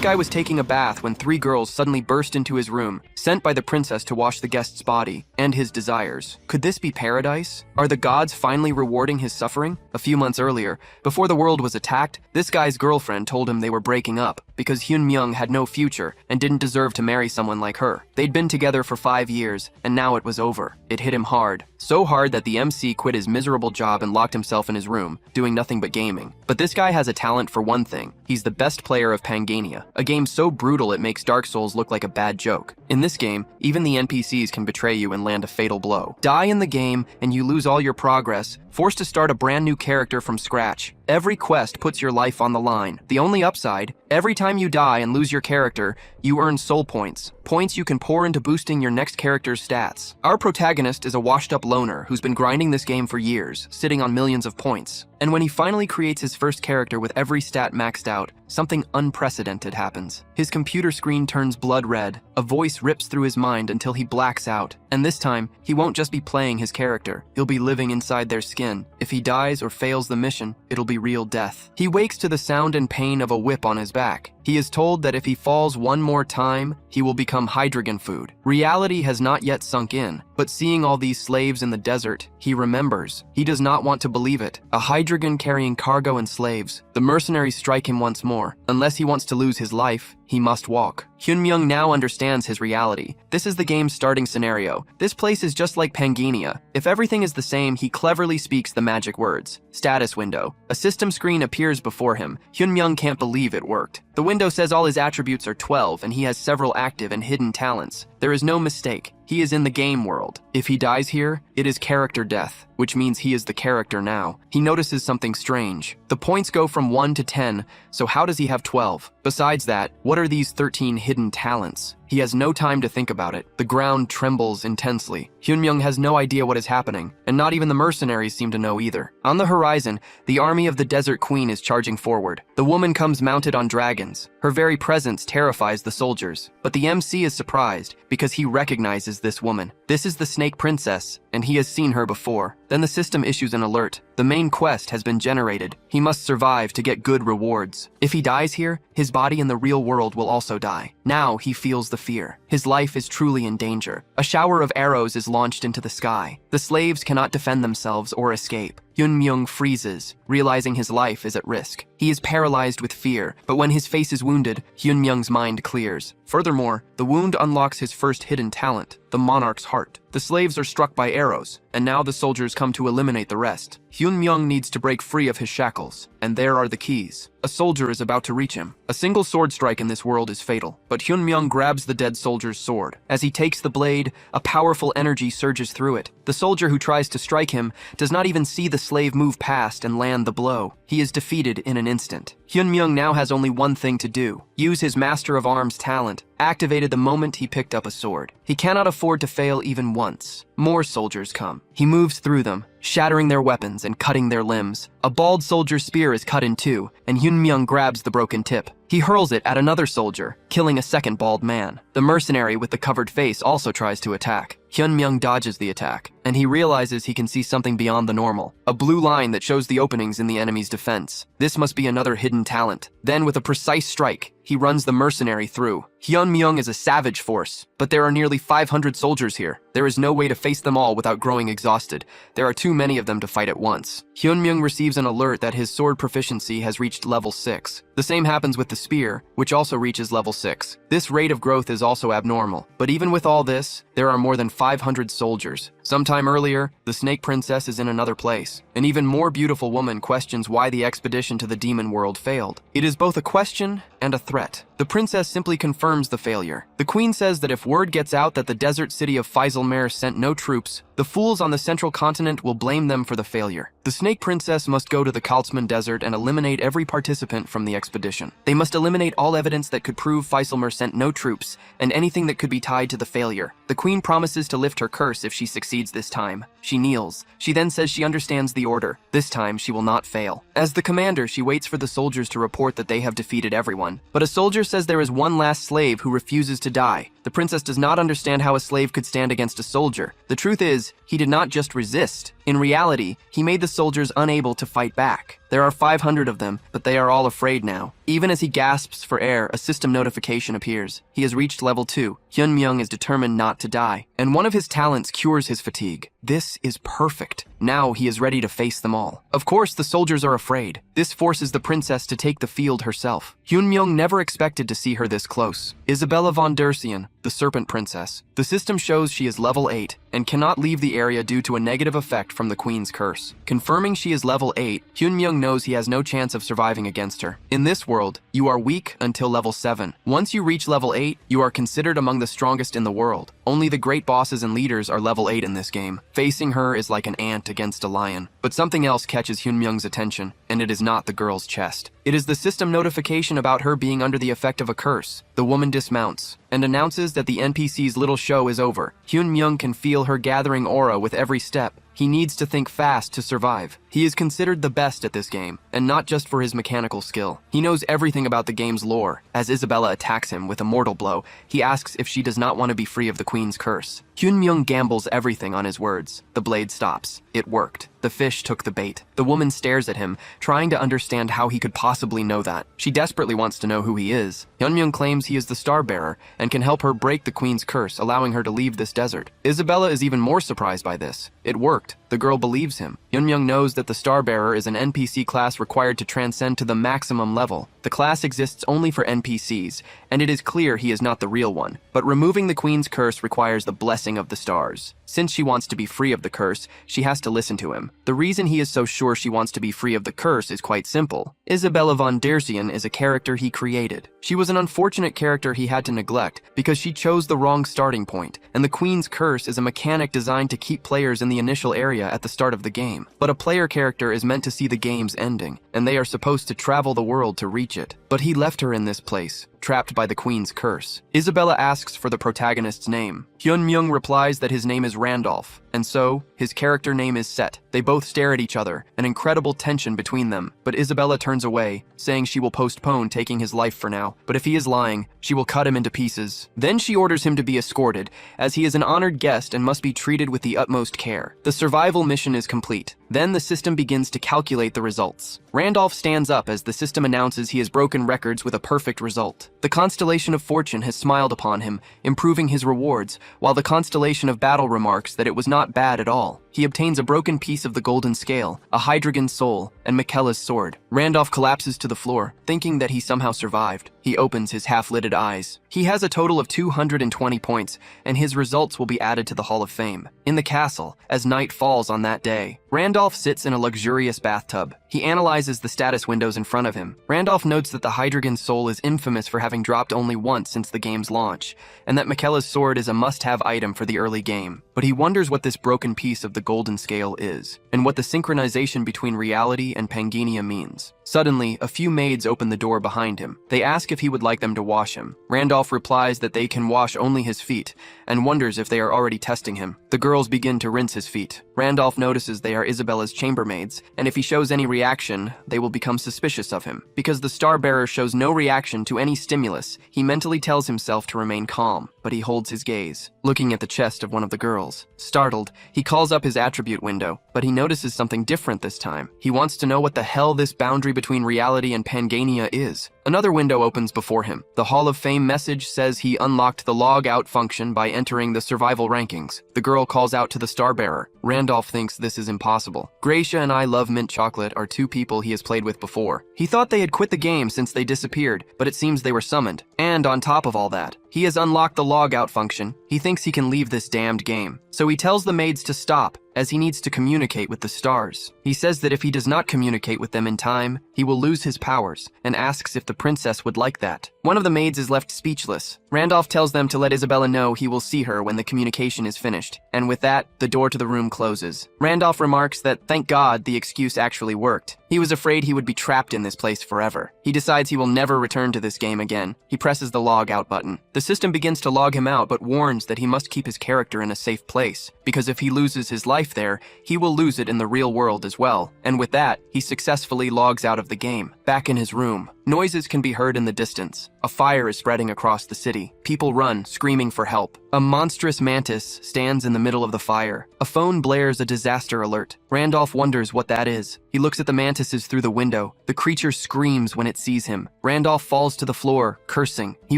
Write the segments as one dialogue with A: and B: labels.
A: guy was taking a bath when 3 girls suddenly burst into his room, sent by the princess to wash the guest's body and his desires. Could this be paradise? Are the gods finally rewarding his suffering? A few months earlier, before the world was attacked, this guy's girlfriend told him they were breaking up because Hyun Myung had no future and didn't deserve to marry someone like her. They'd been together for 5 years, and now it was over. It hit him hard. So hard that the MC quit his miserable job and locked himself in his room, doing nothing but gaming. But this guy has a talent for one thing. He's the best player of Pangania, a game so brutal it makes Dark Souls look like a bad joke. In this game, even the NPCs can betray you and land a fatal blow. Die in the game, and you lose all your progress, forced to start a brand new character from scratch. Every quest puts your life on the line. The only upside, every time you die and lose your character, you earn soul points. Points you can pour into boosting your next character's stats. Our protagonist is a washed-up loner who's been grinding this game for years, sitting on millions of points. And when he finally creates his first character with every stat maxed out, something unprecedented happens. His computer screen turns blood red, a voice rips through his mind until he blacks out. And this time, he won't just be playing his character, he'll be living inside their skin. If he dies or fails the mission, it'll be real death. He wakes to the sound and pain of a whip on his back. He is told that if he falls one more time, he will become hydrogen food. Reality has not yet sunk in, but seeing all these slaves in the desert, he remembers. He does not want to believe it. A hydrogen carrying cargo and slaves. The mercenaries strike him once more. Unless he wants to lose his life, he must walk. Hyun Myung now understands his reality. This is the game's starting scenario. This place is just like Pangania. If everything is the same, he cleverly speaks the magic words. Status window. A system screen appears before him. Hyun Myung can't believe it worked. The window says all his attributes are 12 and he has several active and hidden talents. There is no mistake. He is in the game world. If he dies here, it is character death, which means he is the character now. He notices something strange. The points go from 1 to 10, so how does he have 12? Besides that, what are these 13 hidden talents? He has no time to think about it. The ground trembles intensely. Hyun Myung has no idea what is happening, and not even the mercenaries seem to know either. On the horizon, the army of the Desert Queen is charging forward. The woman comes mounted on dragons. Her very presence terrifies the soldiers. But the MC is surprised because he recognizes this woman. This is the Snake Princess, and he has seen her before. Then the system issues an alert. The main quest has been generated. He must survive to get good rewards. If he dies here, his body in the real world will also die. Now he feels the fear. His life is truly in danger. A shower of arrows is launched into the sky. The slaves cannot defend themselves or escape. Hyun Myung freezes, realizing his life is at risk. He is paralyzed with fear, but when his face is wounded, Hyun Myung's mind clears. Furthermore, the wound unlocks his first hidden talent, the monarch's heart. The slaves are struck by arrows, and now the soldiers come to eliminate the rest. Hyun Myung needs to break free of his shackles, and there are the keys. A soldier is about to reach him. A single sword strike in this world is fatal, but Hyun Myung grabs the dead soldier's sword. As he takes the blade, a powerful energy surges through it. The soldier who tries to strike him does not even see the slave move past and land the blow. He is defeated in an instant. Hyun Myung now has only one thing to do: use his Master of Arms talent, activated the moment he picked up a sword. He cannot afford to fail even once. More soldiers come. He moves through them, shattering their weapons and cutting their limbs. A bald soldier's spear is cut in two, and Hyun Myung grabs the broken tip. He hurls it at another soldier, killing a second bald man. The mercenary with the covered face also tries to attack. Hyun Myung dodges the attack, and he realizes he can see something beyond the normal. A blue line that shows the openings in the enemy's defense. This must be another hidden talent. Then with a precise strike, he runs the mercenary through. Hyun Myung is a savage force, but there are nearly 500 soldiers here. There is no way to face them all without growing exhausted. There are too many of them to fight at once. Hyun Myung receives an alert that his sword proficiency has reached level 6. The same happens with the spear, which also reaches level 6. This rate of growth is also abnormal. But even with all this, there are more than 500 soldiers. Sometime earlier, the Snake Princess is in another place. An even more beautiful woman questions why the expedition to the demon world failed. It is both a question and a threat. The princess simply confirms the failure. The queen says that if word gets out that the desert city of Faisalmer sent no troops, the fools on the central continent will blame them for the failure. The Snake Princess must go to the Kaltzman Desert and eliminate every participant from the expedition. They must eliminate all evidence that could prove Faisalmer sent no troops, and anything that could be tied to the failure. The queen promises to lift her curse if she succeeds this time. She kneels. She then says she understands the order. This time, she will not fail. As the commander, she waits for the soldiers to report that they have defeated everyone. But a soldier says there is one last slave who refuses to die. The princess does not understand how a slave could stand against a soldier. The truth is, he did not just resist. In reality, he made the soldiers unable to fight back. There are 500 of them, but they are all afraid now. Even as he gasps for air, a system notification appears. He has reached level 2. Hyun-myung is determined not to die, and one of his talents cures his fatigue. This is perfect. Now he is ready to face them all. Of course, the soldiers are afraid. This forces the princess to take the field herself. Hyun-myung never expected to see her this close. Isabella von Dersian, the Serpent Princess. The system shows she is level 8 and cannot leave the area due to a negative effect from the Queen's curse. Confirming she is level 8, Hyun-myung knows he has no chance of surviving against her. In this world, you are weak until level 7. Once you reach level 8, you are considered among the strongest in the world. Only the great bosses and leaders are level 8 in this game. Facing her is like an ant against a lion. But something else catches Hyun-myung's attention, and it is not the girl's chest. It is the system notification about her being under the effect of a curse. The woman dismounts and announces that the NPC's little show is over. Hyun-myung can feel her gathering aura with every step. He needs to think fast to survive. He is considered the best at this game, and not just for his mechanical skill. He knows everything about the game's lore. As Isabella attacks him with a mortal blow, he asks if she does not want to be free of the Queen's curse. Hyun-myung gambles everything on his words. The blade stops. It worked. The fish took the bait. The woman stares at him, trying to understand how he could possibly know that. She desperately wants to know who he is. Hyun-myung claims he is the Star Bearer and can help her break the Queen's curse, allowing her to leave this desert. Isabella is even more surprised by this. It worked. The girl believes him. Hyun-myung knows that the Star Bearer is an NPC class required to transcend to the maximum level. The class exists only for NPCs, and it is clear he is not the real one. But removing the Queen's curse requires the blessing of the stars. Since she wants to be free of the curse, she has to listen to him. The reason he is so sure she wants to be free of the curse is quite simple. Isabella von Dersian is a character he created. She was an unfortunate character he had to neglect because she chose the wrong starting point, and the Queen's curse is a mechanic designed to keep players in the initial area at the start of the game. But a player character is meant to see the game's ending, and they are supposed to travel the world to reach it. But he left her in this place, trapped by the Queen's curse. Isabella asks for the protagonist's name. Hyun-myung replies that his name is Randolph, and so, his character name is Set. They both stare at each other, an incredible tension between them, but Isabella turns away, saying she will postpone taking his life for now, but if he is lying, she will cut him into pieces. Then she orders him to be escorted, as he is an honored guest and must be treated with the utmost care. The survival mission is complete. Then the system begins to calculate the results. Randolph stands up as the system announces he has broken records with a perfect result. The constellation of fortune has smiled upon him, improving his rewards, while the constellation of battle remarks that it was not bad at all. He obtains a broken piece of the golden scale, a hydrogen soul, and Michaela's sword. Randolph collapses to the floor, thinking that he somehow survived. He opens his half-lidded eyes. He has a total of 220 points, and his results will be added to the Hall of Fame. In the castle, as night falls on that day, Randolph sits in a luxurious bathtub. He analyzes the status windows in front of him. Randolph notes that the hydrogen soul is infamous for having dropped only once since the game's launch, and that Michaela's sword is a must-have item for the early game. But he wonders what this broken piece of the golden scale is, and what the synchronization between reality and Pangania means. Suddenly, a few maids open the door behind him. They ask if he would like them to wash him. Randolph replies that they can wash only his feet, and wonders if they are already testing him. The girls begin to rinse his feet. Randolph notices they are Isabella's chambermaids, and if he shows any reaction, they will become suspicious of him. Because the Star Bearer shows no reaction to any stimulus, he mentally tells himself to remain calm, but he holds his gaze, looking at the chest of one of the girls. Startled, he calls up his attribute window, but he notices something different this time. He wants to know what the hell this boundary between reality and Pangania is. Another window opens before him. The Hall of Fame message says he unlocked the log out function by entering the survival rankings. The girl calls out to the Star Bearer. Randolph thinks this is impossible. Gracia and I Love Mint Chocolate are two people he has played with before. He thought they had quit the game since they disappeared, but it seems they were summoned. And on top of all that, he has unlocked the log out function. He thinks he can leave this damned game. So he tells the maids to stop, as he needs to communicate with the stars. He says that if he does not communicate with them in time, he will lose his powers, and asks if the princess would like that. One of the maids is left speechless. Randolph tells them to let Isabella know he will see her when the communication is finished, and with that, the door to the room closes. Randolph remarks that, thank God, the excuse actually worked. He was afraid he would be trapped in this place forever. He decides he will never return to this game again. He presses the log out button. The system begins to log him out, but warns that he must keep his character in a safe place, because if he loses his life there, he will lose it in the real world as well. And with that, he successfully logs out of the game. Back in his room, noises can be heard in the distance. A fire is spreading across the city. People run, screaming for help. A monstrous mantis stands in the middle of the fire. A phone blares a disaster alert. Randolph wonders what that is. He looks at the mantises through the window. The creature screams when it sees him. Randolph falls to the floor, cursing. He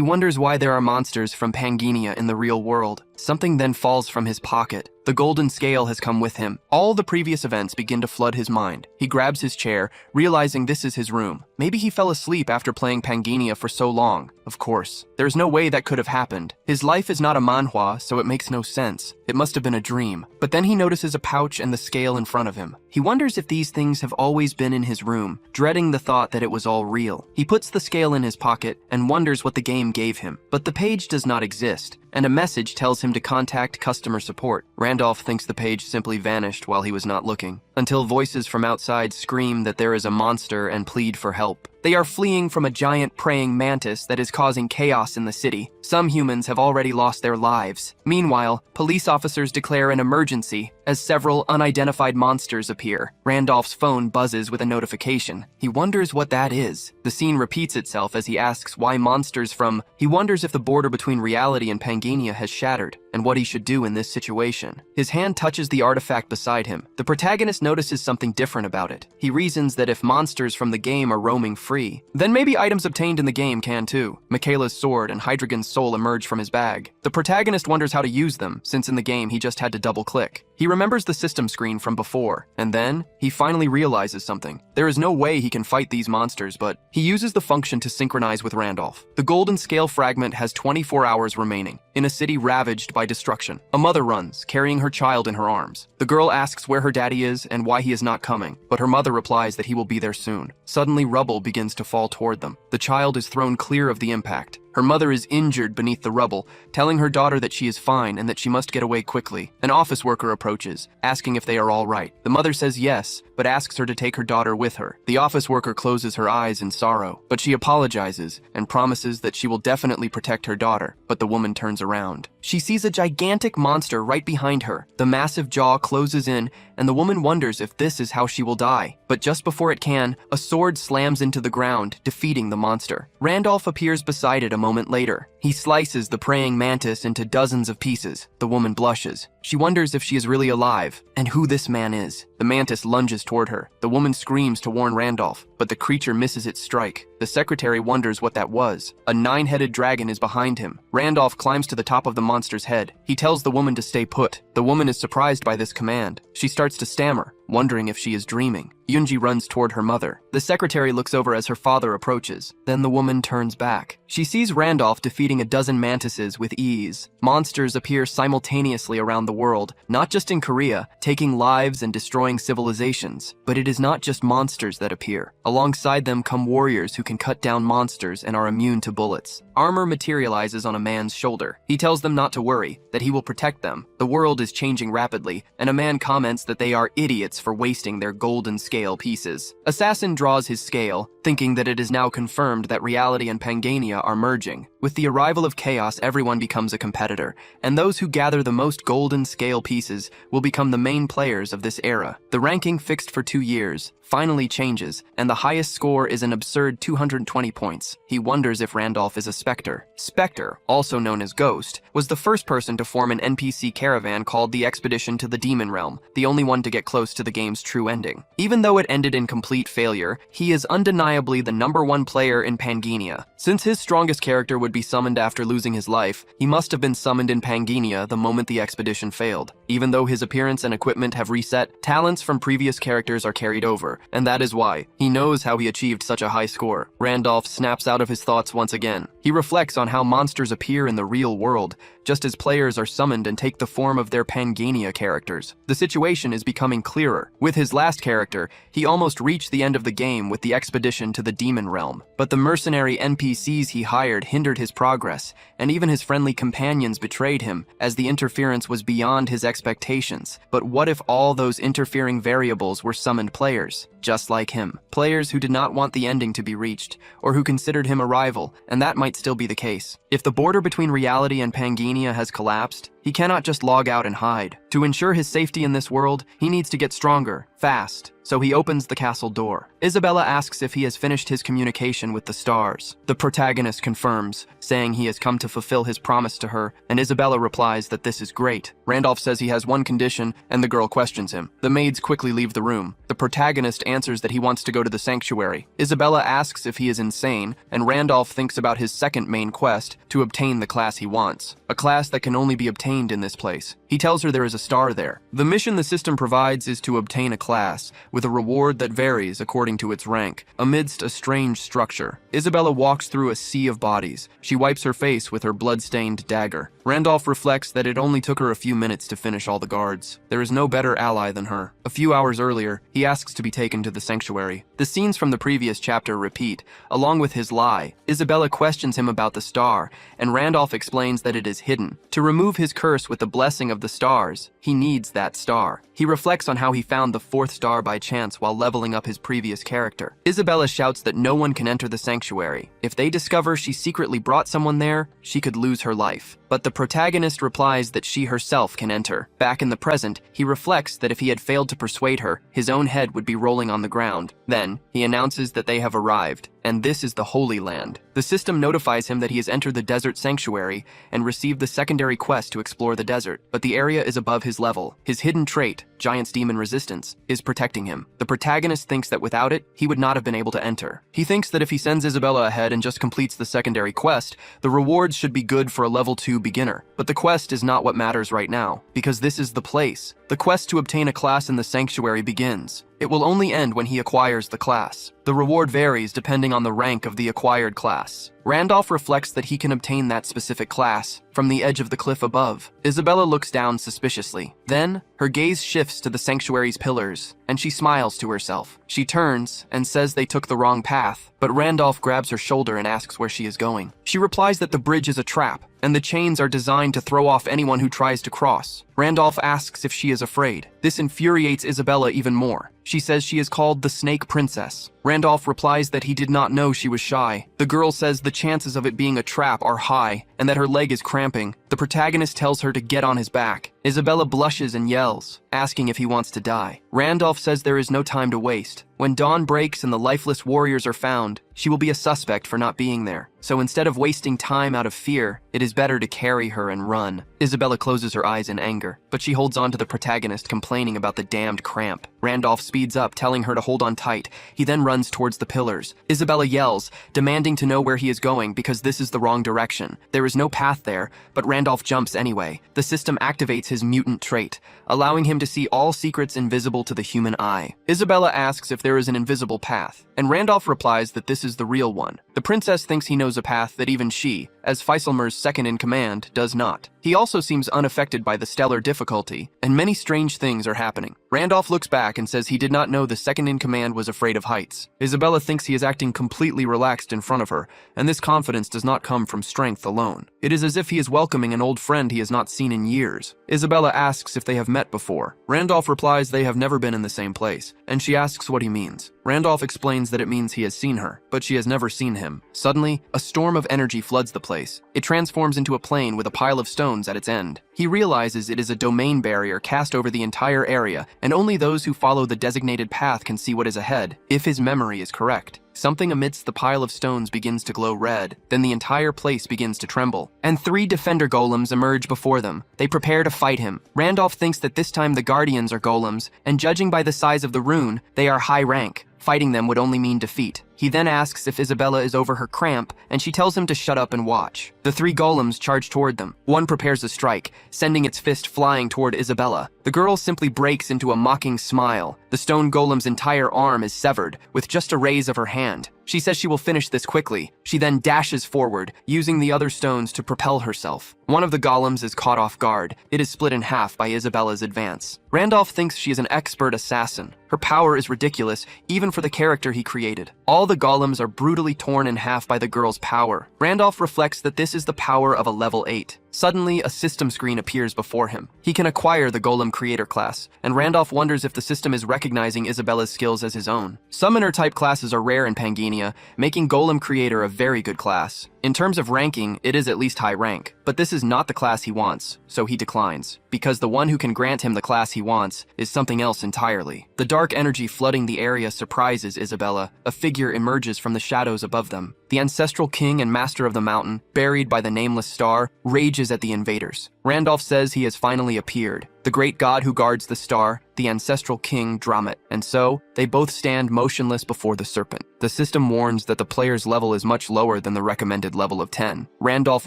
A: wonders why there are monsters from Pangania in the real world. Something then falls from his pocket. The golden scale has come with him. All the previous events begin to flood his mind. He grabs his chair, realizing this is his room. Maybe he fell asleep after playing Pangania for so long. Of course. There's no way that could have happened. His life is not a manhwa, so it makes no sense. It must have been a dream. But then he notices a pouch and the scale in front of him. He wonders if these things have always been in his room, dreading the thought that it was all real. He puts the scale in his pocket and wonders what the game gave him. But the page does not exist, and a message tells him to contact customer support. Randolph thinks the page simply vanished while he was not looking, until voices from outside scream that there is a monster and plead for help. They are fleeing from a giant praying mantis that is causing chaos in the city. Some humans have already lost their lives. Meanwhile, police officers declare an emergency as several unidentified monsters appear. Randolph's phone buzzes with a notification. He wonders what that is. The scene repeats itself as he asks why monsters from... He wonders if the border between reality and Pangania has shattered, and what he should do in this situation. His hand touches the artifact beside him. The protagonist notices something different about it. He reasons that if monsters from the game are roaming free, then maybe items obtained in the game can too. Michaela's sword and Hydreigon's soul emerge from his bag. The protagonist wonders how to use them, since in the game he just had to double-click. He remembers the system screen from before, and then he finally realizes something. There is no way he can fight these monsters, but he uses the function to synchronize with Randolph. The golden scale fragment has 24 hours remaining, in a city ravaged by destruction. A mother runs, carrying her child in her arms. The girl asks where her daddy is and why he is not coming, but her mother replies that he will be there soon. Suddenly, rubble begins to fall toward them. The child is thrown clear of the impact. Her mother is injured beneath the rubble, telling her daughter that she is fine and that she must get away quickly. An office worker approaches, asking if they are all right. The mother says yes, but asks her to take her daughter with her. The office worker closes her eyes in sorrow, but she apologizes and promises that she will definitely protect her daughter, but the woman turns around. She sees a gigantic monster right behind her. The massive jaw closes in, and the woman wonders if this is how she will die. But just before it can, a sword slams into the ground, defeating the monster. Randolph appears beside it a moment later. He slices the praying mantis into dozens of pieces. The woman blushes. She wonders if she is really alive, and who this man is. The mantis lunges toward her. The woman screams to warn Randolph, but the creature misses its strike. The secretary wonders what that was. A 9-headed dragon is behind him. Randolph climbs to the top of the monster's head. He tells the woman to stay put. The woman is surprised by this command. She starts to stammer, wondering if she is dreaming. Yunji runs toward her mother. The secretary looks over as her father approaches. Then the woman turns back. She sees Randolph defeating a dozen mantises with ease. Monsters appear simultaneously around the world, not just in Korea, taking lives and destroying civilizations. But it is not just monsters that appear. Alongside them come warriors who can cut down monsters and are immune to bullets. Armor materializes on a man's shoulder. He tells them not to worry, that he will protect them. The world is changing rapidly, and a man comments that they are idiots for wasting their golden scale pieces. Assassin draws his scale, thinking that it is now confirmed that reality and Pangania are merging. With the arrival of chaos, everyone becomes a competitor, and those who gather the most golden scale pieces will become the main players of this era. The ranking fixed for 2 years finally changes, and the highest score is an absurd 220 points. He wonders if Randolph is a Spectre. Spectre, also known as Ghost, was the first person to form an NPC caravan called the Expedition to the Demon Realm, the only one to get close to the game's true ending. Even though it ended in complete failure, he is undeniably the #1 player in Pangania. Since his strongest character would be summoned after losing his life, he must have been summoned in Pangania the moment the expedition failed. Even though his appearance and equipment have reset, talents from previous characters are carried over, and that is why he knows how he achieved such a high score. Randolph snaps out of his thoughts once again. He reflects on how monsters appear in the real world, just as players are summoned and take the form of their Pangania characters. The situation is becoming clearer. With his last character, he almost reached the end of the game with the expedition to the Demon Realm. But the mercenary NPCs he hired hindered his progress, and even his friendly companions betrayed him, as the interference was beyond his expectations. But what if all those interfering variables were summoned players, just like him? Players who did not want the ending to be reached, or who considered him a rival, and that might still be the case. If the border between reality and Pangania has collapsed, He cannot just log out and hide. To ensure his safety in this world, he needs to get stronger, fast. So he opens the castle door. Isabella asks if he has finished his communication with the stars. The protagonist confirms, saying he has come to fulfill his promise to her, and Isabella replies that this is great. Randolph says he has one condition, and the girl questions him. The maids quickly leave the room. The protagonist answers that he wants to go to the sanctuary. Isabella asks if he is insane, and Randolph thinks about his second main quest, to obtain the class he wants. A class that can only be obtained in this place. He tells her there is a star there. The mission the system provides is to obtain a class, with a reward that varies according to its rank, amidst a strange structure. Isabella walks through a sea of bodies. She wipes her face with her blood-stained dagger. Randolph reflects that it only took her a few minutes to finish all the guards. There is no better ally than her. A few hours earlier, he asks to be taken to the sanctuary. The scenes from the previous chapter repeat, along with his lie. Isabella questions him about the star, and Randolph explains that it is hidden. To remove his curse with the blessing of the stars, he needs that star. He reflects on how he found the fourth star by chance while leveling up his previous character. Isabella shouts that no one can enter the sanctuary. If they discover she secretly brought someone there, she could lose her life. But the protagonist replies that she herself can enter. Back in the present, he reflects that if he had failed to persuade her, his own head would be rolling on the ground. Then, he announces that they have arrived, and this is the Holy Land. The system notifies him that he has entered the desert sanctuary and received the secondary quest to explore the desert, but the area is above his level. His hidden trait, Giant's Demon Resistance, is protecting him. The protagonist thinks that without it, he would not have been able to enter. He thinks that if he sends Isabella ahead and just completes the secondary quest, the rewards should be good for a level 2 beginner. But the quest is not what matters right now, because this is the place. The quest to obtain a class in the sanctuary begins. It will only end when he acquires the class. The reward varies depending on the rank of the acquired class. Randolph reflects that he can obtain that specific class from the edge of the cliff above. Isabella looks down suspiciously. Then, her gaze shifts to the sanctuary's pillars, and she smiles to herself. She turns and says they took the wrong path, but Randolph grabs her shoulder and asks where she is going. She replies that the bridge is a trap, and the chains are designed to throw off anyone who tries to cross. Randolph asks if she is afraid. This infuriates Isabella even more. She says she is called the Snake Princess. Randolph replies that he did not know she was shy. The girl says the chances of it being a trap are high, and that her leg is cramping. The protagonist tells her to get on his back. Isabella blushes and yells, asking if he wants to die. Randolph says there is no time to waste. When dawn breaks and the lifeless warriors are found, she will be a suspect for not being there. So instead of wasting time out of fear, it is better to carry her and run. Isabella closes her eyes in anger, but she holds on to the protagonist, complaining about the damned cramp. Randolph speeds up, telling her to hold on tight. He then runs towards the pillars. Isabella yells, demanding to know where he is going because this is the wrong direction. There is no path there, but Randolph jumps anyway. The system activates his mutant trait, allowing him to see all secrets invisible to the human eye. Isabella asks if there is an invisible path, and Randolph replies that this is the real one. The princess thinks he knows a path that even she, as Feiselmer's second-in-command, does not. He also seems unaffected by the stellar difficulty, and many strange things are happening. Randolph looks back and says he did not know the second-in-command was afraid of heights. Isabella thinks he is acting completely relaxed in front of her, and this confidence does not come from strength alone. It is as if he is welcoming an old friend he has not seen in years. Isabella asks if they have met before. Randolph replies they have never been in the same place, and she asks what he means. Randolph explains that it means he has seen her, but she has never seen him. Suddenly, a storm of energy floods the place. It transforms into a plane with a pile of stones at its end. He realizes it is a domain barrier cast over the entire area, and only those who follow the designated path can see what is ahead, if his memory is correct. Something amidst the pile of stones begins to glow red, then the entire place begins to tremble, and 3 defender golems emerge before them. They prepare to fight him. Randolph thinks that this time the guardians are golems, and judging by the size of the rune, they are high rank. Fighting them would only mean defeat. He then asks if Isabella is over her cramp, and she tells him to shut up and watch. The 3 golems charge toward them. One prepares a strike, sending its fist flying toward Isabella. The girl simply breaks into a mocking smile. The stone golem's entire arm is severed, with just a raise of her hand. She says she will finish this quickly. She then dashes forward, using the other stones to propel herself. One of the golems is caught off guard. It is split in half by Isabella's advance. Randolph thinks she is an expert assassin. Her power is ridiculous, even for the character he created. All the golems are brutally torn in half by the girl's power. Randolph reflects that this is the power of a level 8. Suddenly, a system screen appears before him. He can acquire the Golem Creator class, and Randolph wonders if the system is recognizing Isabella's skills as his own. Summoner-type classes are rare in Pangania, making Golem Creator a very good class. In terms of ranking, it is at least high rank, but this is not the class he wants, so he declines, because the one who can grant him the class he wants is something else entirely. The dark energy flooding the area surprises Isabella. A figure emerges from the shadows above them. The ancestral king and master of the mountain, buried by the nameless star, rages at the invaders. Randolph says he has finally appeared, the great god who guards the star, the ancestral king Dramet, and so they both stand motionless before the serpent. The system warns that the player's level is much lower than the recommended level of 10. Randolph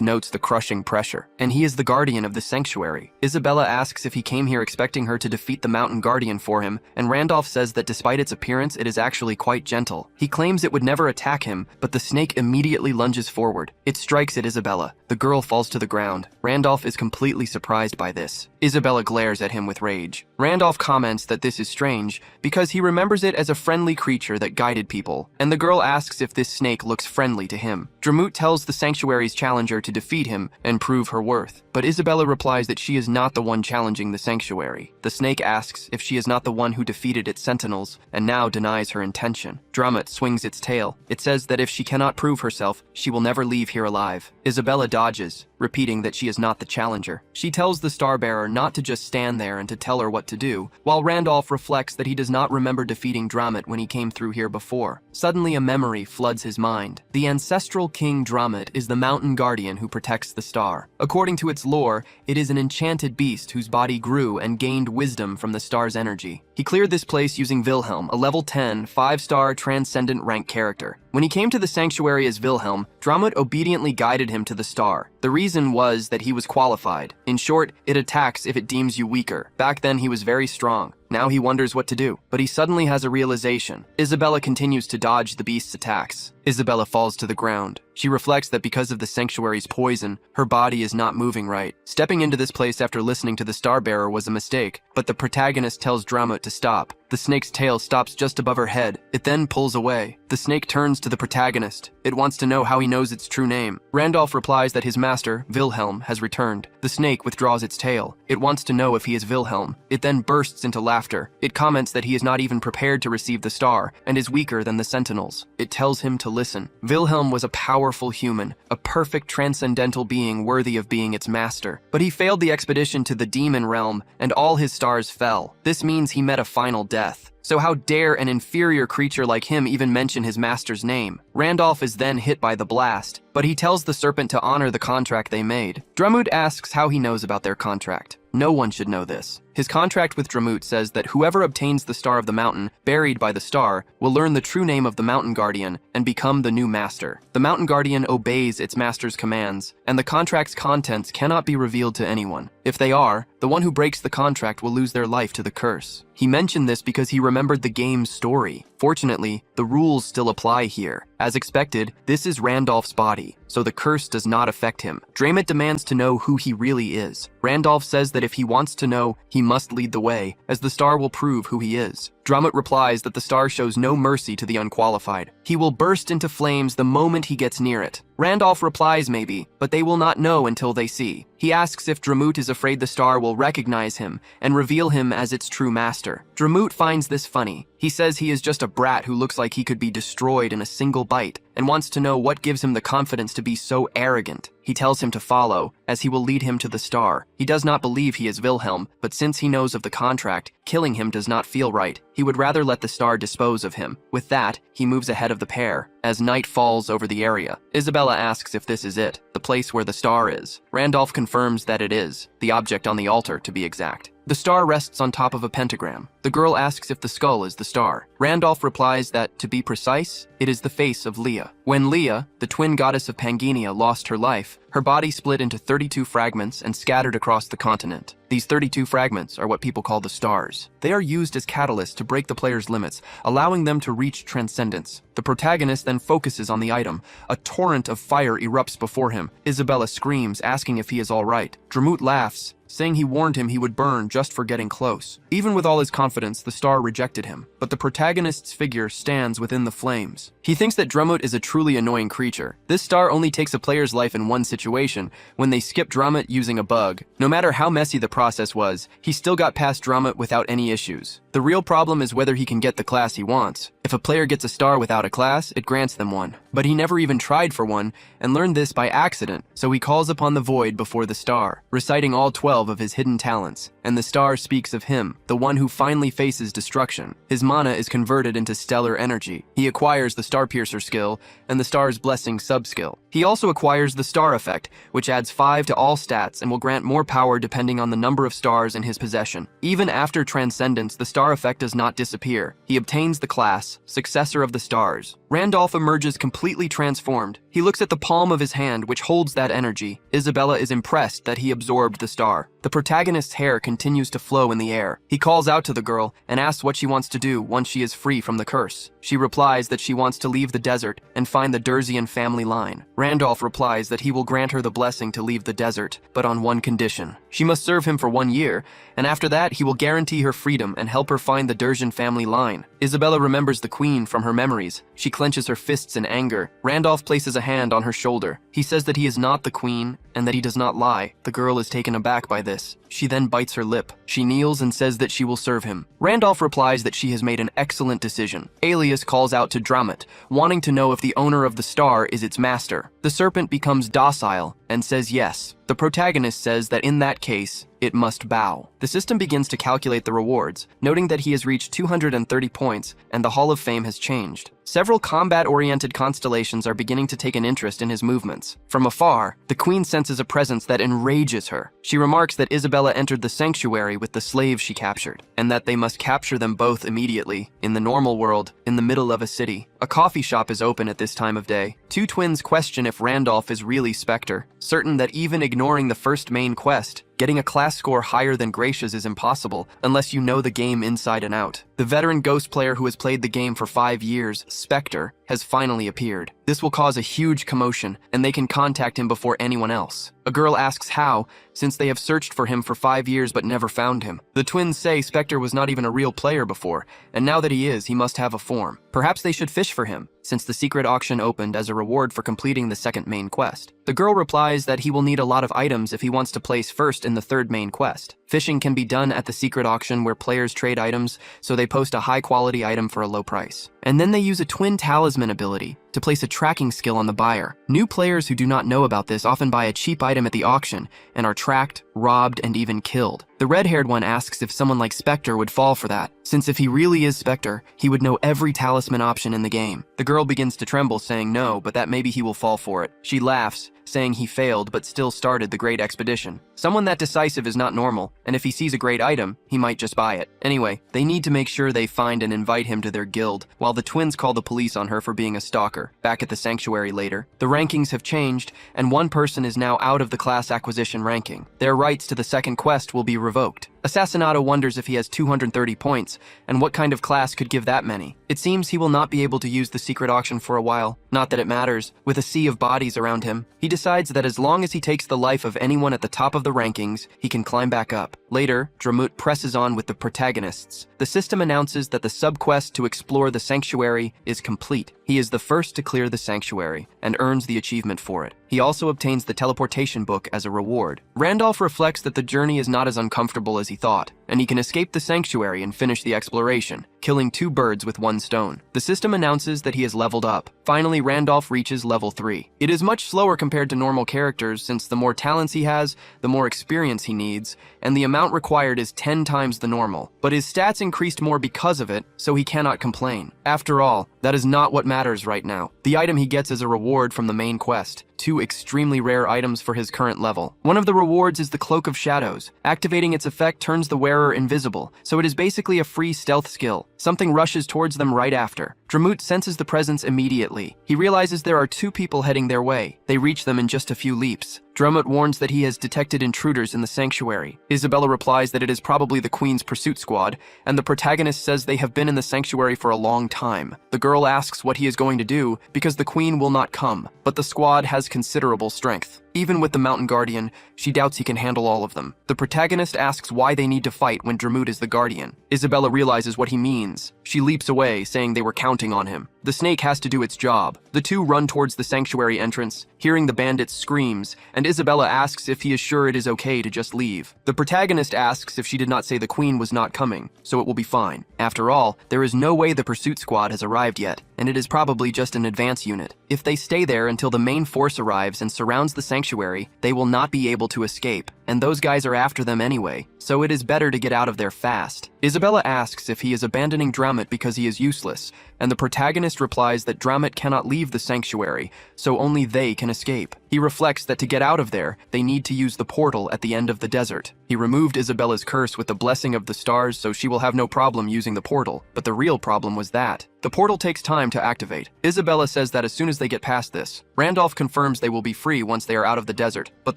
A: notes the crushing pressure, and he is the guardian of the sanctuary. Isabella asks if he came here expecting her to defeat the mountain guardian for him, and Randolph says that despite its appearance, it is actually quite gentle. He claims it would never attack him, but the snake immediately lunges forward. It strikes at Isabella. The girl falls to the ground. Randolph is completely surprised by this. Isabella glares at him with rage. Randolph comments that this is strange because he remembers it as a friendly creature that guided people, and the girl asks if this snake looks friendly to him. Dramet tells the sanctuary's challenger to defeat him and prove her worth, but Isabella replies that she is not the one challenging the sanctuary. The snake asks if she is not the one who defeated its sentinels and now denies her intention. Dramet swings its tail. It says that if she cannot prove herself, she will never leave here alive. Isabella dodges, repeating that she is not the challenger. She tells the Starbearer not to just stand there and to tell her what to do, while Randolph reflects that he does not remember defeating Dramet when he came through here before. Suddenly a memory floods his mind. The ancestral king Dramet is the mountain guardian who protects the star. According to its lore, it is an enchanted beast whose body grew and gained wisdom from the star's energy. He cleared this place using Wilhelm, a level 10, 5-star transcendent rank character. When he came to the sanctuary as Wilhelm, Dramet obediently guided him to the star. The reason was that he was qualified. In short, it attacks if it deems you weaker. Back then he was very strong. Now he wonders what to do, but he suddenly has a realization. Isabella continues to dodge the beast's attacks. Isabella falls to the ground. She reflects that because of the sanctuary's poison, her body is not moving right. Stepping into this place after listening to the Starbearer was a mistake, but the protagonist tells Dramet to stop. The snake's tail stops just above her head. It then pulls away. The snake turns to the protagonist. It wants to know how he knows its true name. Randolph replies that his master, Wilhelm, has returned. The snake withdraws its tail. It wants to know if he is Wilhelm. It then bursts into laughter. It comments that he is not even prepared to receive the star and is weaker than the sentinels. It tells him to listen. Wilhelm was a powerful human, a perfect transcendental being worthy of being its master. But he failed the expedition to the demon realm, and all his stars fell. This means he met a final death. So how dare an inferior creature like him even mention his master's name? Randolph is then hit by the blast, but he tells the serpent to honor the contract they made. Dramet asks how he knows about their contract. No one should know this. His contract with Dramet says that whoever obtains the Star of the Mountain, buried by the star, will learn the true name of the Mountain Guardian and become the new master. The Mountain Guardian obeys its master's commands, and the contract's contents cannot be revealed to anyone. If they are, the one who breaks the contract will lose their life to the curse. He mentioned this because he remembered the game's story. Fortunately, the rules still apply here. As expected, this is Randolph's body, so the curse does not affect him. Dramet demands to know who he really is. Randolph says that if he wants to know, he must lead the way, as the star will prove who he is. Dramet replies that the star shows no mercy to the unqualified. He will burst into flames the moment he gets near it. Randolph replies maybe, but they will not know until they see. He asks if Dramet is afraid the star will recognize him and reveal him as its true master. Dramet finds this funny. He says he is just a brat who looks like he could be destroyed in a single bite and wants to know what gives him the confidence to be so arrogant. He tells him to follow, as he will lead him to the star. He does not believe he is Wilhelm, but since he knows of the contract, killing him does not feel right. He would rather let the star dispose of him. With that, he moves ahead of the pair. As night falls over the area, Isabella asks if this is it, the place where the star is. Randolph confirms that it is, the object on the altar to be exact. The star rests on top of a pentagram. The girl asks if the skull is the star. Randolph replies that, to be precise, it is the face of Leah. When Leah, the twin goddess of Pangania, lost her life, her body split into 32 fragments and scattered across the continent. These 32 fragments are what people call the stars. They are used as catalysts to break the player's limits, allowing them to reach transcendence. The protagonist then focuses on the item. A torrent of fire erupts before him. Isabella screams, asking if he is all right. Dramet laughs. saying he warned him he would burn just for getting close. Even with all his confidence, the star rejected him, but the protagonist's figure stands within the flames. He thinks that Drummut is a truly annoying creature. This star only takes a player's life in one situation, when they skip Drummut using a bug. No matter how messy the process was, he still got past Drummut without any issues. The real problem is whether he can get the class he wants. If a player gets a star without a class, it grants them one. But he never even tried for one, and learned this by accident, so he calls upon the void before the star, reciting all 12 of his hidden talents, and the star speaks of him, the one who finally faces destruction. His mana is converted into stellar energy. He acquires the Star Piercer skill, and the Star's Blessing sub-skill. He also acquires the Star Effect, which adds 5 to all stats and will grant more power depending on the number of stars in his possession. Even after Transcendence, the Star Effect does not disappear. He obtains the class, Successor of the Stars. Randolph emerges completely transformed. He looks at the palm of his hand, which holds that energy. Isabella is impressed that he absorbed the star. The protagonist's hair continues to flow in the air. He calls out to the girl and asks what she wants to do once she is free from the curse. She replies that she wants to leave the desert and find the Durzian family line. Randolph replies that he will grant her the blessing to leave the desert, but on one condition. She must serve him for 1 year, and after that he will guarantee her freedom and help her find the Durzian family line. Isabella remembers the queen from her memories. She clenches her fists in anger. Randolph places a hand on her shoulder. He says that he is not the queen and that he does not lie. The girl is taken aback by this. She then bites her lip. She kneels and says that she will serve him. Randolph replies that she has made an excellent decision. Alias calls out to Drummut, wanting to know if the owner of the star is its master. The serpent becomes docile and says yes. The protagonist says that in that case, it must bow. The system begins to calculate the rewards, noting that he has reached 230 points and the Hall of Fame has changed. Several combat-oriented constellations are beginning to take an interest in his movements. From afar, the queen senses a presence that enrages her. She remarks that Isabella entered the sanctuary with the slaves she captured, and that they must capture them both immediately. In the normal world, in the middle of a city, a coffee shop is open at this time of day. Two twins question if Randolph is really Spectre, certain that even ignoring the first main quest, getting a class score higher than Gracia's is impossible unless you know the game inside and out. The veteran Ghost player who has played the game for 5 years, Spectre, has finally appeared. This will cause a huge commotion, and they can contact him before anyone else. A girl asks how, since they have searched for him for 5 years but never found him. The twins say Spectre was not even a real player before, and now that he is, he must have a form. Perhaps they should fish for him, since the secret auction opened as a reward for completing the second main quest. The girl replies that he will need a lot of items if he wants to place first in the third main quest. Fishing can be done at the secret auction where players trade items, so they post a high-quality item for a low price. And then they use a twin talisman ability to place a tracking skill on the buyer. New players who do not know about this often buy a cheap item at the auction and are tracked, robbed, and even killed. The red-haired one asks if someone like Spectre would fall for that, since if he really is Spectre, he would know every talisman option in the game. The girl begins to tremble, saying no, but that maybe he will fall for it. She laughs, saying he failed but still started the great expedition. Someone that decisive is not normal, and if he sees a great item, he might just buy it. Anyway, they need to make sure they find and invite him to their guild, while the twins call the police on her for being a stalker. Back at the sanctuary later, the rankings have changed, and one person is now out of the class acquisition ranking. Their rights to the second quest will be revoked. Assassinato wonders if he has 230 points, and what kind of class could give that many. It seems he will not be able to use the secret auction for a while. Not that it matters, with a sea of bodies around him. He decides that as long as he takes the life of anyone at the top of the rankings, he can climb back up. Later, Drummut presses on with the protagonists. The system announces that the sub-quest to explore the sanctuary is complete. He is the first to clear the sanctuary, and earns the achievement for it. He also obtains the teleportation book as a reward. Randolph reflects that the journey is not as uncomfortable as he thought, and he can escape the sanctuary and finish the exploration, killing 2 birds with 1 stone. The system announces that he has leveled up. Finally, Randolph reaches level 3. It is much slower compared to normal characters, since the more talents he has, the more experience he needs, and the amount required is 10 times the normal. But his stats increased more because of it, so he cannot complain. After all, that is not what matters right now. The item he gets is a reward from the main quest. 2 extremely rare items for his current level. One of the rewards is the Cloak of Shadows. Activating its effect turns the wearer invisible, so it is basically a free stealth skill. Something rushes towards them right after. Drummut senses the presence immediately. He realizes there are 2 people heading their way. They reach them in just a few leaps. Drummut warns that he has detected intruders in the sanctuary. Isabella replies that it is probably the Queen's pursuit squad, and the protagonist says they have been in the sanctuary for a long time. The girl asks what he is going to do because the Queen will not come, but the squad has considerable strength. Even with the mountain guardian, she doubts he can handle all of them. The protagonist asks why they need to fight when Dramut is the guardian. Isabella realizes what he means. She leaps away, saying they were counting on him. The snake has to do its job. The two run towards the sanctuary entrance, hearing the bandits' screams, and Isabella asks if he is sure it is okay to just leave. The protagonist asks if she did not say the queen was not coming, so it will be fine. After all, there is no way the pursuit squad has arrived yet, and it is probably just an advance unit. If they stay there until the main force arrives and surrounds the sanctuary, they will not be able to escape, and those guys are after them anyway, so it is better to get out of there fast. Isabella asks if he is abandoning Dramut because he is useless, and the protagonist replies that Dramut cannot leave the sanctuary, so only they can escape. He reflects that to get out of there, they need to use the portal at the end of the desert. He removed Isabella's curse with the blessing of the stars, so she will have no problem using the portal, but the real problem was that the portal takes time to activate. Isabella says that as soon as they get past this, Randolph confirms they will be free once they are out of the desert, but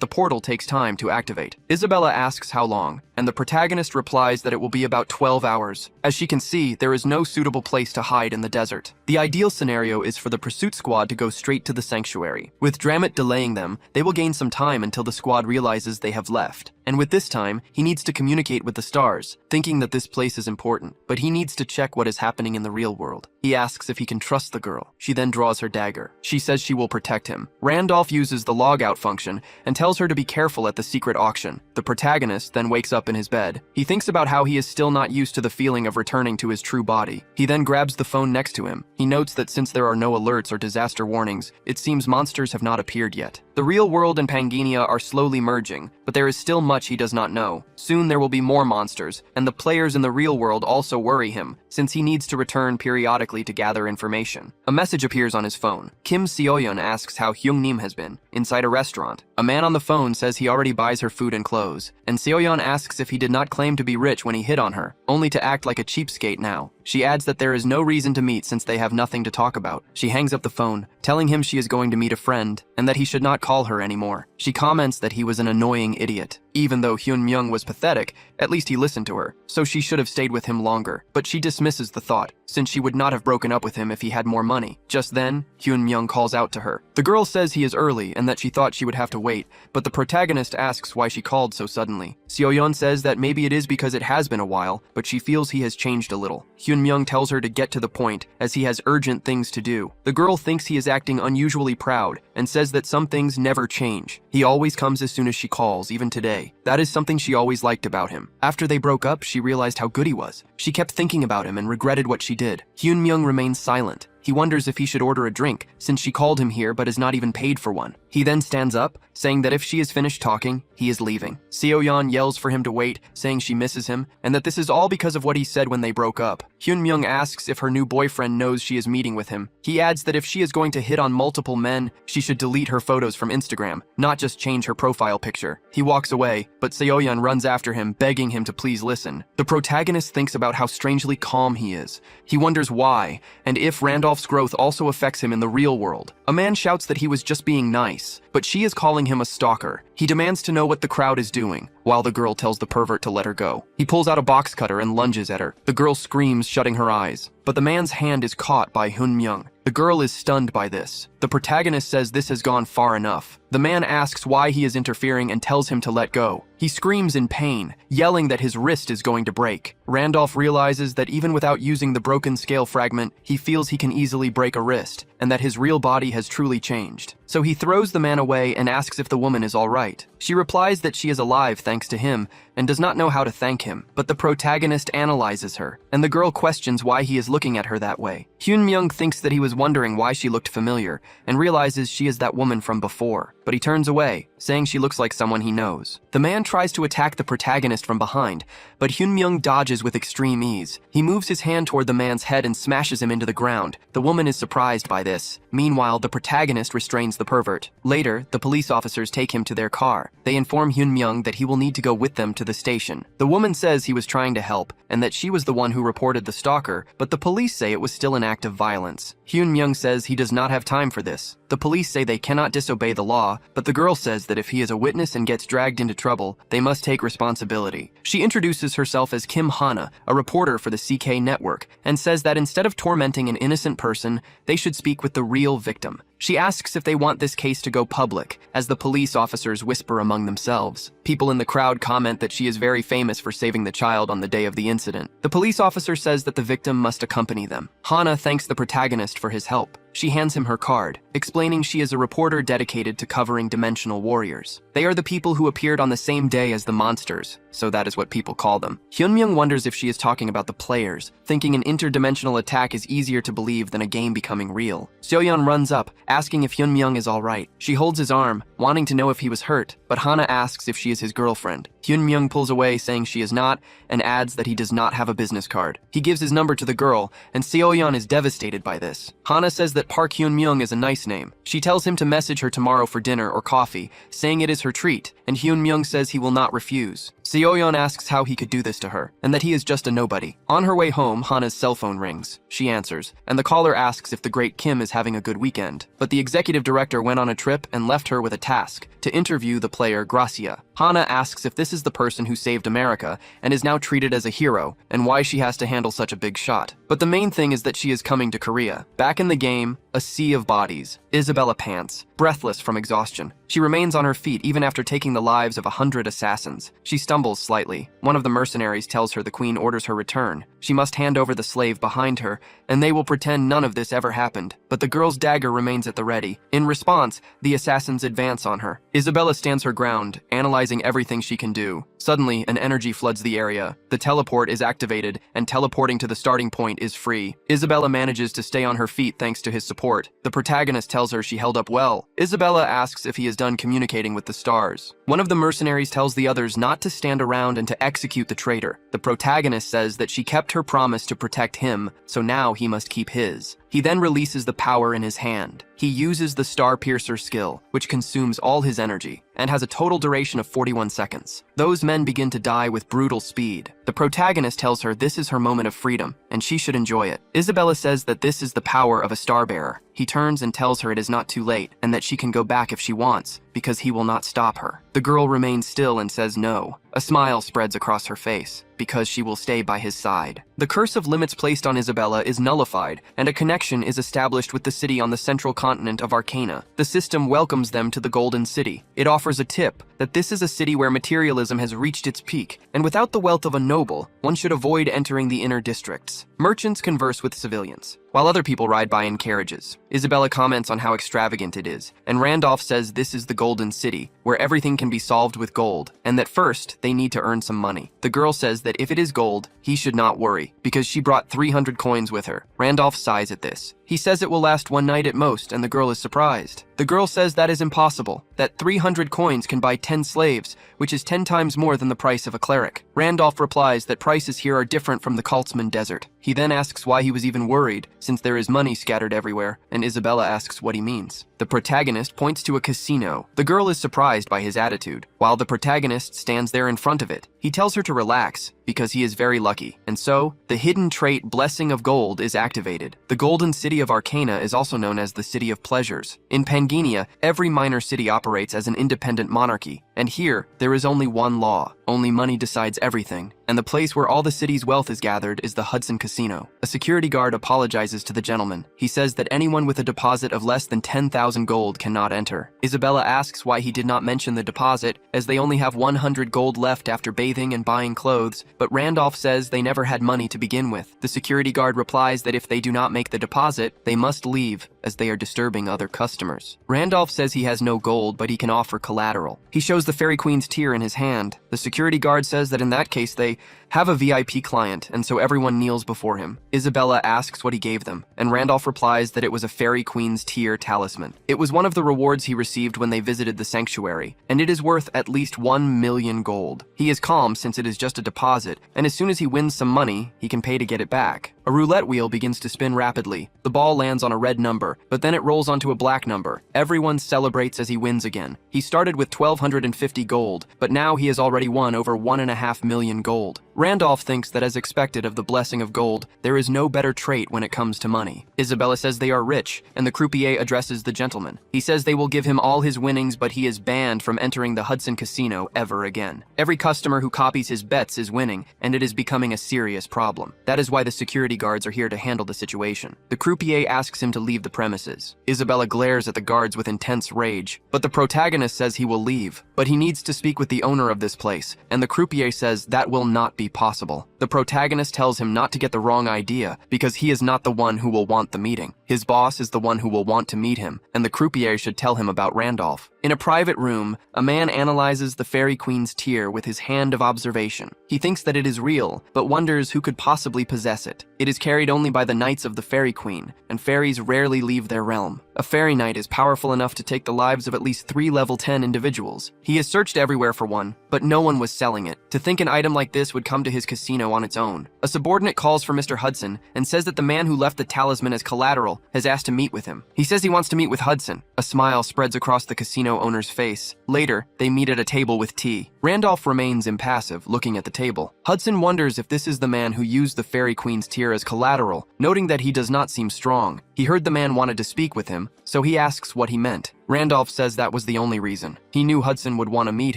A: the portal takes time to activate. Isabella asks how long, and the protagonist replies that it will be about 12 hours. As she can see, there is no suitable place to hide in the desert. The ideal scenario is for the pursuit squad to go straight to the sanctuary. With Dramut delaying them, they will gain some time until the squad realizes they have left. And with this time, he needs to communicate with the stars, thinking that this place is important, but he needs to check what is happening in the real world. He asks if he can trust the girl. She then draws her dagger. She says she will protect him. Randolph uses the logout function and tells her to be careful at the secret auction. The protagonist then wakes up in his bed. He thinks about how he is still not used to the feeling of returning to his true body. He then grabs the phone next to him. He notes that since there are no alerts or disaster warnings, it seems monsters have not appeared yet. The real world and Pangania are slowly merging, but there is still much he does not know. Soon there will be more monsters, and the players in the real world also worry him, since he needs to return periodically to gather information. A message appears on his phone. Kim Seoyeon asks how Hyungnim has been, inside a restaurant. A man on the phone says he already buys her food and clothes, and Seoyeon asks if he did not claim to be rich when he hit on her, only to act like a cheapskate now. She adds that there is no reason to meet since they have nothing to talk about. She hangs up the phone, telling him she is going to meet a friend, and that he should not call her anymore. She comments that he was an annoying idiot. Even though Hyun Myung was pathetic, at least he listened to her, so she should have stayed with him longer. But she dismisses the thought, since she would not have broken up with him if he had more money. Just then, Hyun Myung calls out to her. The girl says he is early and that she thought she would have to wait, but the protagonist asks why she called so suddenly. Seoyeon says that maybe it is because it has been a while, but she feels he has changed a little. Hyun Myung tells her to get to the point, as he has urgent things to do. The girl thinks he is acting unusually proud, and says that some things never change. He always comes as soon as she calls, even today. That is something she always liked about him. After they broke up, she realized how good he was. She kept thinking about him and regretted what she did. Hyun Myung remains silent. He wonders if he should order a drink, since she called him here but is not even paid for one. He then stands up, saying that if she is finished talking, he is leaving. Seoyeon yells for him to wait, saying she misses him, and that this is all because of what he said when they broke up. Hyun Myung asks if her new boyfriend knows she is meeting with him. He adds that if she is going to hit on multiple men, she should delete her photos from Instagram, not just change her profile picture. He walks away, but Seoyeon runs after him, begging him to please listen. The protagonist thinks about how strangely calm he is. He wonders why, and if Randolph's growth also affects him in the real world. A man shouts that he was just being nice, but she is calling him a stalker. He demands to know what the crowd is doing, while the girl tells the pervert to let her go. He pulls out a box cutter and lunges at her. The girl screams, shutting her eyes, but the man's hand is caught by Hyun Myung. The girl is stunned by this. The protagonist says this has gone far enough. The man asks why he is interfering and tells him to let go. He screams in pain, yelling that his wrist is going to break. Randolph realizes that even without using the broken scale fragment, he feels he can easily break a wrist, and that his real body has truly changed. So he throws the man away and asks if the woman is all right. She replies that she is alive thanks to him, and does not know how to thank him, but the protagonist analyzes her, and the girl questions why he is looking at her that way. Hyun Myung thinks that he was wondering why she looked familiar, and realizes she is that woman from before, but he turns away, saying she looks like someone he knows. The man tries to attack the protagonist from behind, but Hyun Myung dodges with extreme ease. He moves his hand toward the man's head and smashes him into the ground. The woman is surprised by this. Meanwhile, the protagonist restrains the pervert. Later, the police officers take him to their car. They inform Hyun Myung that he will need to go with them to the station. The woman says he was trying to help, and that she was the one who reported the stalker, but the police say it was still an act of violence. Hyun Myung says he does not have time for this. The police say they cannot disobey the law, but the girl says that if he is a witness and gets dragged into trouble, they must take responsibility. She introduces herself as Kim Hana, a reporter for the CK network, and says that instead of tormenting an innocent person, they should speak with the real victim. She asks if they want this case to go public, as the police officers whisper among themselves. People in the crowd comment that she is very famous for saving the child on the day of the incident. The police officer says that the victim must accompany them. Hana thanks the protagonist for his help. She hands him her card, explaining she is a reporter dedicated to covering dimensional warriors. They are the people who appeared on the same day as the monsters, so that is what people call them. Hyunmyoung wonders if she is talking about the players, thinking an interdimensional attack is easier to believe than a game becoming real. Seoyeon runs up, asking if Hyunmyoung is alright. She holds his arm, wanting to know if he was hurt, but Hana asks if she is his girlfriend. Hyunmyoung pulls away, saying she is not, and adds that he does not have a business card. He gives his number to the girl, and Seoyeon is devastated by this. Hana says that Park Hyunmyoung is a nice name. She tells him to message her tomorrow for dinner or coffee, saying it is her treat, and Hyunmyoung says he will not refuse. Seoyeon asks how he could do this to her, and that he is just a nobody. On her way home, Hana's cell phone rings. She answers, and the caller asks if the great Kim is having a good weekend. But the executive director went on a trip and left her with a task, to interview the player Gracia. Hana asks if this is the person who saved America and is now treated as a hero, and why she has to handle such a big shot. But the main thing is that she is coming to Korea. Back in the game, a sea of bodies. Isabella pants, breathless from exhaustion. She remains on her feet even after taking the lives of 100 assassins. She stumbles slightly. One of the mercenaries tells her the queen orders her return. She must hand over the slave behind her, and they will pretend none of this ever happened. But the girl's dagger remains at the ready. In response, the assassins advance on her. Isabella stands her ground, analyzing everything she can do. Suddenly, an energy floods the area. The teleport is activated, and teleporting to the starting point is free. Isabella manages to stay on her feet thanks to his support. The protagonist tells her she held up well. Isabella asks if he is done communicating with the stars. One of the mercenaries tells the others not to stand around and to execute the traitor. The protagonist says that she kept her promise to protect him, so now he must keep his. He then releases the power in his hand. He uses the Star Piercer skill, which consumes all his energy, and has a total duration of 41 seconds. Those men begin to die with brutal speed. The protagonist tells her this is her moment of freedom, and she should enjoy it. Isabella says that this is the power of a star bearer. He turns and tells her it is not too late, and that she can go back if she wants, because he will not stop her. The girl remains still and says no. A smile spreads across her face, because she will stay by his side. The curse of limits placed on Isabella is nullified, and a connection is established with the city on the central continent of Arcana. The system welcomes them to the Golden City. It offers a tip that this is a city where materialism has reached its peak, and without the wealth of a noble, one should avoid entering the inner districts. Merchants converse with civilians, while other people ride by in carriages. Isabella comments on how extravagant it is, and Randolph says this is the Golden City, where everything can be solved with gold, and that first, they need to earn some money. The girl says that if it is gold, he should not worry, because she brought 300 coins with her. Randolph sighs at this. He says it will last one night at most, and the girl is surprised. The girl says that is impossible, that 300 coins can buy 10 slaves, which is 10 times more than the price of a cleric. Randolph replies that prices here are different from the Kaltzman Desert. He then asks why he was even worried, since there is money scattered everywhere, and Isabella asks what he means. The protagonist points to a casino. The girl is surprised by his attitude, while the protagonist stands there in front of it. He tells her to relax, because he is very lucky, and so, the hidden trait Blessing of Gold is activated. The Golden City of Arcana is also known as the City of Pleasures. In Pangania, every minor city operates as an independent monarchy, and here, there is only one law. Only money decides everything, and the place where all the city's wealth is gathered is the Hudson Casino. A security guard apologizes to the gentleman. He says that anyone with a deposit of less than 10,000 gold cannot enter. Isabella asks why he did not mention the deposit, as they only have 100 gold left after bathing and buying clothes, but Randolph says they never had money to begin with. The security guard replies that if they do not make the deposit, they must leave, as they are disturbing other customers. Randolph says he has no gold, but he can offer collateral. He shows the Fairy Queen's tear in his hand. The security guard says that in that case they have a VIP client, and so everyone kneels before him. Isabella asks what he gave them, and Randolph replies that it was a Fairy Queen's tear talisman. It was one of the rewards he received when they visited the sanctuary, and it is worth at least 1 million gold. He is calm since it is just a deposit, and as soon as he wins some money, he can pay to get it back. A roulette wheel begins to spin rapidly. The ball lands on a red number, but then it rolls onto a black number. Everyone celebrates as he wins again. He started with 1,250 gold, but now he has already won over 1.5 million gold. Randolph thinks that as expected of the blessing of gold, there is no better trait when it comes to money. Isabella says they are rich, and the croupier addresses the gentleman. He says they will give him all his winnings, but he is banned from entering the Hudson Casino ever again. Every customer who copies his bets is winning, and it is becoming a serious problem. That is why the security guards are here to handle the situation. The croupier asks him to leave the premises. Isabella glares at the guards with intense rage, but the protagonist says he will leave. But he needs to speak with the owner of this place, and the croupier says that will not be possible. The protagonist tells him not to get the wrong idea, because he is not the one who will want the meeting. His boss is the one who will want to meet him, and the croupier should tell him about Randolph. In a private room, a man analyzes the Fairy Queen's tear with his hand of observation. He thinks that it is real, but wonders who could possibly possess it. It is carried only by the knights of the Fairy Queen, and fairies rarely leave their realm. A fairy knight is powerful enough to take the lives of at least 3 level 10 individuals. He has searched everywhere for one, but no one was selling it. To think an item like this would come to his casino on its own. A subordinate calls for Mr. Hudson and says that the man who left the talisman as collateral has asked to meet with him. He says he wants to meet with Hudson. A smile spreads across the casino owner's face. Later, they meet at a table with tea. Randolph remains impassive, looking at the table. Hudson wonders if this is the man who used the Fairy Queen's tear as collateral, noting that he does not seem strong. He heard the man wanted to speak with him, so he asks what he meant. Randolph says that was the only reason. He knew Hudson would want to meet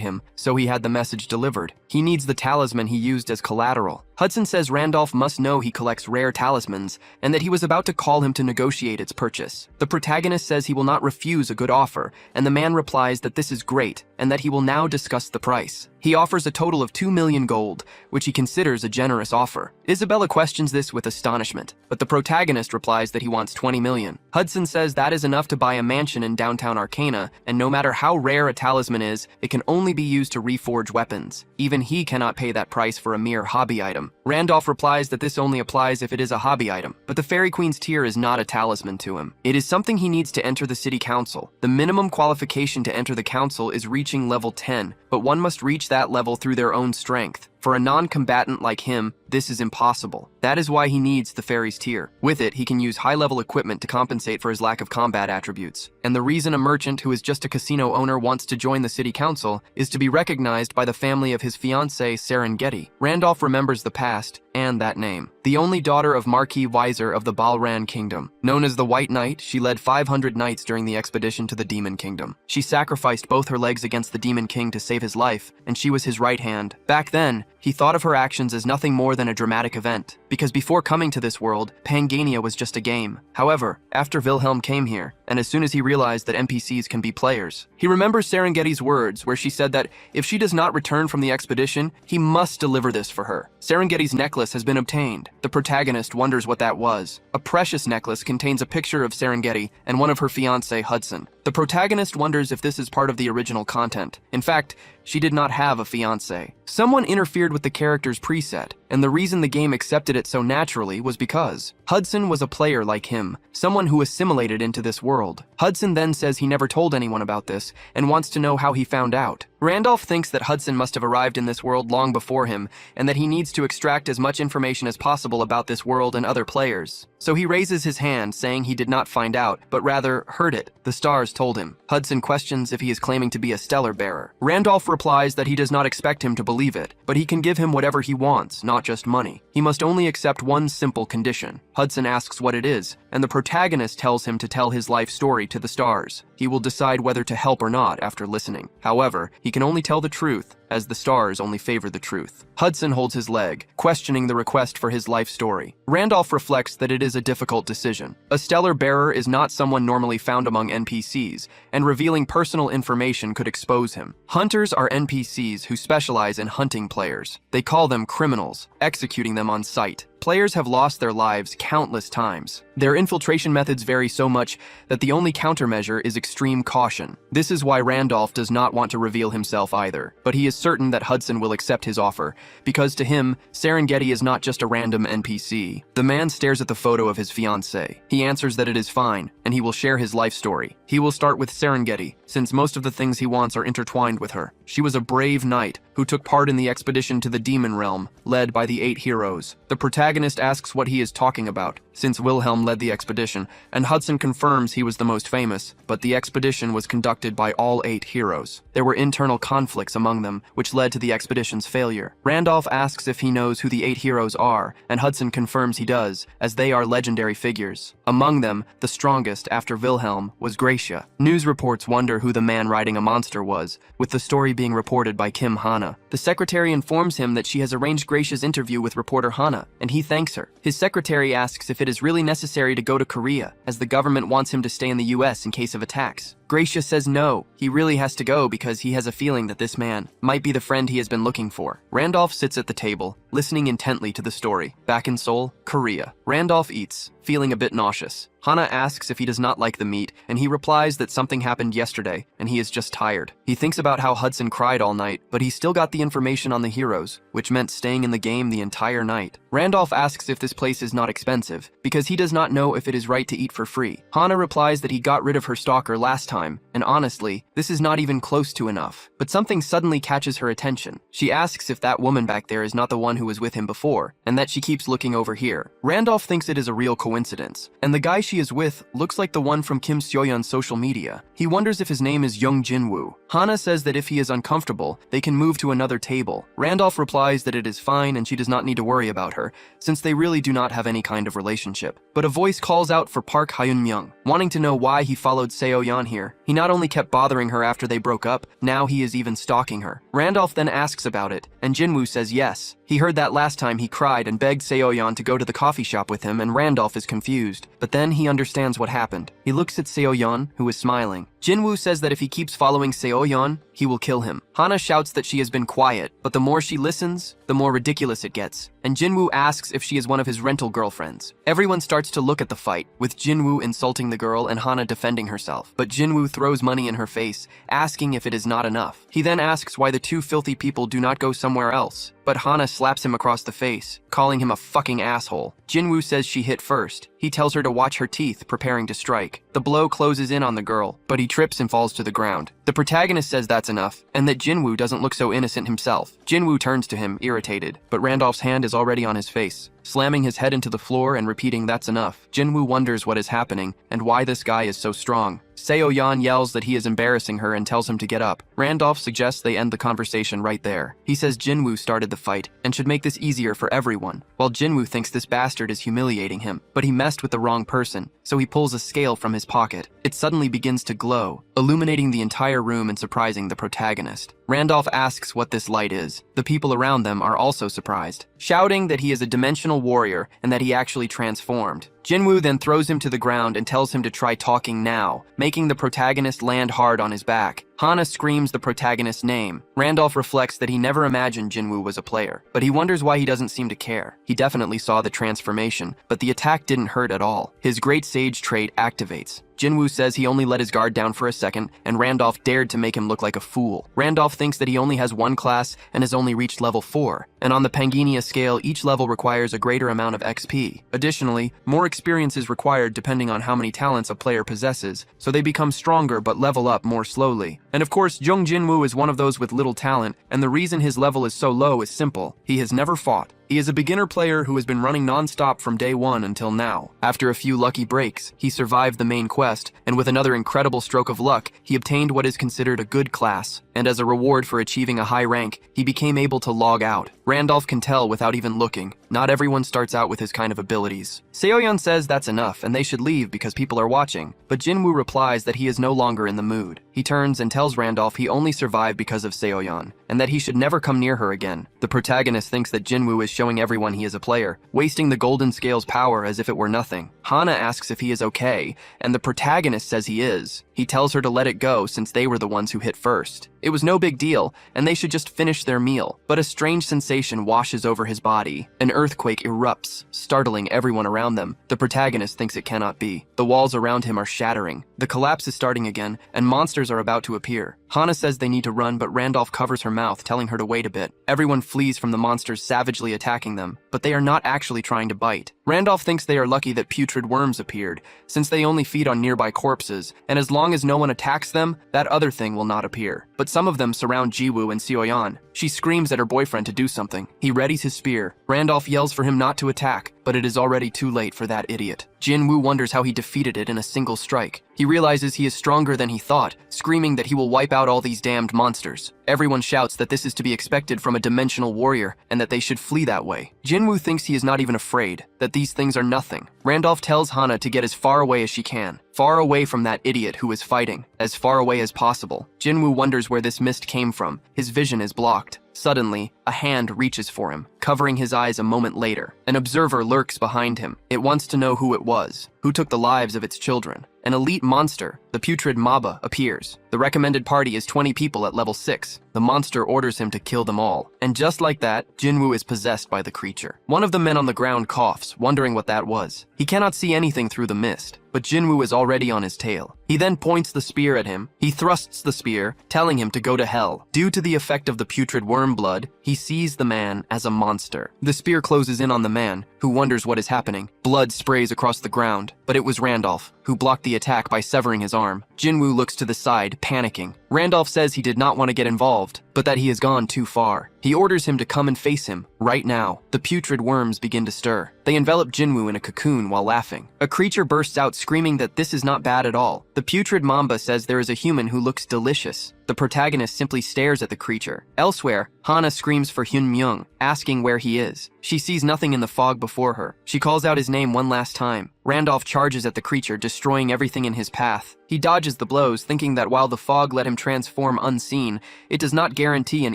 A: him, so he had the message delivered. He needs the talisman he used as collateral. Hudson says Randolph must know he collects rare talismans, and that he was about to call him to negotiate its purchase. The protagonist says he will not refuse a good offer, and the man replies that this is great, and that he will now discuss the price. He offers a total of 2 million gold, which he considers a generous offer. Isabella questions this with astonishment, but the protagonist replies that he wants 20 million. Hudson says that is enough to buy a mansion in downtown Arcana, and no matter how rare a talisman is, it can only be used to reforge weapons. Even he cannot pay that price for a mere hobby item. Randolph replies that this only applies if it is a hobby item, but the Fairy Queen's tear is not a talisman to him. It is something he needs to enter the city council. The minimum qualification to enter the council is reaching level 10, but one must reach that level through their own strength. For a non-combatant like him, this is impossible. That is why he needs the fairy's tear. With it, he can use high-level equipment to compensate for his lack of combat attributes. And the reason a merchant who is just a casino owner wants to join the city council is to be recognized by the family of his fiancée, Serengeti. Randolph remembers the past and that name. The only daughter of Marquis Weiser of the Balran Kingdom. Known as the White Knight, she led 500 knights during the expedition to the Demon Kingdom. She sacrificed both her legs against the Demon King to save his life, and she was his right hand. Back then, he thought of her actions as nothing more than a dramatic event, because before coming to this world, Pangania was just a game. However, after Wilhelm came here, and as soon as he realized that NPCs can be players, he remembers Serengeti's words where she said that if she does not return from the expedition, he must deliver this for her. Serengeti's necklace has been obtained. The protagonist wonders what that was. A precious necklace contains a picture of Serengeti and one of her fiancé, Hudson. The protagonist wonders if this is part of the original content. In fact, she did not have a fiancé. Someone interfered with the character's preset, and the reason the game accepted it so naturally was because Hudson was a player like him, someone who assimilated into this world. Hudson then says he never told anyone about this and wants to know how he found out. Randolph thinks that Hudson must have arrived in this world long before him, and that he needs to extract as much information as possible about this world and other players. So he raises his hand, saying he did not find out, but rather heard it. The stars told him. Hudson questions if he is claiming to be a stellar bearer. Randolph replies that he does not expect him to believe it, but he can give him whatever he wants, not just money. He must only accept one simple condition. Hudson asks what it is, and the protagonist tells him to tell his life story to the stars. He will decide whether to help or not after listening. However, he can only tell the truth, as the stars only favor the truth. Hudson holds his leg, questioning the request for his life story. Randolph reflects that it is a difficult decision. A stellar bearer is not someone normally found among NPCs, and revealing personal information could expose him. Hunters are NPCs who specialize in hunting players. They call them criminals, executing them on sight. Players have lost their lives countless times. Their infiltration methods vary so much that the only countermeasure is extreme caution. This is why Randolph does not want to reveal himself either, but he is certain that Hudson will accept his offer, because to him, Serengeti is not just a random NPC. The man stares at the photo of his fiancée. He answers that it is fine, and he will share his life story. He will start with Serengeti, since most of the things he wants are intertwined with her. She was a brave knight who took part in the expedition to the Demon Realm, led by the 8 heroes. The protagonist asks what he is talking about. since Wilhelm led the expedition, and Hudson confirms he was the most famous, but the expedition was conducted by all 8 heroes. There were internal conflicts among them, which led to the expedition's failure. Randolph asks if he knows who the 8 heroes are, and Hudson confirms he does, as they are legendary figures. Among them, the strongest, after Wilhelm, was Gracia. News reports wonder who the man riding a monster was, with the story being reported by Kim Hana. The secretary informs him that she has arranged Gracia's interview with reporter Hana, and he thanks her. His secretary asks if it is really necessary to go to Korea, as the government wants him to stay in the US in case of attacks. Gracia says no, he really has to go because he has a feeling that this man might be the friend he has been looking for. Randolph sits at the table, listening intently to the story. Back in Seoul, Korea. Randolph eats, feeling a bit nauseous. Hana asks if he does not like the meat, and he replies that something happened yesterday, and he is just tired. He thinks about how Hudson cried all night, but he still got the information on the heroes, which meant staying in the game the entire night. Randolph asks if this place is not expensive, because he does not know if it is right to eat for free. Hana replies that he got rid of her stalker last time, and honestly, this is not even close to enough. But something suddenly catches her attention. She asks if that woman back there is not the one who was with him before, and that she keeps looking over here. Randolph thinks it is a real coincidence, and the guy she is with looks like the one from Kim Seoyeon's social media. He wonders if his name is Young Jinwoo. Hana says that if he is uncomfortable, they can move to another table. Randolph replies that it is fine and she does not need to worry about her, since they really do not have any kind of relationship. But a voice calls out for Park Hyun-myung, wanting to know why he followed Seoyeon here. He not only kept bothering her after they broke up, now he is even stalking her. Randolph then asks about it, and Jinwoo says yes. He heard that last time he cried and begged Seoyeon to go to the coffee shop with him, and Randolph is confused. But then he understands what happened. He looks at Seoyeon, who is smiling. Jinwoo says that if he keeps following Seoyeon, he will kill him. Hana shouts that she has been quiet, but the more she listens, the more ridiculous it gets. And Jinwoo asks if she is one of his rental girlfriends. Everyone starts to look at the fight, with Jinwoo insulting the girl and Hana defending herself. But Jinwoo throws money in her face, asking if it is not enough. He then asks why the 2 filthy people do not go somewhere else. But Hana slaps him across the face, calling him a fucking asshole. Jinwoo says she hit first. He tells her to watch her teeth, preparing to strike. The blow closes in on the girl, but he trips and falls to the ground. The protagonist says that's enough, and that Jinwoo doesn't look so innocent himself. Jinwoo turns to him, irritated, but Randolph's hand is already on his face, slamming his head into the floor and repeating that's enough. Jinwoo wonders what is happening, and why this guy is so strong. Seoyeon yells that he is embarrassing her and tells him to get up. Randolph suggests they end the conversation right there. He says Jinwoo started the fight, and should make this easier for everyone, while Jinwoo thinks this bastard is humiliating him. But he messed with the wrong person, so he pulls a scale from his pocket. It suddenly begins to glow, illuminating the entire room and surprising the protagonist. Randolph asks what this light is. The people around them are also surprised, shouting that he is a dimensional warrior and that he actually transformed. Jinwoo then throws him to the ground and tells him to try talking now, making the protagonist land hard on his back. Hana screams the protagonist's name. Randolph reflects that he never imagined Jinwoo was a player, but he wonders why he doesn't seem to care. He definitely saw the transformation, but the attack didn't hurt at all. His Great Sage trait activates. Jinwoo says he only let his guard down for a second, and Randolph dared to make him look like a fool. Randolph thinks that he only has 1 class and has only reached level 4, and on the Pangenia scale, each level requires a greater amount of XP. Additionally, more experience is required depending on how many talents a player possesses, so they become stronger but level up more slowly. And of course, Jung Jinwoo is one of those with little talent, and the reason his level is so low is simple. He has never fought. He is a beginner player who has been running non-stop from day 1 until now. After a few lucky breaks, he survived the main quest, and with another incredible stroke of luck, he obtained what is considered a good class, and as a reward for achieving a high rank, he became able to log out. Randolph can tell without even looking. Not everyone starts out with his kind of abilities. Seoyeon says that's enough and they should leave because people are watching, but Jinwoo replies that he is no longer in the mood. He turns and tells Randolph he only survived because of Seoyeon, and that he should never come near her again. The protagonist thinks that Jinwoo is showing everyone he is a player, wasting the golden scale's power as if it were nothing. Hana asks if he is okay, and the protagonist says he is. He tells her to let it go since they were the ones who hit first. It was no big deal, and they should just finish their meal. But a strange sensation washes over his body. An earthquake erupts, startling everyone around them. The protagonist thinks it cannot be. The walls around him are shattering. The collapse is starting again, and monsters are about to appear. Hana says they need to run, but Randolph covers her mouth, telling her to wait a bit. Everyone flees from the monsters savagely attacking them, but they are not actually trying to bite. Randolph thinks they are lucky that putrid worms appeared, since they only feed on nearby corpses, and as long as no one attacks them, that other thing will not appear. But some of them surround Jiwoo and Seoyeon. She screams at her boyfriend to do something. He readies his spear. Randolph yells for him not to attack, but it is already too late for that idiot. Jinwoo wonders how he defeated it in a single strike. He realizes he is stronger than he thought, screaming that he will wipe out all these damned monsters. Everyone shouts that this is to be expected from a dimensional warrior and that they should flee that way. Jinwoo thinks he is not even afraid, that these things are nothing. Randolph tells Hana to get as far away as she can, far away from that idiot who is fighting, as far away as possible. Jinwoo wonders where this mist came from. His vision is blocked. Suddenly, a hand reaches for him, covering his eyes a moment later. An observer lurks behind him. It wants to know who it was, who took the lives of its children. An elite monster, the putrid Maba, appears. The recommended party is 20 people at level 6. The monster orders him to kill them all. And just like that, Jinwoo is possessed by the creature. One of the men on the ground coughs, wondering what that was. He cannot see anything through the mist, but Jinwoo is already on his tail. He then points the spear at him. He thrusts the spear, telling him to go to hell. Due to the effect of the putrid worm blood, he sees the man as a monster. The spear closes in on the man, who wonders what is happening. Blood sprays across the ground, but it was Randolph, who blocked the attack by severing his arm. Jinwoo looks to the side, panicking. Randolph says he did not want to get involved, but that he has gone too far. He orders him to come and face him, right now. The putrid worms begin to stir. They envelop Jinwoo in a cocoon while laughing. A creature bursts out screaming that this is not bad at all. The putrid Mamba says there is a human who looks delicious. The protagonist simply stares at the creature. Elsewhere, Hana screams for Hyun Myung, asking where he is. She sees nothing in the fog before her. She calls out his name one last time. Randolph charges at the creature, destroying everything in his path. He dodges the blows, thinking that while the fog let him transform unseen, it does not guarantee an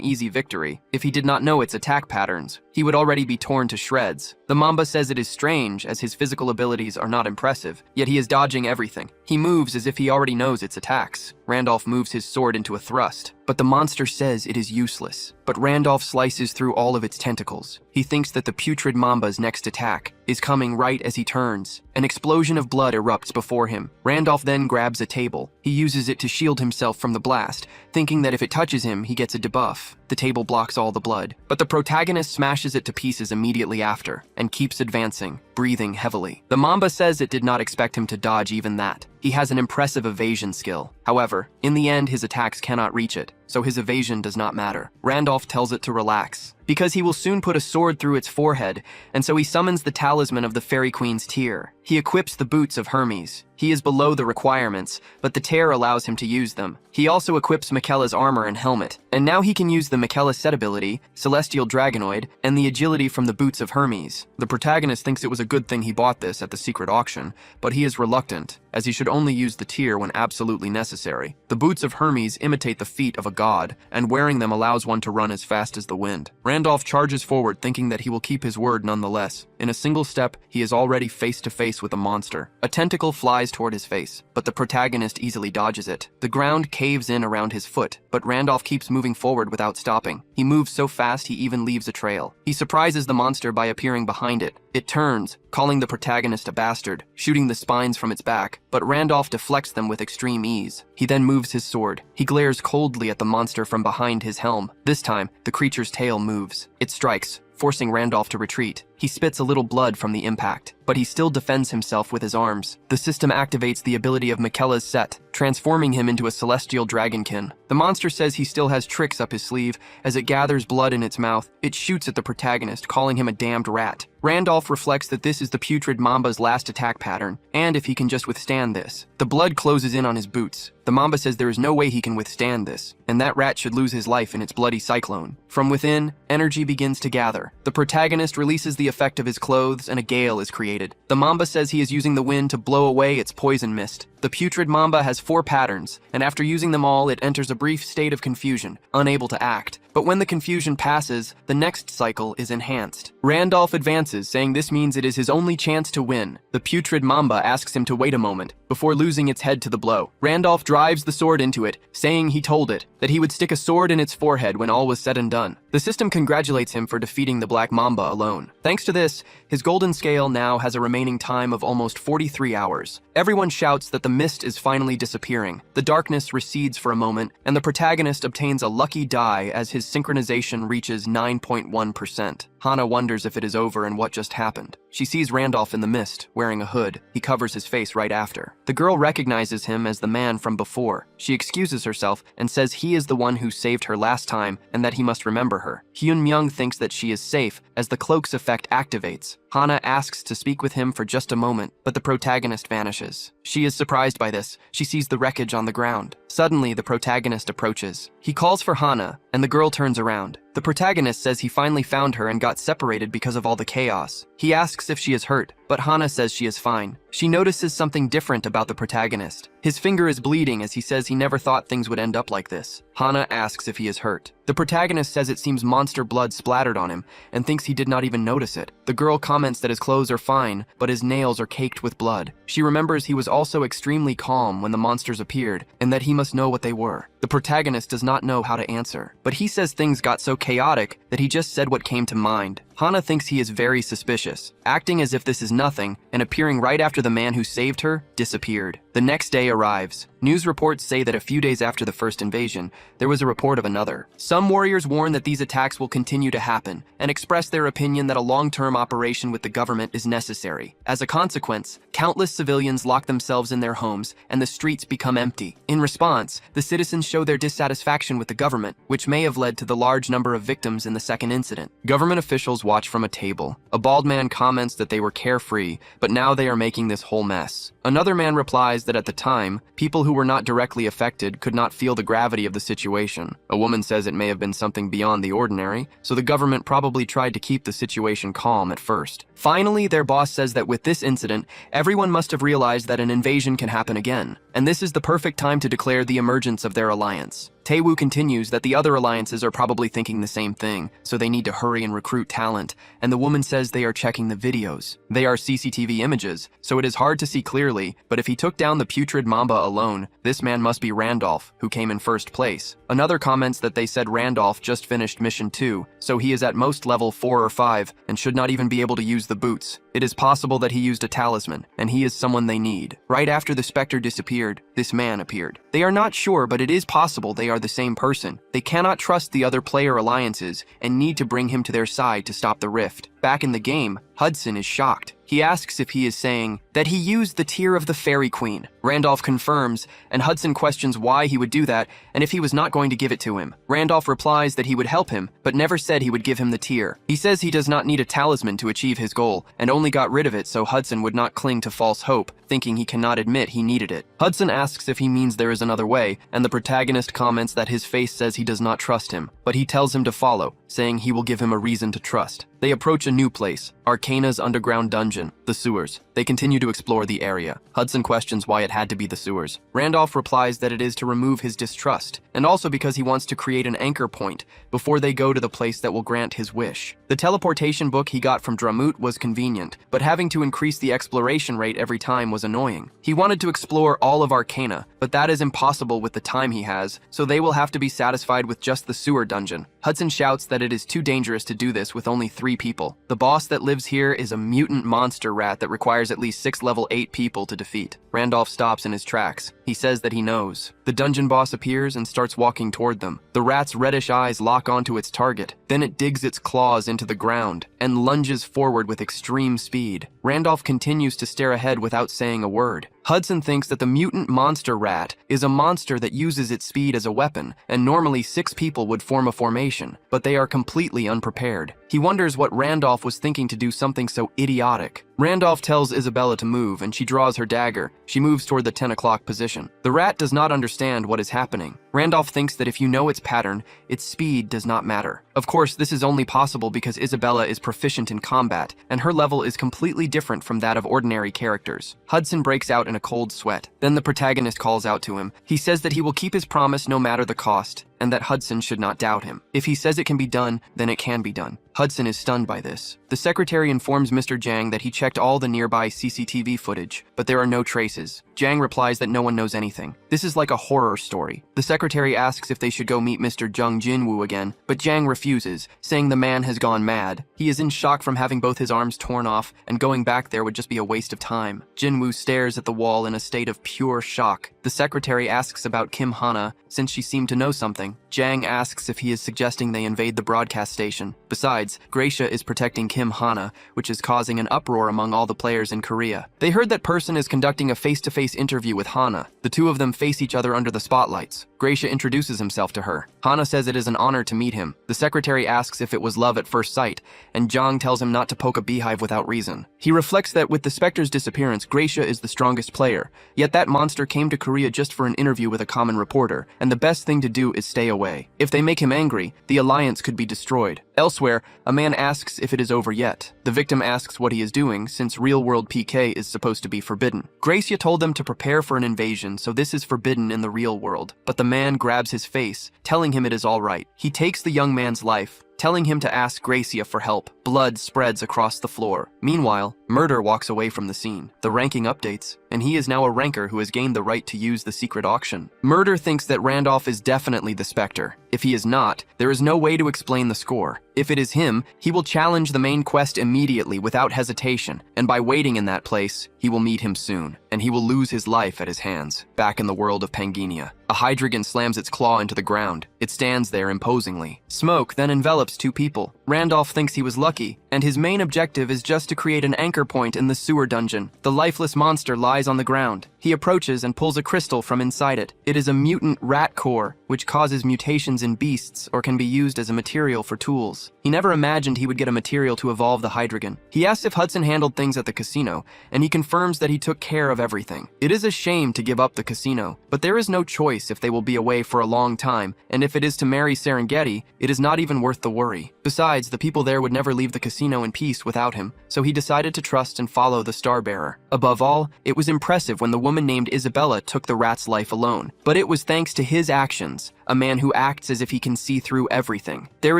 A: easy victory. If he did not know its attack patterns, he would already be torn to shreds. The Mamba says it is strange, as his physical abilities are not impressive, yet he is dodging everything. He moves as if he already knows its attacks. Randolph moves his sword into a thrust, but the monster says it is useless. But Randolph slices through all of its tentacles. He thinks that the putrid Mamba's next attack is coming right as he turns. An explosion of blood erupts before him. Randolph then grabs a table. He uses it to shield himself from the blast, thinking that if it touches him, he gets a debuff. The table blocks all the blood, but the protagonist smashes it to pieces immediately after, and keeps advancing, breathing heavily. The Mamba says it did not expect him to dodge even that. He has an impressive evasion skill. However, in the end, his attacks cannot reach it, so his evasion does not matter. Randolph tells it to relax, because he will soon put a sword through its forehead, and so he summons the talisman of the Fairy Queen's tear. He equips the boots of Hermes. He is below the requirements, but the tear allows him to use them. He also equips Michaela's armor and helmet, and now he can use the Michaela set ability, Celestial Dragonoid, and the agility from the boots of Hermes. The protagonist thinks it was a good thing he bought this at the secret auction, but he is reluctant, as he should only use the tear when absolutely necessary. The boots of Hermes imitate the feet of a god, and wearing them allows one to run as fast as the wind. Randolph charges forward, thinking that he will keep his word nonetheless. In a single step, he is already face to face with a monster. A tentacle flies toward his face, but the protagonist easily dodges it. The ground caves in around his foot, but Randolph keeps moving forward without stopping. He moves so fast he even leaves a trail. He surprises the monster by appearing behind it. It turns, calling the protagonist a bastard, shooting the spines from its back, but Randolph deflects them with extreme ease. He then moves his sword. He glares coldly at the monster from behind his helm. This time, the creature's tail moves. It strikes, forcing Randolph to retreat. He spits a little blood from the impact, but he still defends himself with his arms. The system activates the ability of Michaela's set, transforming him into a celestial dragonkin. The monster says he still has tricks up his sleeve. As it gathers blood in its mouth, it shoots at the protagonist, calling him a damned rat. Randolph reflects that this is the putrid Mamba's last attack pattern, and if he can just withstand this. The blood closes in on his boots. The Mamba says there is no way he can withstand this, and that rat should lose his life in its bloody cyclone. From within, energy begins to gather. The protagonist releases the effect of his clothes, and a gale is created. The Mamba says he is using the wind to blow away its poison mist. The putrid Mamba has 4 patterns, and after using them all, it enters a brief state of confusion, unable to act. But when the confusion passes, the next cycle is enhanced. Randolph advances, saying this means it is his only chance to win. The putrid Mamba asks him to wait a moment, before losing its head to the blow. Randolph drives the sword into it, saying he told it that he would stick a sword in its forehead when all was said and done. The system congratulates him for defeating the Black Mamba alone. Thanks to this, his golden scale now has a remaining time of almost 43 hours. Everyone shouts that the mist is finally disappearing. The darkness recedes for a moment, and the protagonist obtains a lucky die as his synchronization reaches 9.1%. Hana wonders if it is over and what just happened. She sees Randolph in the mist, wearing a hood. He covers his face right after. The girl recognizes him as the man from before. She excuses herself and says he is the one who saved her last time and that he must remember her. Hyun-myung thinks that she is safe as the cloak's effect activates. Hana asks to speak with him for just a moment, but the protagonist vanishes. She is surprised by this. She sees the wreckage on the ground. Suddenly, the protagonist approaches. He calls for Hana, and the girl turns around. The protagonist says he finally found her and got separated because of all the chaos. He asks if she is hurt, but Hana says she is fine. She notices something different about the protagonist. His finger is bleeding as he says he never thought things would end up like this. Hana asks if he is hurt. The protagonist says it seems monster blood splattered on him and thinks he did not even notice it. The girl comments that his clothes are fine, but his nails are caked with blood. She remembers he was also extremely calm when the monsters appeared and that he must know what they were. The protagonist does not know how to answer, but he says things got so chaotic that he just said what came to mind. Hana thinks he is very suspicious, acting as if this is nothing and appearing right after the man who saved her disappeared. The next day arrives. News reports say that a few days after the first invasion, there was a report of another. Some warriors warn that these attacks will continue to happen and express their opinion that a long-term operation with the government is necessary. As a consequence, countless civilians lock themselves in their homes and the streets become empty. In response, the citizens show their dissatisfaction with the government, which may have led to the large number of victims in the second incident. Government officials watch from a table. A bald man comments that they were carefree, but now they are making this whole mess. Another man replies that at the time, people who were not directly affected could not feel the gravity of the situation. A woman says it may have been something beyond the ordinary, so the government probably tried to keep the situation calm at first. Finally, their boss says that with this incident, everyone must have realized that an invasion can happen again, and this is the perfect time to declare the emergence of their alliance. Taewoo continues that the other alliances are probably thinking the same thing, so they need to hurry and recruit talent, and the woman says they are checking the videos. They are CCTV images, so it is hard to see clearly, but if he took down the putrid Mamba alone, this man must be Randolph, who came in first place. Another comments that they said Randolph just finished mission 2, so he is at most level 4 or 5, and should not even be able to use the boots. It is possible that he used a talisman, and he is someone they need. Right after the specter disappeared, this man appeared. They are not sure, but it is possible they are the same person. They cannot trust the other player alliances and need to bring him to their side to stop the rift. Back in the game, Hudson is shocked. He asks if he is saying that he used the tear of the Fairy Queen. Randolph confirms, and Hudson questions why he would do that and if he was not going to give it to him. Randolph replies that he would help him, but never said he would give him the tear. He says he does not need a talisman to achieve his goal, and only got rid of it so Hudson would not cling to false hope, thinking he cannot admit he needed it. Hudson asks if he means there is another way, and the protagonist comments that his face says he does not trust him, but he tells him to follow, saying he will give him a reason to trust. They approach a new place, Arcana's underground dungeon, the sewers. They continue to explore the area. Hudson questions why it had to be the sewers. Randolph replies that it is to remove his distrust, and also because he wants to create an anchor point before they go to the place that will grant his wish. The teleportation book he got from Dramut was convenient, but having to increase the exploration rate every time was annoying. He wanted to explore all of Arcana, but that is impossible with the time he has, so they will have to be satisfied with just the sewer dungeon. Hudson shouts that it is too dangerous to do this with only 3 people. The boss that lives here is a mutant monster rat that requires at least 6 level 8 people to defeat. Randolph stops in his tracks. He says that he knows. The dungeon boss appears and starts walking toward them. The rat's reddish eyes lock onto its target. Then it digs its claws into the ground and lunges forward with extreme speed. Randolph continues to stare ahead without saying a word. Hudson thinks that the mutant monster rat is a monster that uses its speed as a weapon, and normally 6 people would form a formation, but they are completely unprepared. He wonders what Randolph was thinking to do something so idiotic. Randolph tells Isabella to move, and she draws her dagger. She moves toward the 10 o'clock position. The rat does not understand what is happening. Randolph thinks that if you know its pattern, its speed does not matter. Of course, this is only possible because Isabella is proficient in combat, and her level is completely different from that of ordinary characters. Hudson breaks out in a cold sweat. Then the protagonist calls out to him. He says that he will keep his promise no matter the cost, and that Hudson should not doubt him. If he says it can be done, then it can be done. Hudson is stunned by this. The secretary informs Mr. Jang that he checked all the nearby CCTV footage, but there are no traces. Jang replies that no one knows anything. This is like a horror story. The secretary asks if they should go meet Mr. Jung Jinwoo again, but Jang refuses, saying the man has gone mad. He is in shock from having both his arms torn off, and going back there would just be a waste of time. Jinwoo stares at the wall in a state of pure shock. The secretary asks about Kim Hana, since she seemed to know something, morning. Jang asks if he is suggesting they invade the broadcast station. Besides, Gracia is protecting Kim Hana, which is causing an uproar among all the players in Korea. They heard that Person is conducting a face-to-face interview with Hana. The two of them face each other under the spotlights. Gracia introduces himself to her. Hana says it is an honor to meet him. The secretary asks if it was love at first sight, and Jang tells him not to poke a beehive without reason. He reflects that with the Spectre's disappearance, Gracia is the strongest player, yet that monster came to Korea just for an interview with a common reporter, and the best thing to do is stay away. If they make him angry, the alliance could be destroyed. Elsewhere, a man asks if it is over yet. The victim asks what he is doing, since real-world PK is supposed to be forbidden. Gracia told them to prepare for an invasion, so this is forbidden in the real world. But the man grabs his face, telling him it is all right. He takes the young man's life, telling him to ask Gracia for help. Blood spreads across the floor. Meanwhile, Murder walks away from the scene. The ranking updates, and he is now a ranker who has gained the right to use the secret auction. Murder thinks that Randolph is definitely the Spectre. If he is not, there is no way to explain the score. If it is him, he will challenge the main quest immediately without hesitation, and by waiting in that place, he will meet him soon, and he will lose his life at his hands, back in the world of Pangenia. A Hydreigon slams its claw into the ground. It stands there imposingly. Smoke then envelops two people. Randolph thinks he was lucky, and his main objective is just to create an anchor point in the sewer dungeon. The lifeless monster lies on the ground. He approaches and pulls a crystal from inside it. It is a mutant rat core, which causes mutations in beasts or can be used as a material for tools. He never imagined he would get a material to evolve the Hydreigon. He asks if Hudson handled things at the casino, and he confirms that he took care of everything. It is a shame to give up the casino, but there is no choice if they will be away for a long time, and if it is to marry Serengeti, it is not even worth the worry. Besides, the people there would never leave the casino in peace without him, so he decided to trust and follow the Starbearer. Above all, it was impressive when the woman named Isabella took the rat's life alone. But it was thanks to his actions, a man who acts as if he can see through everything. There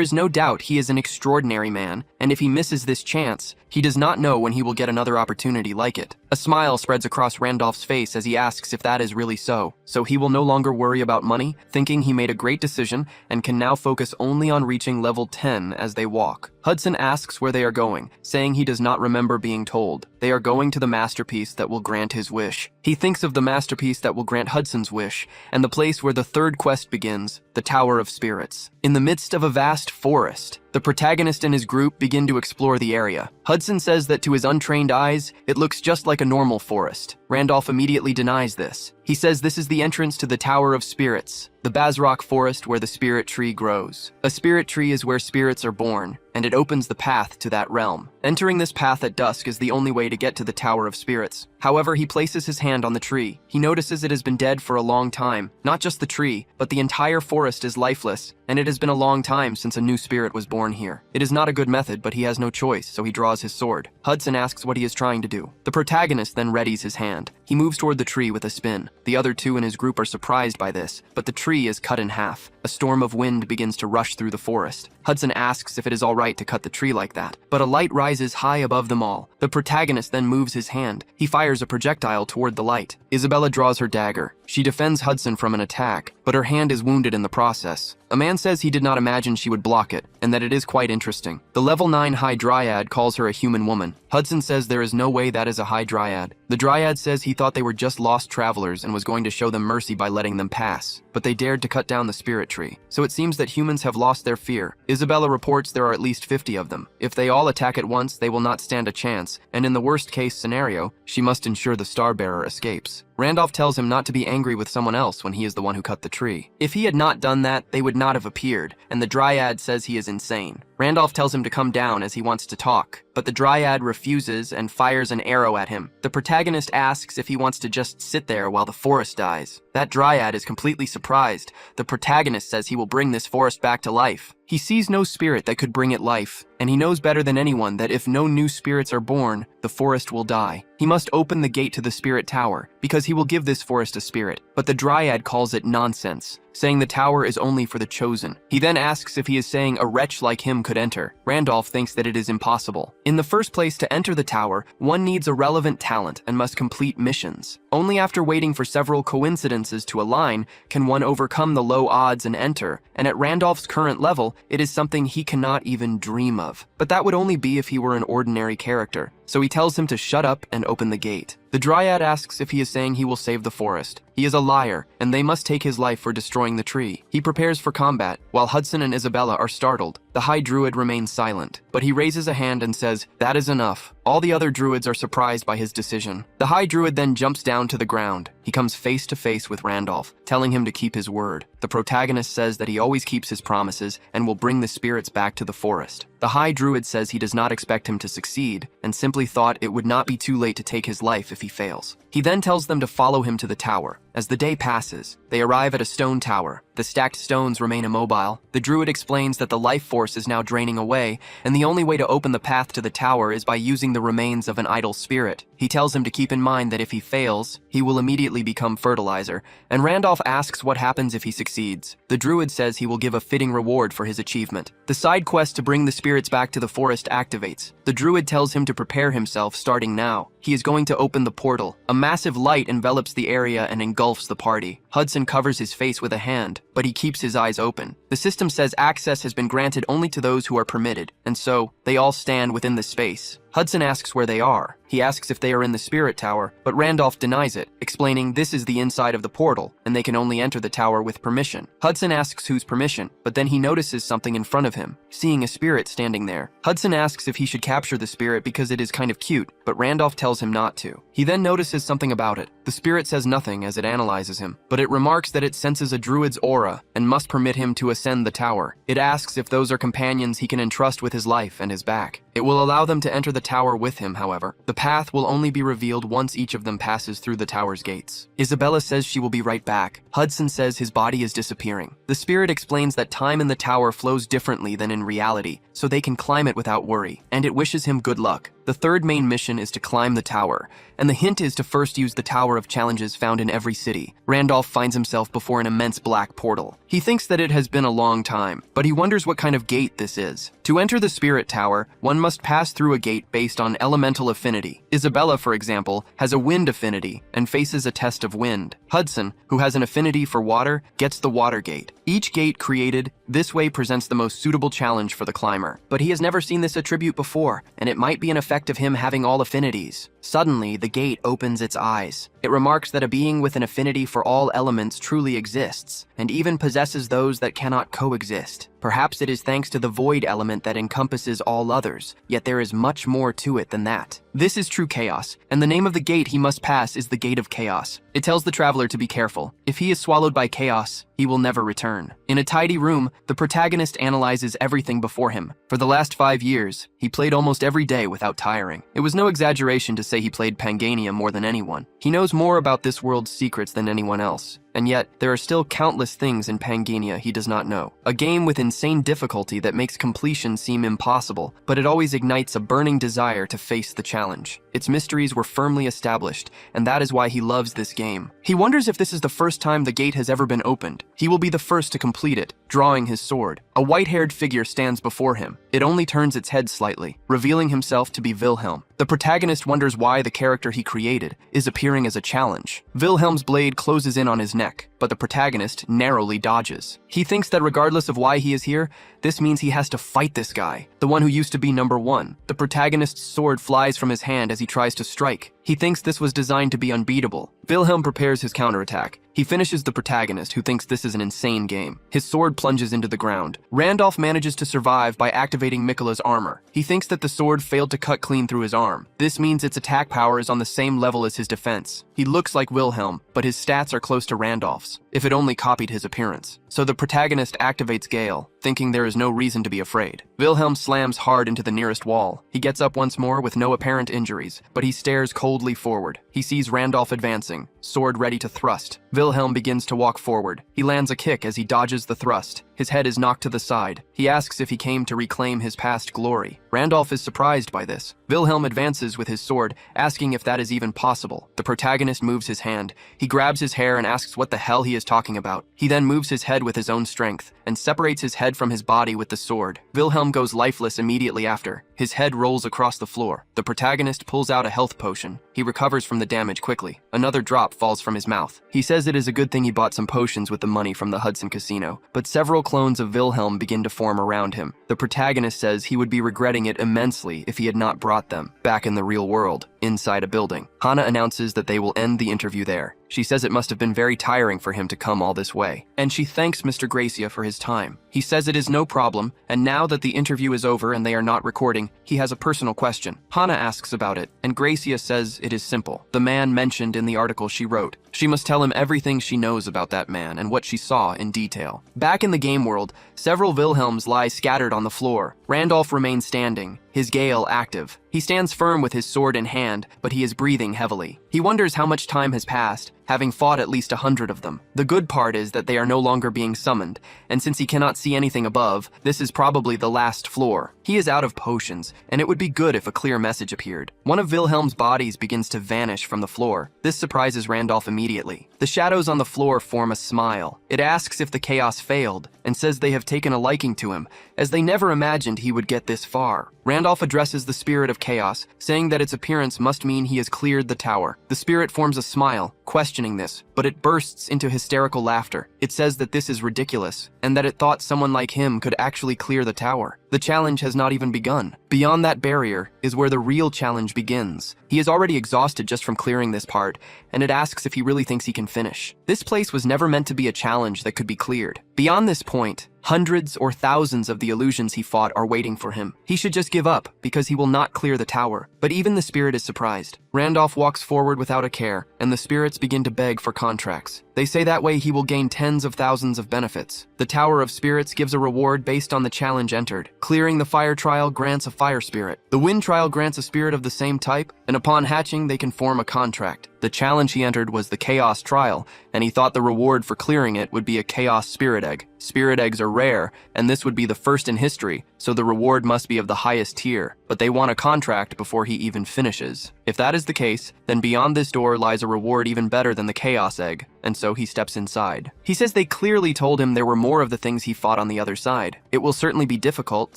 A: is no doubt he is an extraordinary man, and if he misses this chance, he does not know when he will get another opportunity like it. A smile spreads across Randolph's face as he asks if that is really so. So he will no longer worry about money, thinking he made a great decision and can now focus only on reaching level 10 as they walk. Hudson asks where they are going, saying he does not remember being told. They are going to the masterpiece that will grant his wish. He thinks of the masterpiece that will grant Hudson's wish, and the place where the third quest begins, the Tower of Spirits. In the midst of a vast forest, the protagonist and his group begin to explore the area. Hudson says that to his untrained eyes, it looks just like a normal forest. Randolph immediately denies this. He says this is the entrance to the Tower of Spirits, the Bazrock forest where the spirit tree grows. A spirit tree is where spirits are born, and it opens the path to that realm. Entering this path at dusk is the only way to get to the Tower of Spirits. However, he places his hand on the tree. He notices it has been dead for a long time. Not just the tree, but the entire forest is lifeless, and it has been a long time since a new spirit was born here. It is not a good method, but he has no choice, so he draws his sword. Hudson asks what he is trying to do. The protagonist then readies his hand. He moves toward the tree with a spin. The other two in his group are surprised by this, but the tree is cut in half. A storm of wind begins to rush through the forest. Hudson asks if it is all right to cut the tree like that, but a light rises high above them all. The protagonist then moves his hand. He fires a projectile toward the light. Isabella draws her dagger. She defends Hudson from an attack, but her hand is wounded in the process. A man says he did not imagine she would block it, and that it is quite interesting. The level 9 High Dryad calls her a human woman. Hudson says there is no way that is a High Dryad. The Dryad says he thought they were just lost travelers and was going to show them mercy by letting them pass, but they dared to cut down the spirit tree. So it seems that humans have lost their fear. Isabella reports there are at least 50 of them. If they all attack at once, they will not stand a chance, and in the worst case scenario, she must ensure the Starbearer escapes. Randolph tells him not to be angry with someone else when he is the one who cut the tree. If he had not done that, they would not have appeared, and the Dryad says he is insane. Randolph tells him to come down as he wants to talk, but the Dryad refuses and fires an arrow at him. The protagonist asks if he wants to just sit there while the forest dies. That Dryad is completely surprised. The protagonist says he will bring this forest back to life. He sees no spirit that could bring it life, and he knows better than anyone that if no new spirits are born, the forest will die. He must open the gate to the spirit tower, because he will give this forest a spirit, but the Dryad calls it nonsense, saying the tower is only for the chosen. He then asks if he is saying a wretch like him could enter. Randolph thinks that it is impossible. In the first place, to enter the tower, one needs a relevant talent and must complete missions. Only after waiting for several coincidences to align can one overcome the low odds and enter, and at Randolph's current level, it is something he cannot even dream of. But that would only be if he were an ordinary character, so he tells him to shut up and open the gate. The Dryad asks if he is saying he will save the forest. He is a liar, and they must take his life for destroying the tree. He prepares for combat, while Hudson and Isabella are startled. The High Druid remains silent, but he raises a hand and says, "That is enough." All the other druids are surprised by his decision. The High Druid then jumps down to the ground. He comes face to face with Randolph, telling him to keep his word. The protagonist says that he always keeps his promises and will bring the spirits back to the forest. The High Druid says he does not expect him to succeed, and simply thought it would not be too late to take his life if he fails. He then tells them to follow him to the tower. As the day passes, they arrive at a stone tower. The stacked stones remain immobile. The druid explains that the life force is now draining away, and the only way to open the path to the tower is by using the remains of an idle spirit. He tells him to keep in mind that if he fails, he will immediately become fertilizer, and Randolph asks what happens if he succeeds. The druid says he will give a fitting reward for his achievement. The side quest to bring the spirits back to the forest activates. The druid tells him to prepare himself starting now. He is going to open the portal. A massive light envelops the area and engulfs the party. Hudson covers his face with a hand, but he keeps his eyes open. The system says access has been granted only to those who are permitted, and so they all stand within the space. Hudson asks where they are. He asks if they are in the spirit tower, but Randolph denies it, explaining this is the inside of the portal, and they can only enter the tower with permission. Hudson asks whose permission, but then he notices something in front of him, seeing a spirit standing there. Hudson asks if he should capture the spirit because it is kind of cute, but Randolph tells him not to. He then notices something about it. The spirit says nothing as it analyzes him, but it remarks that it senses a druid's aura and must permit him to ascend the tower. It asks if those are companions he can entrust with his life and his back. It will allow them to enter the tower with him, however. The path will only be revealed once each of them passes through the tower's gates. Isabella says she will be right back. Hudson says his body is disappearing. The spirit explains that time in the tower flows differently than in reality, so they can climb it without worry, and it wishes him good luck. The third main mission is to climb the tower, and the hint is to first use the Tower of Challenges found in every city. Randolph finds himself before an immense black portal. He thinks that it has been a long time, but he wonders what kind of gate this is. To enter the Spirit Tower, one must pass through a gate based on elemental affinity. Isabella, for example, has a wind affinity and faces a test of wind. Hudson, who has an affinity for water, gets the water gate. Each gate created this way presents the most suitable challenge for the climber, but he has never seen this attribute before, and it might be an effect of him having all affinities. Suddenly, the gate opens its eyes. It remarks that a being with an affinity for all elements truly exists, and even possesses those that cannot coexist. Perhaps it is thanks to the void element that encompasses all others, yet there is much more to it than that. This is true chaos, and the name of the gate he must pass is the Gate of Chaos. It tells the traveler to be careful. If he is swallowed by chaos, he will never return. In a tidy room, the protagonist analyzes everything before him. For the last 5 years, he played almost every day without tiring. It was no exaggeration to say he played Pangania more than anyone. He knows more about this world's secrets than anyone else. And yet, there are still countless things in Pangania he does not know. A game with insane difficulty that makes completion seem impossible, but it always ignites a burning desire to face the challenge. Its mysteries were firmly established, and that is why he loves this game. He wonders if this is the first time the gate has ever been opened. He will be the first to complete it, drawing his sword. A white-haired figure stands before him. It only turns its head slightly, revealing himself to be Wilhelm. The protagonist wonders why the character he created is appearing as a challenge. Wilhelm's blade closes in on his neck, but the protagonist narrowly dodges. He thinks that regardless of why he is here, this means he has to fight this guy, the one who used to be number one. The protagonist's sword flies from his hand as he tries to strike. He thinks this was designed to be unbeatable. Wilhelm prepares his counterattack. He finishes the protagonist, who thinks this is an insane game. His sword plunges into the ground. Randolph manages to survive by activating Mikola's armor. He thinks that the sword failed to cut clean through his arm. This means its attack power is on the same level as his defense. He looks like Wilhelm, but his stats are close to Randolph's, if it only copied his appearance. So the protagonist activates Gale, thinking there is no reason to be afraid. Wilhelm slams hard into the nearest wall. He gets up once more with no apparent injuries, but he stares coldly forward. He sees Randolph advancing. sword ready to thrust. Wilhelm begins to walk forward. He lands a kick as he dodges the thrust. His head is knocked to the side. He asks if he came to reclaim his past glory. Randolph is surprised by this. Wilhelm advances with his sword, asking if that is even possible. The protagonist moves his hand. He grabs his hair and asks what the hell he is talking about. He then moves his head with his own strength and separates his head from his body with the sword. Wilhelm goes lifeless immediately after. His head rolls across the floor. The protagonist pulls out a health potion. He recovers from the damage quickly. Another drop falls from his mouth. He says it is a good thing he bought some potions with the money from the Hudson Casino, but several clones of Wilhelm begin to form around him. The protagonist says he would be regretting it immensely if he had not brought them back in the real world, inside a building. Hana announces that they will end the interview there. She says it must have been very tiring for him to come all this way, and she thanks Mr. Gracia for his time. He says it is no problem, and now that the interview is over and they are not recording, he has a personal question. Hana asks about it, and Gracia says it is simple. The man mentioned in the article she wrote. She must tell him everything she knows about that man and what she saw in detail. Back in the game world, several Wilhelms lie scattered on the floor. Randolph remains standing, his Gale active. He stands firm with his sword in hand, but he is breathing heavily. He wonders how much time has passed, having fought at least 100 of them. The good part is that they are no longer being summoned, and since he cannot see anything above, this is probably the last floor. He is out of potions, and it would be good if a clear message appeared. One of Wilhelm's bodies begins to vanish from the floor. This surprises Randolph immediately. The shadows on the floor form a smile. It asks if the chaos failed, and says they have taken a liking to him, as they never imagined he would get this far. Randolph addresses the spirit of chaos, saying that its appearance must mean he has cleared the tower. The spirit forms a smile, questioning this, but it bursts into hysterical laughter. It says that this is ridiculous, and that it thought someone like him could actually clear the tower. The challenge has not even begun. Beyond that barrier is where the real challenge begins. He is already exhausted just from clearing this part, and it asks if he really thinks he can finish. This place was never meant to be a challenge that could be cleared. Beyond this point, hundreds or thousands of the illusions he fought are waiting for him. He should just give up, because he will not clear the tower. But even the spirit is surprised. Randolph walks forward without a care, and the spirits begin to beg for contracts. They say that way he will gain tens of thousands of benefits. The Tower of Spirits gives a reward based on the challenge entered. Clearing the fire trial grants a fire spirit. The wind trial grants a spirit of the same type, and upon hatching they can form a contract. The challenge he entered was the Chaos Trial, and he thought the reward for clearing it would be a Chaos Spirit Egg. Spirit eggs are rare, and this would be the first in history, so the reward must be of the highest tier, but they want a contract before he even finishes. If that is the case, then beyond this door lies a reward even better than the Chaos Egg, and so he steps inside. He says they clearly told him there were more of the things he fought on the other side. It will certainly be difficult,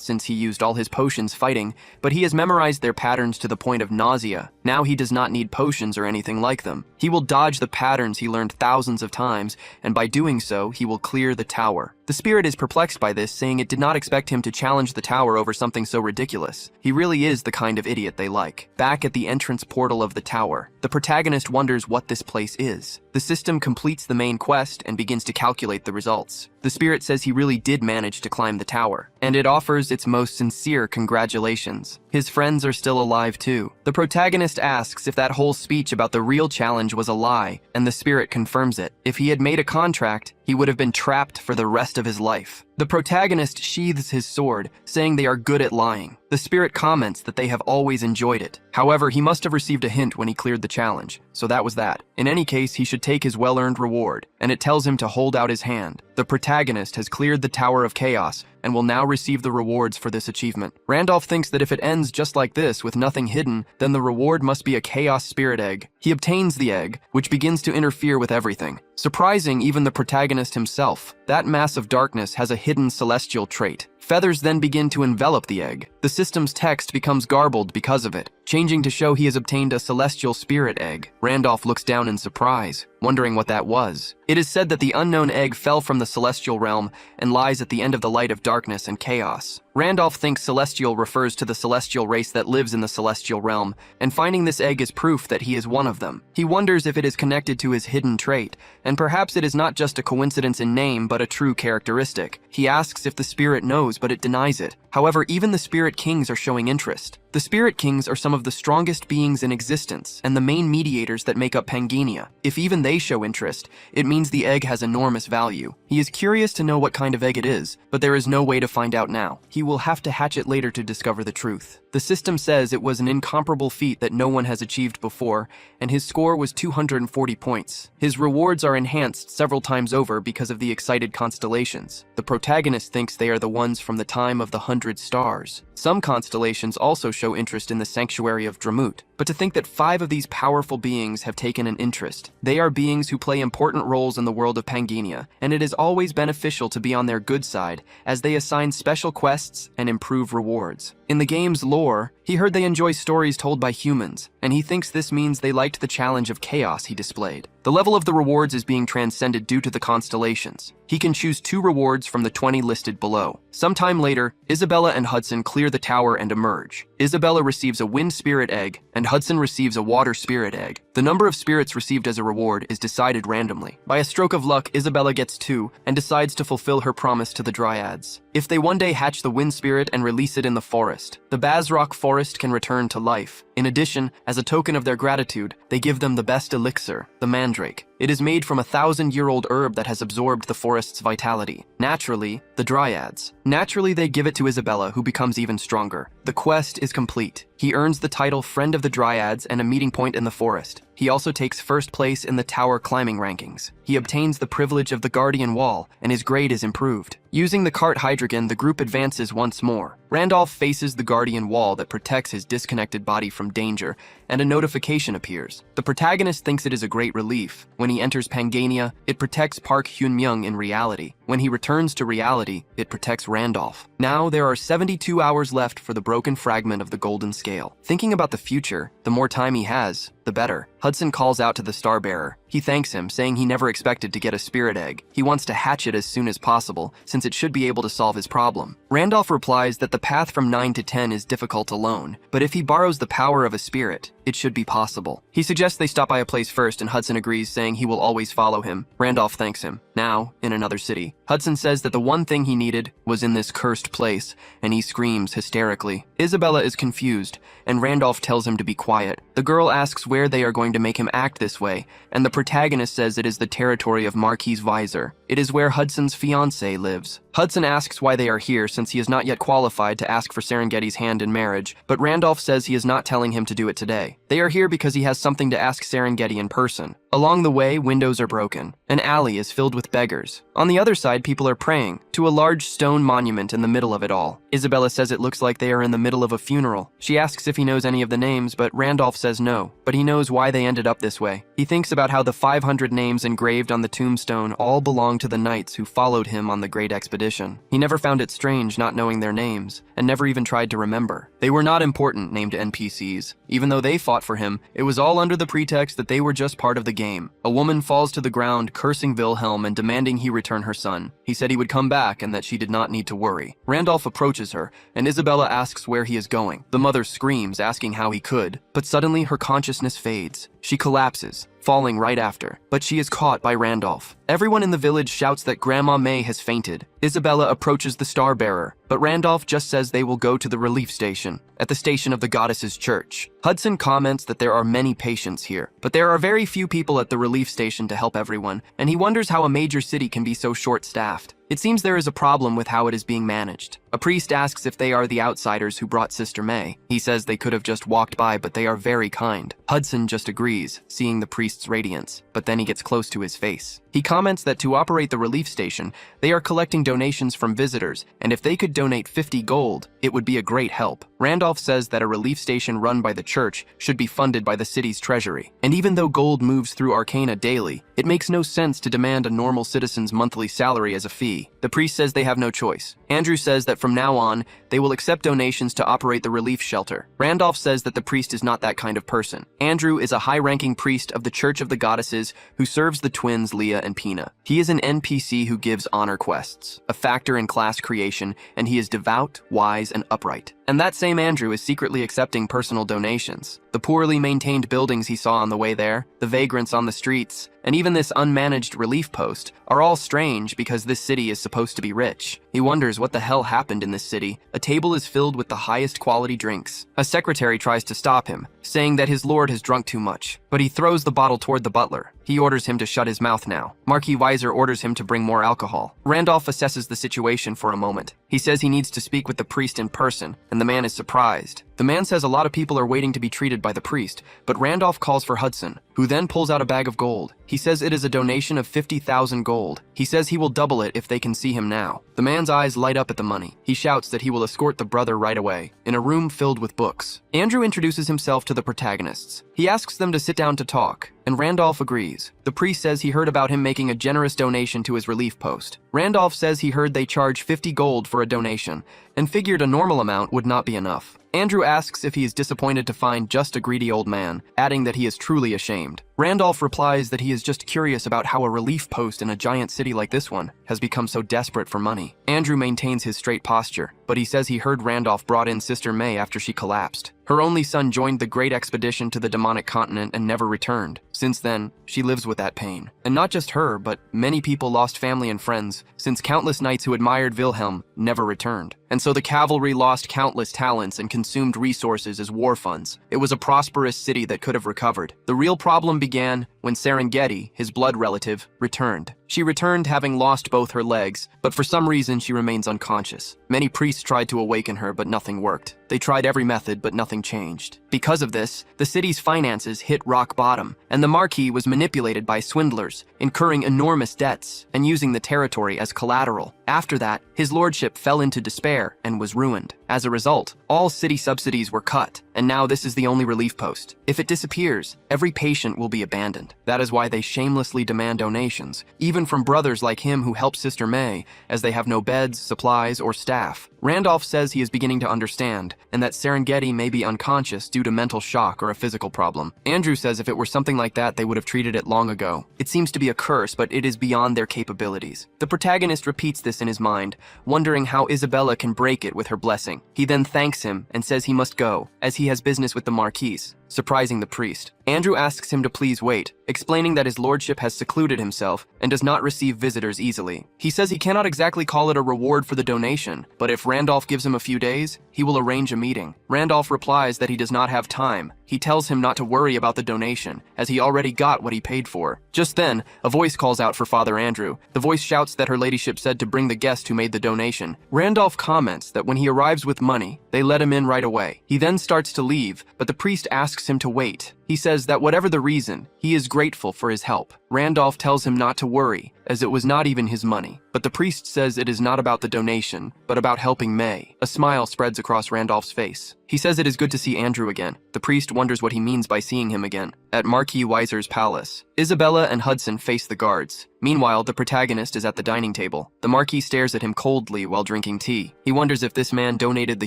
A: since he used all his potions fighting, but he has memorized their patterns to the point of nausea. Now he does not need potions or anything like them. He will dodge the patterns he learned thousands of times, and by doing so, he will clear the tower. The spirit is perplexed by this, saying it did not expect him to challenge the tower over something so ridiculous. He really is the kind of idiot they like. Back at the entrance portal of the tower, the protagonist wonders what this place is. The system completes the main quest and begins to calculate the results. The spirit says he really did manage to climb the tower, and it offers its most sincere congratulations. His friends are still alive too. The protagonist asks if that whole speech about the real challenge was a lie, and the spirit confirms it. If he had made a contract, he would have been trapped for the rest of his life. The protagonist sheathes his sword, saying they are good at lying. The spirit comments that they have always enjoyed it. However, he must have received a hint when he cleared the challenge, so that was that. In any case, he should take his well-earned reward, and it tells him to hold out his hand. The protagonist has cleared the Tower of Chaos, and will now receive the rewards for this achievement. Randolph thinks that if it ends just like this, with nothing hidden, then the reward must be a Chaos Spirit Egg. He obtains the egg, which begins to interfere with everything, surprising even the protagonist himself. That mass of darkness has a hidden celestial trait. Feathers then begin to envelop the egg. The system's text becomes garbled because of it, changing to show he has obtained a celestial spirit egg. Randolph looks down in surprise, wondering what that was. It is said that the unknown egg fell from the celestial realm and lies at the end of the light of darkness and chaos. Randolph thinks celestial refers to the celestial race that lives in the celestial realm, and finding this egg is proof that he is one of them. He wonders if it is connected to his hidden trait, and perhaps it is not just a coincidence in name but a true characteristic. He asks if the spirit knows, but it denies it. However, even the Spirit Kings are showing interest. The Spirit Kings are some of the strongest beings in existence and the main mediators that make up Pangania. If even they show interest, it means the egg has enormous value. He is curious to know what kind of egg it is, but there is no way to find out now. He will have to hatch it later to discover the truth. The system says it was an incomparable feat that no one has achieved before, and his score was 240 points. His rewards are enhanced several times over because of the excited constellations. The protagonist thinks they are the ones from the time of the 100 stars. Some constellations also show interest in the sanctuary of Dramut, but to think that 5 of these powerful beings have taken an interest. They are beings who play important roles in the world of Pangania, and it is always beneficial to be on their good side, as they assign special quests and improve rewards. In the game's lore, he heard they enjoy stories told by humans, and he thinks this means they liked the challenge of chaos he displayed. The level of the rewards is being transcended due to the constellations. He can choose 2 rewards from the 20 listed below. Sometime later, Isabella and Hudson clear the tower and emerge. Isabella receives a wind spirit egg, and Hudson receives a water spirit egg. The number of spirits received as a reward is decided randomly. By a stroke of luck, Isabella gets 2 and decides to fulfill her promise to the Dryads. If they one day hatch the wind spirit and release it in the forest, the Bazrock forest can return to life. In addition, as a token of their gratitude, they give them the best elixir, the mandrake. It is made from a 1,000-year-old herb that has absorbed the forest's vitality. Naturally, the Dryads. Naturally, they give it to Isabella, who becomes even stronger. The quest is complete. He earns the title Friend of the Dryads and a meeting point in the forest. He also takes first place in the tower climbing rankings. He obtains the privilege of the Guardian Wall, and his grade is improved. Using the cart Hydrogen, the group advances once more. Randolph faces the Guardian Wall that protects his disconnected body from danger, and a notification appears. The protagonist thinks it is a great relief. When he enters Pangania, it protects Park Hyun-myung in reality. When he returns to reality, it protects Randolph. Now there are 72 hours left for the broken fragment of the Golden Scale. Thinking about the future, the more time he has, the better. Hudson calls out to the Starbearer. He thanks him, saying he never expected to get a spirit egg. He wants to hatch it as soon as possible, since it should be able to solve his problem. Randolph replies that the path from 9 to 10 is difficult alone, but if he borrows the power of a spirit, it should be possible. He suggests they stop by a place first, and Hudson agrees, saying he will always follow him. Randolph thanks him. Now, in another city, Hudson says that the one thing he needed was in this cursed place, and he screams hysterically. Isabella is confused, and Randolph tells him to be quiet. The girl asks where they are going to make him act this way, and the protagonist says it is the territory of Marquis Visor. It is where Hudson's fiancée lives. Hudson asks why they are here, since he is not yet qualified to ask for Serengeti's hand in marriage, but Randolph says he is not telling him to do it today. They are here because he has something to ask Serengeti in person. Along the way, windows are broken. An alley is filled with beggars. On the other side, people are praying to a large stone monument in the middle of it all. Isabella says it looks like they are in the middle of a funeral. She asks if he knows any of the names, but Randolph says no, but he knows why they ended up this way. He thinks about how the 500 names engraved on the tombstone all belong to the knights who followed him on the great expedition. He never found it strange not knowing their names, and never even tried to remember. They were not important named NPCs. Even though they fought for him, it was all under the pretext that they were just part of the game. A woman falls to the ground, cursing Wilhelm and demanding he return her son. He said he would come back and that she did not need to worry. Randolph approaches her, and Isabella asks where he is going. The mother screams, asking how he could, but suddenly her consciousness fades. She collapses, falling right after, but she is caught by Randolph. Everyone in the village shouts that Grandma May has fainted. Isabella approaches the Starbearer, but Randolph just says they will go to the relief station, at the station of the goddess's church. Hudson comments that there are many patients here, but there are very few people at the relief station to help everyone, and he wonders how a major city can be so short-staffed. It seems there is a problem with how it is being managed. A priest asks if they are the outsiders who brought Sister May. He says they could have just walked by, but they are very kind. Hudson just agrees, seeing the priest's radiance, but then he gets close to his face. He comments that to operate the relief station, they are collecting donations from visitors, and if they could donate 50 gold, it would be a great help. Randolph says that a relief station run by the church should be funded by the city's treasury. And even though gold moves through Arcana daily, it makes no sense to demand a normal citizen's monthly salary as a fee. The priest says they have no choice. Andrew says that from now on, they will accept donations to operate the relief shelter. Randolph says that the priest is not that kind of person. Andrew is a high-ranking priest of the Church of the Goddesses who serves the twins Leah and Pina. He is an NPC who gives honor quests, a factor in class creation, and he is devout, wise, and upright. And that same Andrew is secretly accepting personal donations. The poorly maintained buildings he saw on the way there, the vagrants on the streets, and even this unmanaged relief post are all strange because this city is supposed to be rich. He wonders what the hell happened in this city. A table is filled with the highest quality drinks. A secretary tries to stop him, saying that his lord has drunk too much, but he throws the bottle toward the butler. He orders him to shut his mouth now. Marquis Weiser orders him to bring more alcohol. Randolph assesses the situation for a moment. He says he needs to speak with the priest in person, and the man is surprised. The man says a lot of people are waiting to be treated by the priest, but Randolph calls for Hudson, who then pulls out a bag of gold. He says it is a donation of 50,000 gold. He says he will double it if they can see him now. The man's eyes light up at the money. He shouts that he will escort the brother right away, in a room filled with books. Andrew introduces himself to the protagonists. He asks them to sit down to talk, and Randolph agrees. The priest says he heard about him making a generous donation to his relief post. Randolph says he heard they charge 50 gold for a donation, and figured a normal amount would not be enough. Andrew asks if he is disappointed to find just a greedy old man, adding that he is truly ashamed. Randolph replies that he is just curious about how a relief post in a giant city like this one has become so desperate for money. Andrew maintains his straight posture, but he says he heard Randolph brought in Sister May after she collapsed. Her only son joined the great expedition to the demonic continent and never returned. Since then, she lives with that pain. And not just her, but many people lost family and friends, since countless knights who admired Wilhelm never returned. And so the cavalry lost countless talents and consumed resources as war funds. It was a prosperous city that could have recovered. The real problem began when Serengeti, his blood relative, returned. She returned having lost both her legs, but for some reason she remains unconscious. Many priests tried to awaken her, but nothing worked. They tried every method, but nothing changed. Because of this, the city's finances hit rock bottom, and the Marquis was manipulated by swindlers, incurring enormous debts and using the territory as collateral. After that, his lordship fell into despair and was ruined. As a result, all city subsidies were cut, and now this is the only relief post. If it disappears, every patient will be abandoned. That is why they shamelessly demand donations, even from brothers like him who help Sister May, as they have no beds, supplies, or staff. Randolph says he is beginning to understand, and that Serengeti may be unconscious due to mental shock or a physical problem. Andrew says if it were something like that, they would have treated it long ago. It seems to be a curse, but it is beyond their capabilities. The protagonist repeats this in his mind, wondering how Isabella can break it with her blessing. He then thanks him and says he must go, as he has business with the Marquise, surprising the priest. Andrew asks him to please wait, explaining that his lordship has secluded himself and does not receive visitors easily. He says he cannot exactly call it a reward for the donation, but if Randolph gives him a few days, he will arrange a meeting. Randolph replies that he does not have time. He tells him not to worry about the donation, as he already got what he paid for. Just then, a voice calls out for Father Andrew. The voice shouts that her ladyship said to bring the guest who made the donation. Randolph comments that when he arrives with money, they let him in right away. He then starts to leave, but the priest asks him to wait. He says that whatever the reason, he is grateful for his help. Randolph tells him not to worry, as it was not even his money. But the priest says it is not about the donation, but about helping May. A smile spreads across Randolph's face. He says it is good to see Andrew again. The priest wonders what he means by seeing him again. At Marquis Weiser's palace, Isabella and Hudson face the guards. Meanwhile, the protagonist is at the dining table. The Marquis stares at him coldly while drinking tea. He wonders if this man donated the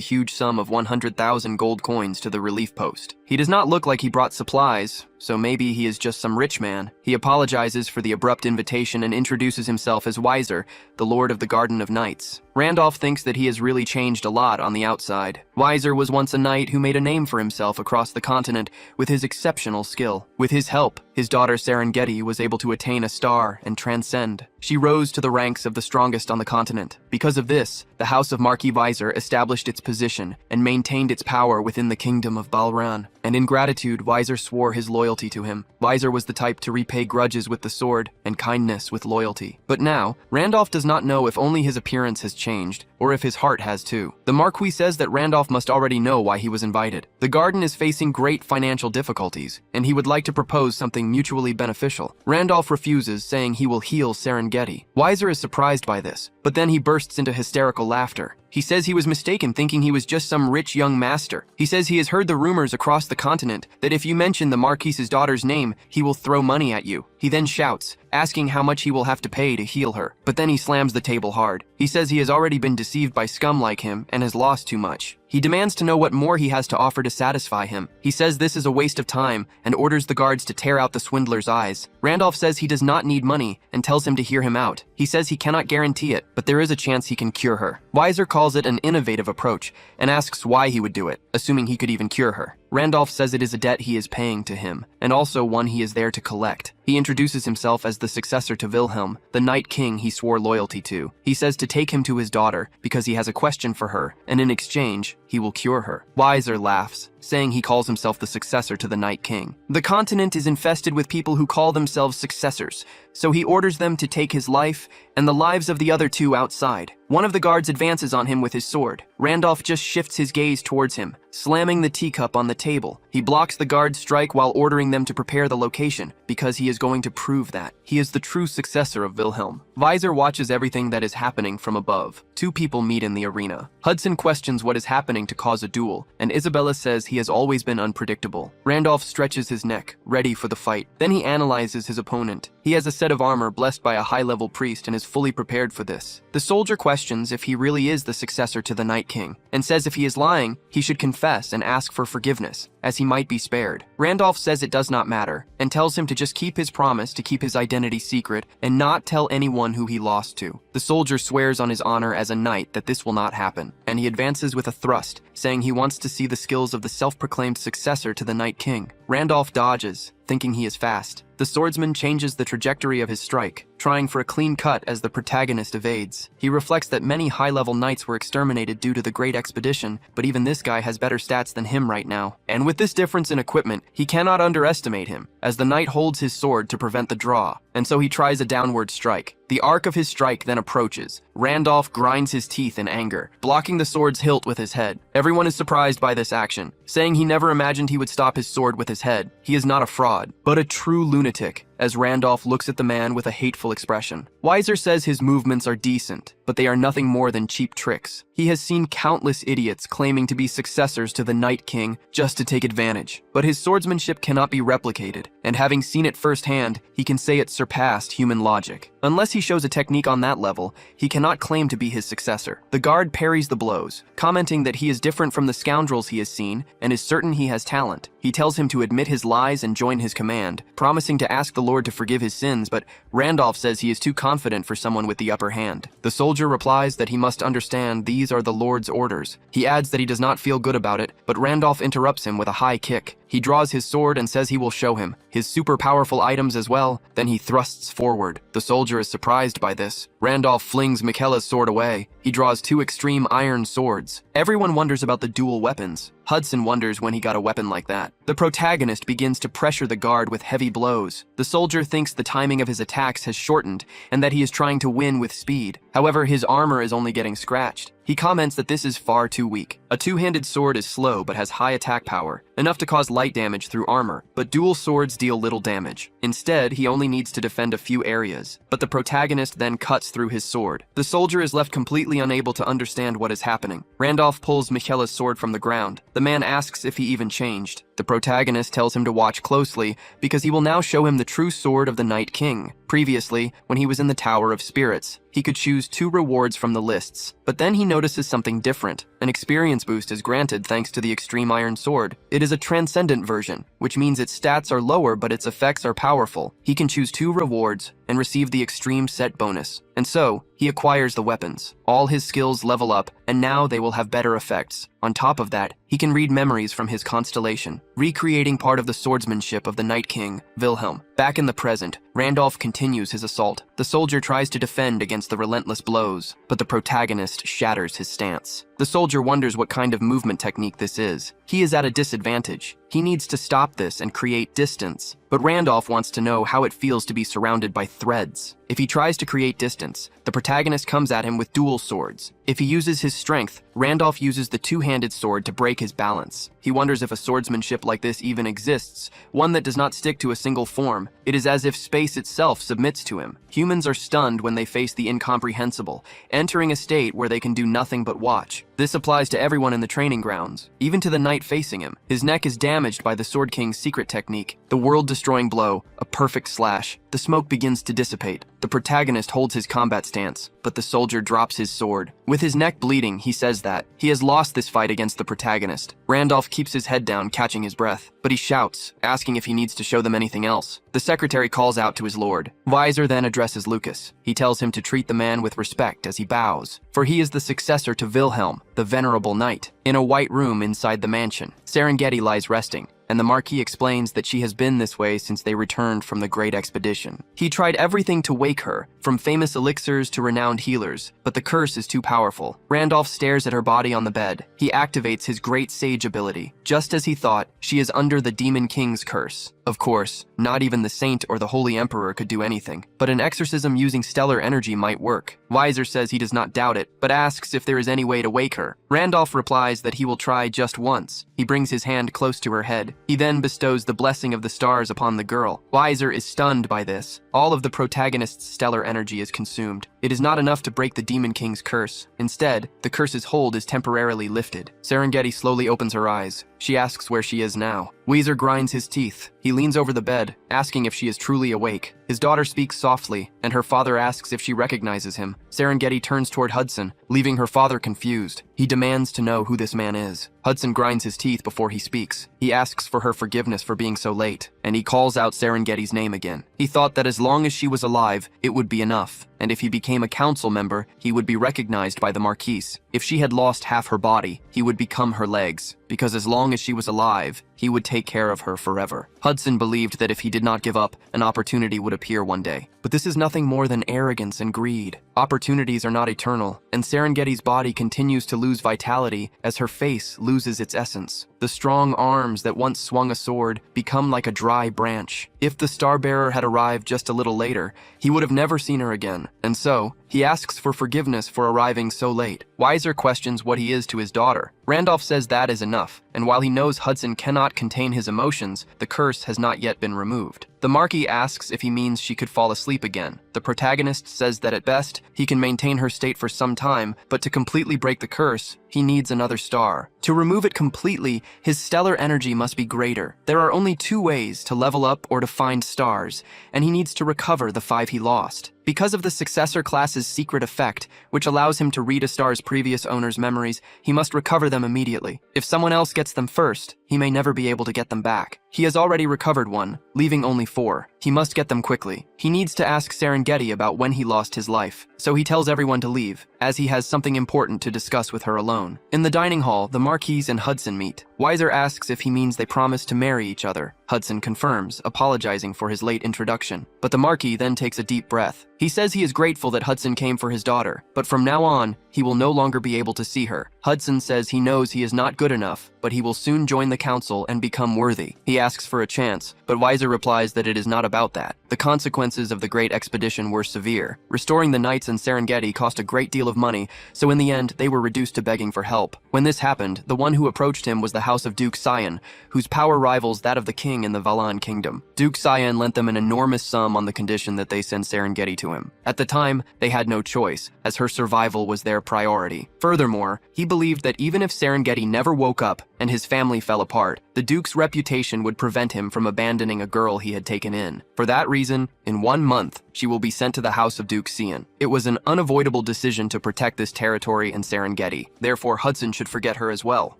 A: huge sum of 100,000 gold coins to the relief post. He does not look like he brought supplies, so maybe he is just some rich man. He apologizes for the abrupt invitation and introduces himself as Weiser, the Lord of the Garden of Knights. Randolph thinks that he has really changed a lot on the outside. Weiser was once a knight who made a name for himself across the continent with his exceptional skill. With his help, his daughter Serengeti was able to attain a star and transcend. She rose to the ranks of the strongest on the continent. Because of this, the House of Marquis Weiser established its position and maintained its power within the kingdom of Balran. And in gratitude, Weiser swore his loyalty to him. Weiser was the type to repay grudges with the sword and kindness with loyalty. But now, Randolph does not know if only his appearance has changed, or if his heart has too. The Marquis says that Randolph must already know why he was invited. The garden is facing great financial difficulties, and he would like to propose something mutually beneficial. Randolph refuses, saying he will heal Serengeti. Weiser is surprised by this, but then he bursts into hysterical laughter. He says he was mistaken, thinking he was just some rich young master. He says he has heard the rumors across the continent that if you mention the Marquis's daughter's name, he will throw money at you. He then shouts, asking how much he will have to pay to heal her. But then he slams the table hard. He says he has already been deceived by scum like him and has lost too much. He demands to know what more he has to offer to satisfy him. He says this is a waste of time and orders the guards to tear out the swindler's eyes. Randolph says he does not need money and tells him to hear him out. He says he cannot guarantee it, but there is a chance he can cure her. Weiser calls it an innovative approach and asks why he would do it, assuming he could even cure her. Randolph says it is a debt he is paying to him, and also one he is there to collect. He introduces himself as the successor to Wilhelm, the Night King he swore loyalty to. He says to take him to his daughter because he has a question for her, and in exchange, he will cure her. Weiser laughs, saying he calls himself the successor to the Night King. The continent is infested with people who call themselves successors, so he orders them to take his life and the lives of the other two outside. One of the guards advances on him with his sword. Randolph just shifts his gaze towards him, slamming the teacup on the table. He blocks the guard's strike while ordering them to prepare the location, because he is going to prove that he is the true successor of Wilhelm. Weiser watches everything that is happening from above. Two people meet in the arena. Hudson questions what is happening to cause a duel, and Isabella says he has always been unpredictable. Randolph stretches his neck, ready for the fight. Then he analyzes his opponent. He has a set of armor blessed by a high-level priest and is fully prepared for this. The soldier questions if he really is the successor to the Night King, and says if he is lying, he should confess and ask for forgiveness, as he might be spared. Randolph says it does not matter, and tells him to just keep his promise to keep his identity secret and not tell anyone who he lost to. The soldier swears on his honor as a knight that this will not happen, and he advances with a thrust, saying he wants to see the skills of the self-proclaimed successor to the Night King. Randolph dodges, thinking he is fast. The swordsman changes the trajectory of his strike, trying for a clean cut as the protagonist evades. He reflects that many high-level knights were exterminated due to the Great Expedition, but even this guy has better stats than him right now. And with this difference in equipment, he cannot underestimate him, as the knight holds his sword to prevent the draw, and so he tries a downward strike. The arc of his strike then approaches. Randolph grinds his teeth in anger, blocking the sword's hilt with his head. Everyone is surprised by this action, saying he never imagined he would stop his sword with his head. He is not a fraud, but a true lunatic, as Randolph looks at the man with a hateful expression. Weiser says his movements are decent, but they are nothing more than cheap tricks. He has seen countless idiots claiming to be successors to the Night King just to take advantage, but his swordsmanship cannot be replicated, and having seen it firsthand, he can say it surpassed human logic. Unless he shows a technique on that level, he cannot claim to be his successor. The guard parries the blows, commenting that he is different from the scoundrels he has seen and is certain he has talent. He tells him to admit his lies and join his command, promising to ask the Lord to forgive his sins, but Randolph says he is too confident for someone with the upper hand. The soldier replies that he must understand these are the Lord's orders. He adds that he does not feel good about it, but Randolph interrupts him with a high kick. He draws his sword and says he will show him his super powerful items as well, then he thrusts forward. The soldier is surprised by this. Randolph flings Michaela's sword away. He draws two extreme iron swords. Everyone wonders about the dual weapons. Hudson wonders when he got a weapon like that. The protagonist begins to pressure the guard with heavy blows. The soldier thinks the timing of his attacks has shortened and that he is trying to win with speed. However, his armor is only getting scratched. He comments that this is far too weak. A two-handed sword is slow but has high attack power, enough to cause light damage through armor, but dual swords deal little damage. Instead, he only needs to defend a few areas, but the protagonist then cuts through his sword. The soldier is left completely unable to understand what is happening. Randolph pulls Michaela's sword from the ground. The man asks if he even changed. The protagonist tells him to watch closely because he will now show him the true sword of the Night King. Previously, when he was in the Tower of Spirits, he could choose 2 rewards from the lists, but then he notices something different. An experience boost is granted thanks to the Extreme Iron Sword. It is a transcendent version, which means its stats are lower but its effects are powerful. He can choose 2 rewards and receive the Extreme Set bonus, and so, he acquires the weapons. All his skills level up, and now they will have better effects. On top of that, he can read memories from his constellation, recreating part of the swordsmanship of the Night King, Wilhelm. Back in the present, Randolph continues his assault. The soldier tries to defend against the relentless blows, but the protagonist shatters his stance. The soldier wonders what kind of movement technique this is. He is at a disadvantage. He needs to stop this and create distance. But Randolph wants to know how it feels to be surrounded by threads. If he tries to create distance, the protagonist comes at him with dual swords. If he uses his strength, Randolph uses the two-handed sword to break his balance. He wonders if a swordsmanship like this even exists, one that does not stick to a single form. It is as if space itself submits to him. Humans are stunned when they face the incomprehensible, entering a state where they can do nothing but watch. This applies to everyone in the training grounds, even to the knight facing him. His neck is damaged by the Sword King's secret technique, the world-destroying blow, a perfect slash. the smoke begins to dissipate. The protagonist holds his combat stance, but the soldier drops his sword. With his neck bleeding, he says that he has lost this fight against the protagonist. Randolph keeps his head down, catching his breath, but he shouts, asking if he needs to show them anything else. The secretary calls out to his lord. Weiser then addresses Lucas. He tells him to treat the man with respect as he bows, for he is the successor to Wilhelm, the venerable knight. In a white room inside the mansion, Serengeti lies resting, and the Marquis explains that she has been this way since they returned from the Great Expedition. He tried everything to wake her, from famous elixirs to renowned healers, but the curse is too powerful. Randolph stares at her body on the bed. He activates his great sage ability. Just as he thought, she is under the Demon King's curse. Of course, not even the Saint or the Holy Emperor could do anything, but an exorcism using stellar energy might work. Weiser says he does not doubt it, but asks if there is any way to wake her. Randolph replies that he will try just once. He brings his hand close to her head. He then bestows the blessing of the stars upon the girl. Weiser is stunned by this. All of the protagonist's stellar energy is consumed. It is not enough to break the Demon King's curse. Instead, the curse's hold is temporarily lifted. Serengeti slowly opens her eyes. She asks where she is now. Weiser grinds his teeth. He leans over the bed, asking if she is truly awake. His daughter speaks softly, and her father asks if she recognizes him. Serengeti turns toward Hudson, leaving her father confused. He demands to know who this man is. Hudson grinds his teeth before he speaks. He asks for her forgiveness for being so late, and he calls out Serengeti's name again. He thought that as long as she was alive, it would be enough, and if he became a council member, he would be recognized by the Marquise. If she had lost half her body, he would become her legs, because as long as she was alive, he would take care of her forever. Hudson believed that if he did not give up, an opportunity would appear one day. But this is nothing more than arrogance and greed. Opportunities are not eternal, and Serengeti's body continues to lose vitality as her face loses its essence. The strong arms that once swung a sword become like a dry branch. If the Starbearer had arrived just a little later, he would have never seen her again, and so, he asks for forgiveness for arriving so late. Weiser questions what he is to his daughter. Randolph says that is enough, and while he knows Hudson cannot contain his emotions, the curse has not yet been removed. The Marquis asks if he means she could fall asleep again. The protagonist says that at best, he can maintain her state for some time, but to completely break the curse, he needs another star. To remove it completely, his stellar energy must be greater. There are only 2 ways to level up or to find stars, and he needs to recover the 5 he lost. Because of the successor class's secret effect, which allows him to read a star's previous owner's memories, he must recover them immediately. If someone else gets them first, he may never be able to get them back. He has already recovered 1, leaving only 4. He must get them quickly. He needs to ask Serengeti about when he lost his life, so he tells everyone to leave, as he has something important to discuss with her alone. In the dining hall, the Marquis and Hudson meet. Weiser asks if he means they promise to marry each other. Hudson confirms, apologizing for his late introduction. But the Marquis then takes a deep breath. He says he is grateful that Hudson came for his daughter, but from now on, he will no longer be able to see her. Hudson says he knows he is not good enough, but he will soon join the council and become worthy. He asks for a chance, but Weiser replies that it is not about that. The consequences of the Great Expedition were severe. Restoring the knights and Serengeti cost a great deal of money, so in the end, they were reduced to begging for help. When this happened, the one who approached him was the House of Duke Sion, whose power rivals that of the king in the Valan Kingdom. Duke Sion lent them an enormous sum on the condition that they send Serengeti to him. At the time, they had no choice, as her survival was their priority. Furthermore, he believed that even if Serengeti never woke up and his family fell apart, the Duke's reputation would prevent him from abandoning a girl he had taken in. For that reason, in 1 month, she will be sent to the House of Duke Sion. It was an unavoidable decision to protect this territory and Serengeti. Therefore, Hudson should forget her as well.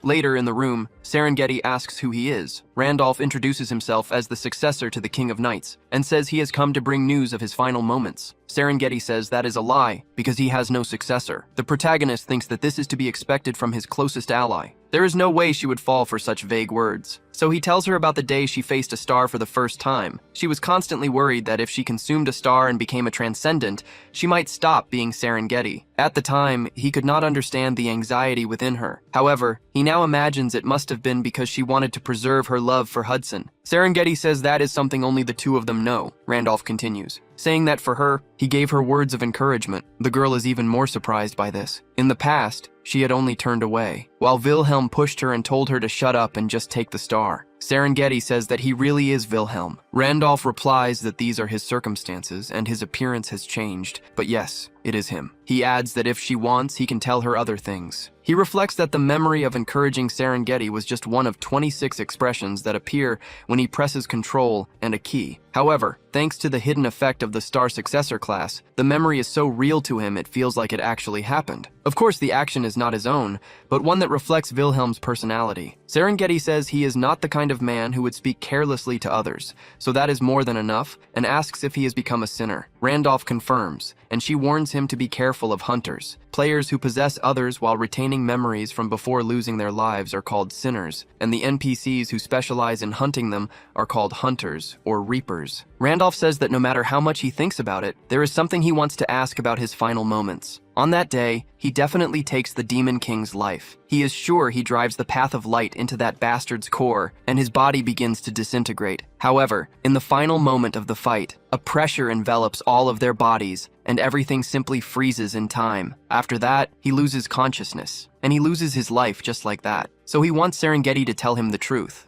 A: Later in the room, Serengeti asks who he is. Randolph introduces himself as the successor to the King of Knights, and says he has come to bring news of his final moments. Serengeti says that is a lie, because he has no successor. The protagonist thinks that this is to be expected from his closest ally. There is no way she would fall for such vague words. So he tells her about the day she faced a star for the first time. She was constantly worried that if she consumed a star and became a transcendent, she might stop being Serengeti. At the time, he could not understand the anxiety within her. However, he now imagines it must have been because she wanted to preserve her love for Hudson. Serengeti says that is something only the 2 of them know. Randolph continues, saying that for her, he gave her words of encouragement. The girl is even more surprised by this. In the past, she had only turned away, while Wilhelm pushed her and told her to shut up and just take the star. Serengeti says that he really is Wilhelm. Randolph replies that these are his circumstances and his appearance has changed, but yes, it is him. He adds that if she wants, he can tell her other things. He reflects that the memory of encouraging Serengeti was just one of 26 expressions that appear when he presses Control and a key. However, thanks to the hidden effect of the Star Successor class, the memory is so real to him it feels like it actually happened. Of course, the action is not his own, but one that reflects Wilhelm's personality. Serengeti says he is not the kind of man who would speak carelessly to others, so that is more than enough, and asks if he has become a sinner. Randolph confirms, and she warns him to be careful of hunters. Players who possess others while retaining memories from before losing their lives are called sinners, and the NPCs who specialize in hunting them are called hunters or reapers. Randolph says that no matter how much he thinks about it, there is something he wants to ask about his final moments. On that day, he definitely takes the Demon King's life. He is sure he drives the path of light into that bastard's core, and his body begins to disintegrate. However, in the final moment of the fight, a pressure envelops all of their bodies, and everything simply freezes in time. After that, he loses consciousness, and he loses his life just like that. So he wants Serengeti to tell him the truth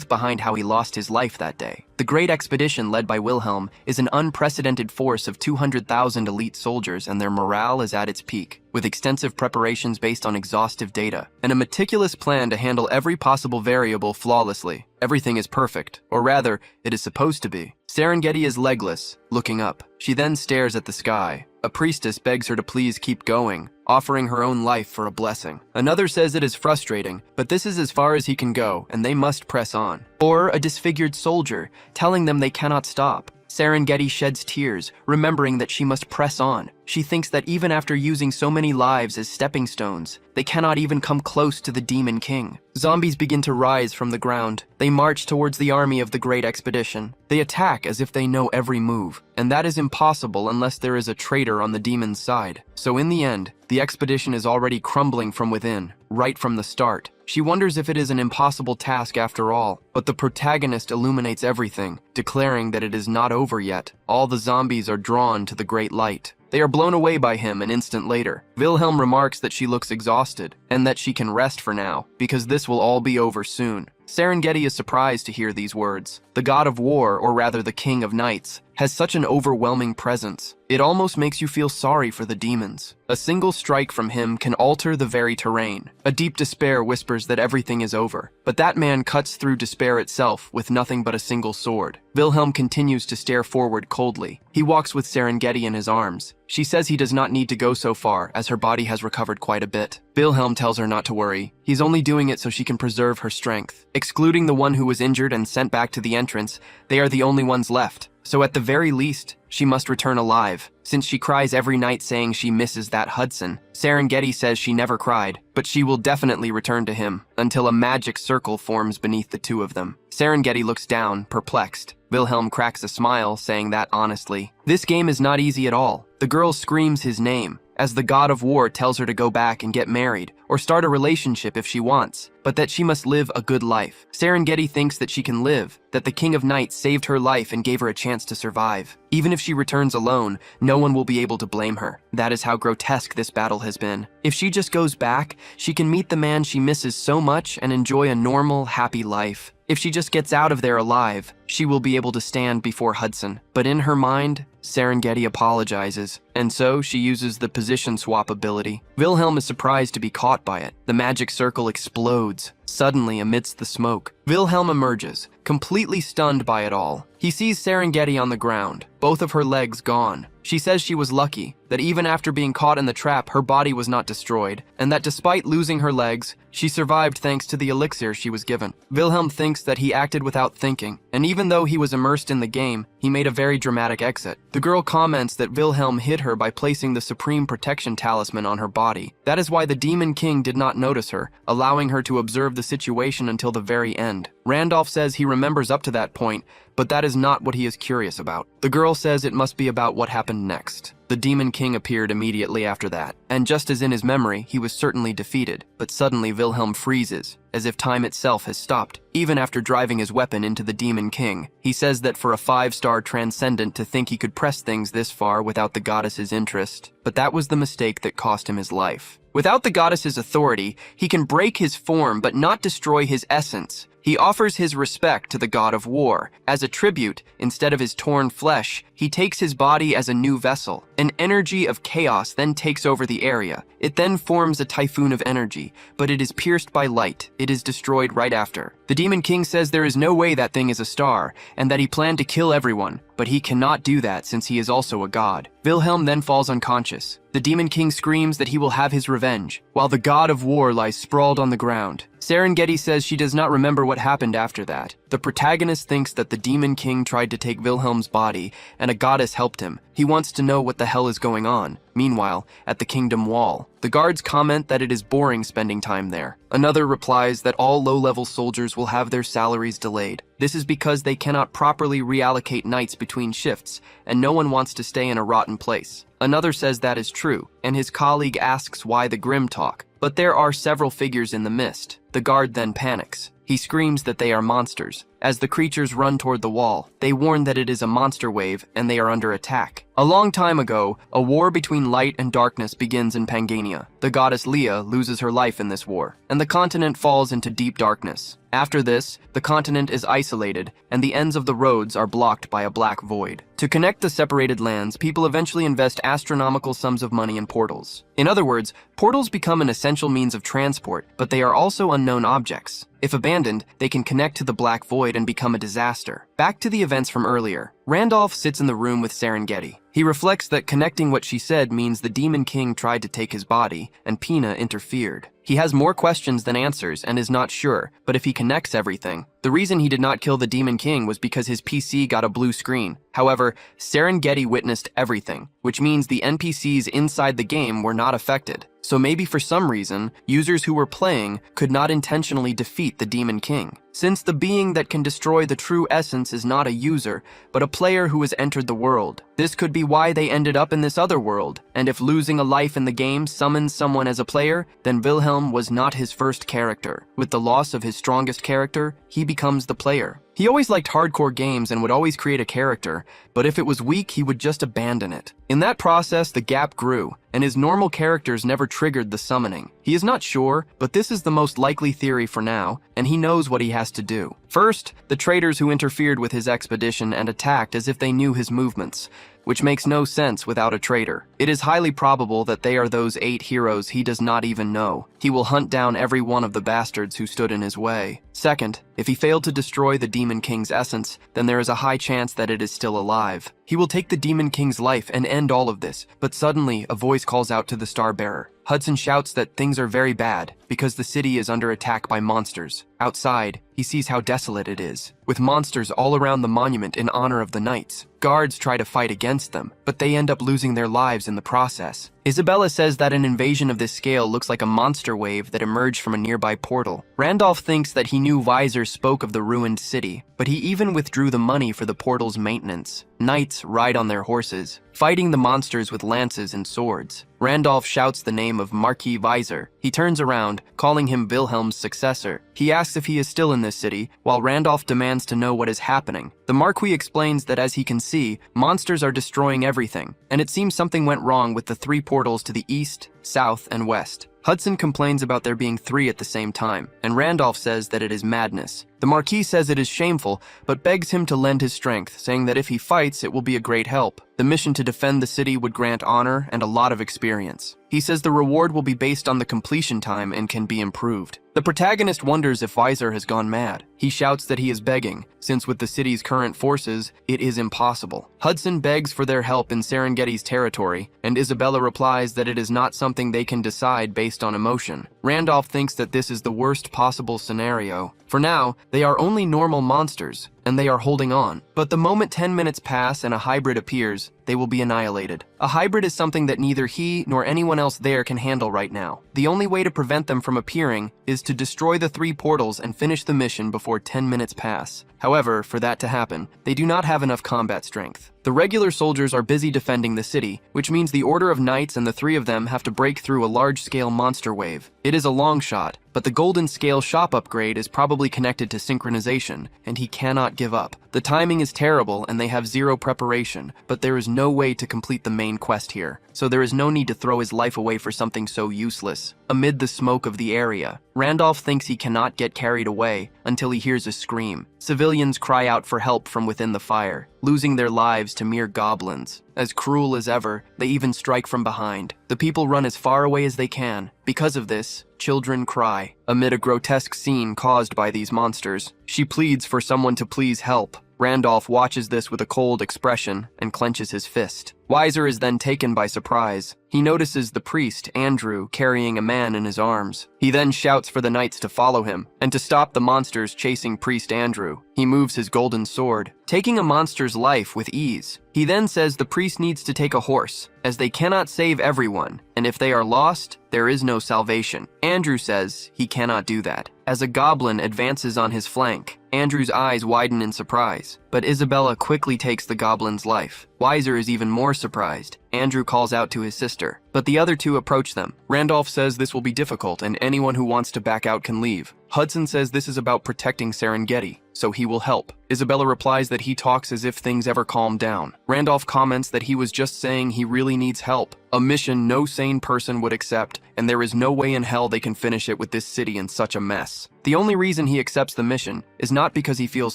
A: behind how he lost his life that day. The Great Expedition led by Wilhelm is an unprecedented force of 200,000 elite soldiers, and their morale is at its peak, with extensive preparations based on exhaustive data, and a meticulous plan to handle every possible variable flawlessly. Everything is perfect, or rather, it is supposed to be. Serengeti is legless, looking up. She then stares at the sky. A priestess begs her to please keep going, offering her own life for a blessing. Another says it is frustrating, but this is as far as he can go, and they must press on. Or a disfigured soldier, telling them they cannot stop. Serengeti sheds tears, remembering that she must press on. She thinks that even after using so many lives as stepping stones, they cannot even come close to the Demon King. Zombies begin to rise from the ground. They march towards the army of the Great Expedition. They attack as if they know every move, and that is impossible unless there is a traitor on the demon's side. So in the end, the expedition is already crumbling from within, right from the start. She wonders if it is an impossible task after all, but the protagonist illuminates everything, declaring that it is not over yet. All the zombies are drawn to the great light. They are blown away by him an instant later. Wilhelm remarks that she looks exhausted, and that she can rest for now, because this will all be over soon. Serengeti is surprised to hear these words. The god of war, or rather the king of knights, has such an overwhelming presence. It almost makes you feel sorry for the demons. A single strike from him can alter the very terrain. A deep despair whispers that everything is over, but that man cuts through despair itself with nothing but a single sword. Wilhelm continues to stare forward coldly. He walks with Serengeti in his arms. She says he does not need to go so far, as her body has recovered quite a bit. Wilhelm tells her not to worry. He's only doing it so she can preserve her strength. Excluding the one who was injured and sent back to the entrance, they are the only ones left. So at the very least, she must return alive, since she cries every night saying she misses that Hudson. Serengeti says she never cried, but she will definitely return to him, until a magic circle forms beneath the two of them. Serengeti looks down, perplexed. Wilhelm cracks a smile, saying that honestly. This game is not easy at all. The girl screams his name, as the god of war tells her to go back and get married, or start a relationship if she wants, but that she must live a good life. Serengeti thinks that she can live, that the King of Knights saved her life and gave her a chance to survive. Even if she returns alone, no one will be able to blame her. That is how grotesque this battle has been. If she just goes back, she can meet the man she misses so much and enjoy a normal, happy life. If she just gets out of there alive, she will be able to stand before Hudson. But in her mind, Serengeti apologizes, and so she uses the position swap ability. Wilhelm is surprised to be caught by it. The magic circle explodes, suddenly amidst the smoke. Wilhelm emerges, completely stunned by it all. He sees Serengeti on the ground, both of her legs gone. She says she was lucky, that even after being caught in the trap, her body was not destroyed, and that despite losing her legs, she survived thanks to the elixir she was given. Wilhelm thinks that he acted without thinking, and even though he was immersed in the game, he made a very dramatic exit. The girl comments that Wilhelm hid her by placing the Supreme Protection Talisman on her body. That is why the Demon King did not notice her, allowing her to observe the situation until the very end. Randolph says he remembers up to that point, but that is not what he is curious about. The girl says it must be about what happened next. The Demon King appeared immediately after that, and just as in his memory, he was certainly defeated, but suddenly Wilhelm freezes, as if time itself has stopped. Even after driving his weapon into the Demon King, he says that for a 5-star transcendent to think he could press things this far without the goddess's interest, but that was the mistake that cost him his life. Without the goddess's authority, he can break his form but not destroy his essence. He offers his respect to the god of war. As a tribute, instead of his torn flesh, he takes his body as a new vessel. An energy of chaos then takes over the area. It then forms a typhoon of energy, but it is pierced by light. It is destroyed right after. The Demon King says there is no way that thing is a star, and that he planned to kill everyone, but he cannot do that since he is also a god. Wilhelm then falls unconscious. The Demon King screams that he will have his revenge, while the god of war lies sprawled on the ground. Serengeti says she does not remember what happened after that. The protagonist thinks that the Demon King tried to take Wilhelm's body, and a goddess helped him. He wants to know what the hell is going on. Meanwhile, at the Kingdom Wall, the guards comment that it is boring spending time there. Another replies that all low-level soldiers will have their salaries delayed. This is because they cannot properly reallocate nights between shifts, and no one wants to stay in a rotten place. Another says that is true, and his colleague asks why the grim talk. But there are several figures in the mist. The guard then panics. He screams that they are monsters. As the creatures run toward the wall, they warn that it is a monster wave and they are under attack. A long time ago, a war between light and darkness begins in Pangania. The goddess Leah loses her life in this war, and the continent falls into deep darkness. After this, the continent is isolated, and the ends of the roads are blocked by a black void. To connect the separated lands, people eventually invest astronomical sums of money in portals. In other words, portals become an essential means of transport, but they are also unknown objects. If abandoned, they can connect to the black void and become a disaster. Back to the events from earlier. Randolph sits in the room with Serengeti. He reflects that connecting what she said means the Demon King tried to take his body, and Pina interfered. He has more questions than answers and is not sure, but if he connects everything, the reason he did not kill the Demon King was because his PC got a blue screen. However, Serengeti witnessed everything, which means the NPCs inside the game were not affected. So maybe for some reason, users who were playing could not intentionally defeat the Demon King. Since the being that can destroy the true essence is not a user, but a player who has entered the world. This could be why they ended up in this other world, and if losing a life in the game summons someone as a player, then Wilhelm was not his first character. With the loss of his strongest character, he becomes the player. He always liked hardcore games and would always create a character, but if it was weak, he would just abandon it. In that process, the gap grew, and his normal characters never triggered the summoning. He is not sure, but this is the most likely theory for now, and he knows what he has to do. First, the traitors who interfered with his expedition and attacked as if they knew his movements, which makes no sense without a traitor. It is highly probable that they are those 8 heroes he does not even know. He will hunt down every one of the bastards who stood in his way. Second, if he failed to destroy the Demon King's essence, then there is a high chance that it is still alive. He will take the Demon King's life and end all of this, but suddenly a voice calls out to the Starbearer. Hudson shouts that things are very bad because the city is under attack by monsters. Outside, he sees how desolate it is, with monsters all around the monument in honor of the knights. Guards try to fight against them, but they end up losing their lives in the process. Isabella says that an invasion of this scale looks like a monster wave that emerged from a nearby portal. Randolph thinks that he knew Weiser spoke of the ruined city, but he even withdrew the money for the portal's maintenance. Knights ride on their horses, fighting the monsters with lances and swords. Randolph shouts the name of Marquis Weiser. He turns around, calling him Wilhelm's successor. He asks if he is still in this city, while Randolph demands to know what is happening. The Marquis explains that as he can see, monsters are destroying everything, and it seems something went wrong with the 3 portals to the east, south, and west. Hudson complains about there being 3 at the same time, and Randolph says that it is madness. The Marquis says it is shameful, but begs him to lend his strength, saying that if he fights, it will be a great help. The mission to defend the city would grant honor and a lot of experience. He says the reward will be based on the completion time and can be improved. The protagonist wonders if Weiser has gone mad. He shouts that he is begging, since with the city's current forces, it is impossible. Hudson begs for their help in Serengeti's territory, and Isabella replies that it is not something they can decide based on emotion. Randolph thinks that this is the worst possible scenario. For now, they are only normal monsters, and they are holding on. But the moment 10 minutes pass and a hybrid appears, they will be annihilated. A hybrid is something that neither he nor anyone else there can handle right now. The only way to prevent them from appearing is to destroy the 3 portals and finish the mission before 10 minutes pass. However, for that to happen, they do not have enough combat strength. The regular soldiers are busy defending the city, which means the Order of Knights and the 3 of them have to break through a large-scale monster wave. It is a long shot, but the Golden Scale shop upgrade is probably connected to synchronization, and he cannot give up. The timing is terrible and they have 0 preparation, but there is no way to complete the main quest here, so there is no need to throw his life away for something so useless. Amid the smoke of the area, Randolph thinks he cannot get carried away until he hears a scream. Civilians cry out for help from within the fire, losing their lives to mere goblins. As cruel as ever, they even strike from behind. The people run as far away as they can. Because of this, children cry. Amid a grotesque scene caused by these monsters, she pleads for someone to please help. Randolph watches this with a cold expression and clenches his fist. Weiser is then taken by surprise. He notices the priest, Andrew, carrying a man in his arms. He then shouts for the knights to follow him, and to stop the monsters chasing Priest Andrew. He moves his golden sword, taking a monster's life with ease. He then says the priest needs to take a horse, as they cannot save everyone, and if they are lost, there is no salvation. Andrew says he cannot do that. As a goblin advances on his flank, Andrew's eyes widen in surprise, but Isabella quickly takes the goblin's life. Weiser is even more surprised. Andrew calls out to his sister, but the other 2 approach them. Randolph says this will be difficult and anyone who wants to back out can leave. Hudson says this is about protecting Serengeti, so he will help. Isabella replies that he talks as if things ever calm down. Randolph comments that he was just saying he really needs help, a mission no sane person would accept, and there is no way in hell they can finish it with this city in such a mess. The only reason he accepts the mission is not because he feels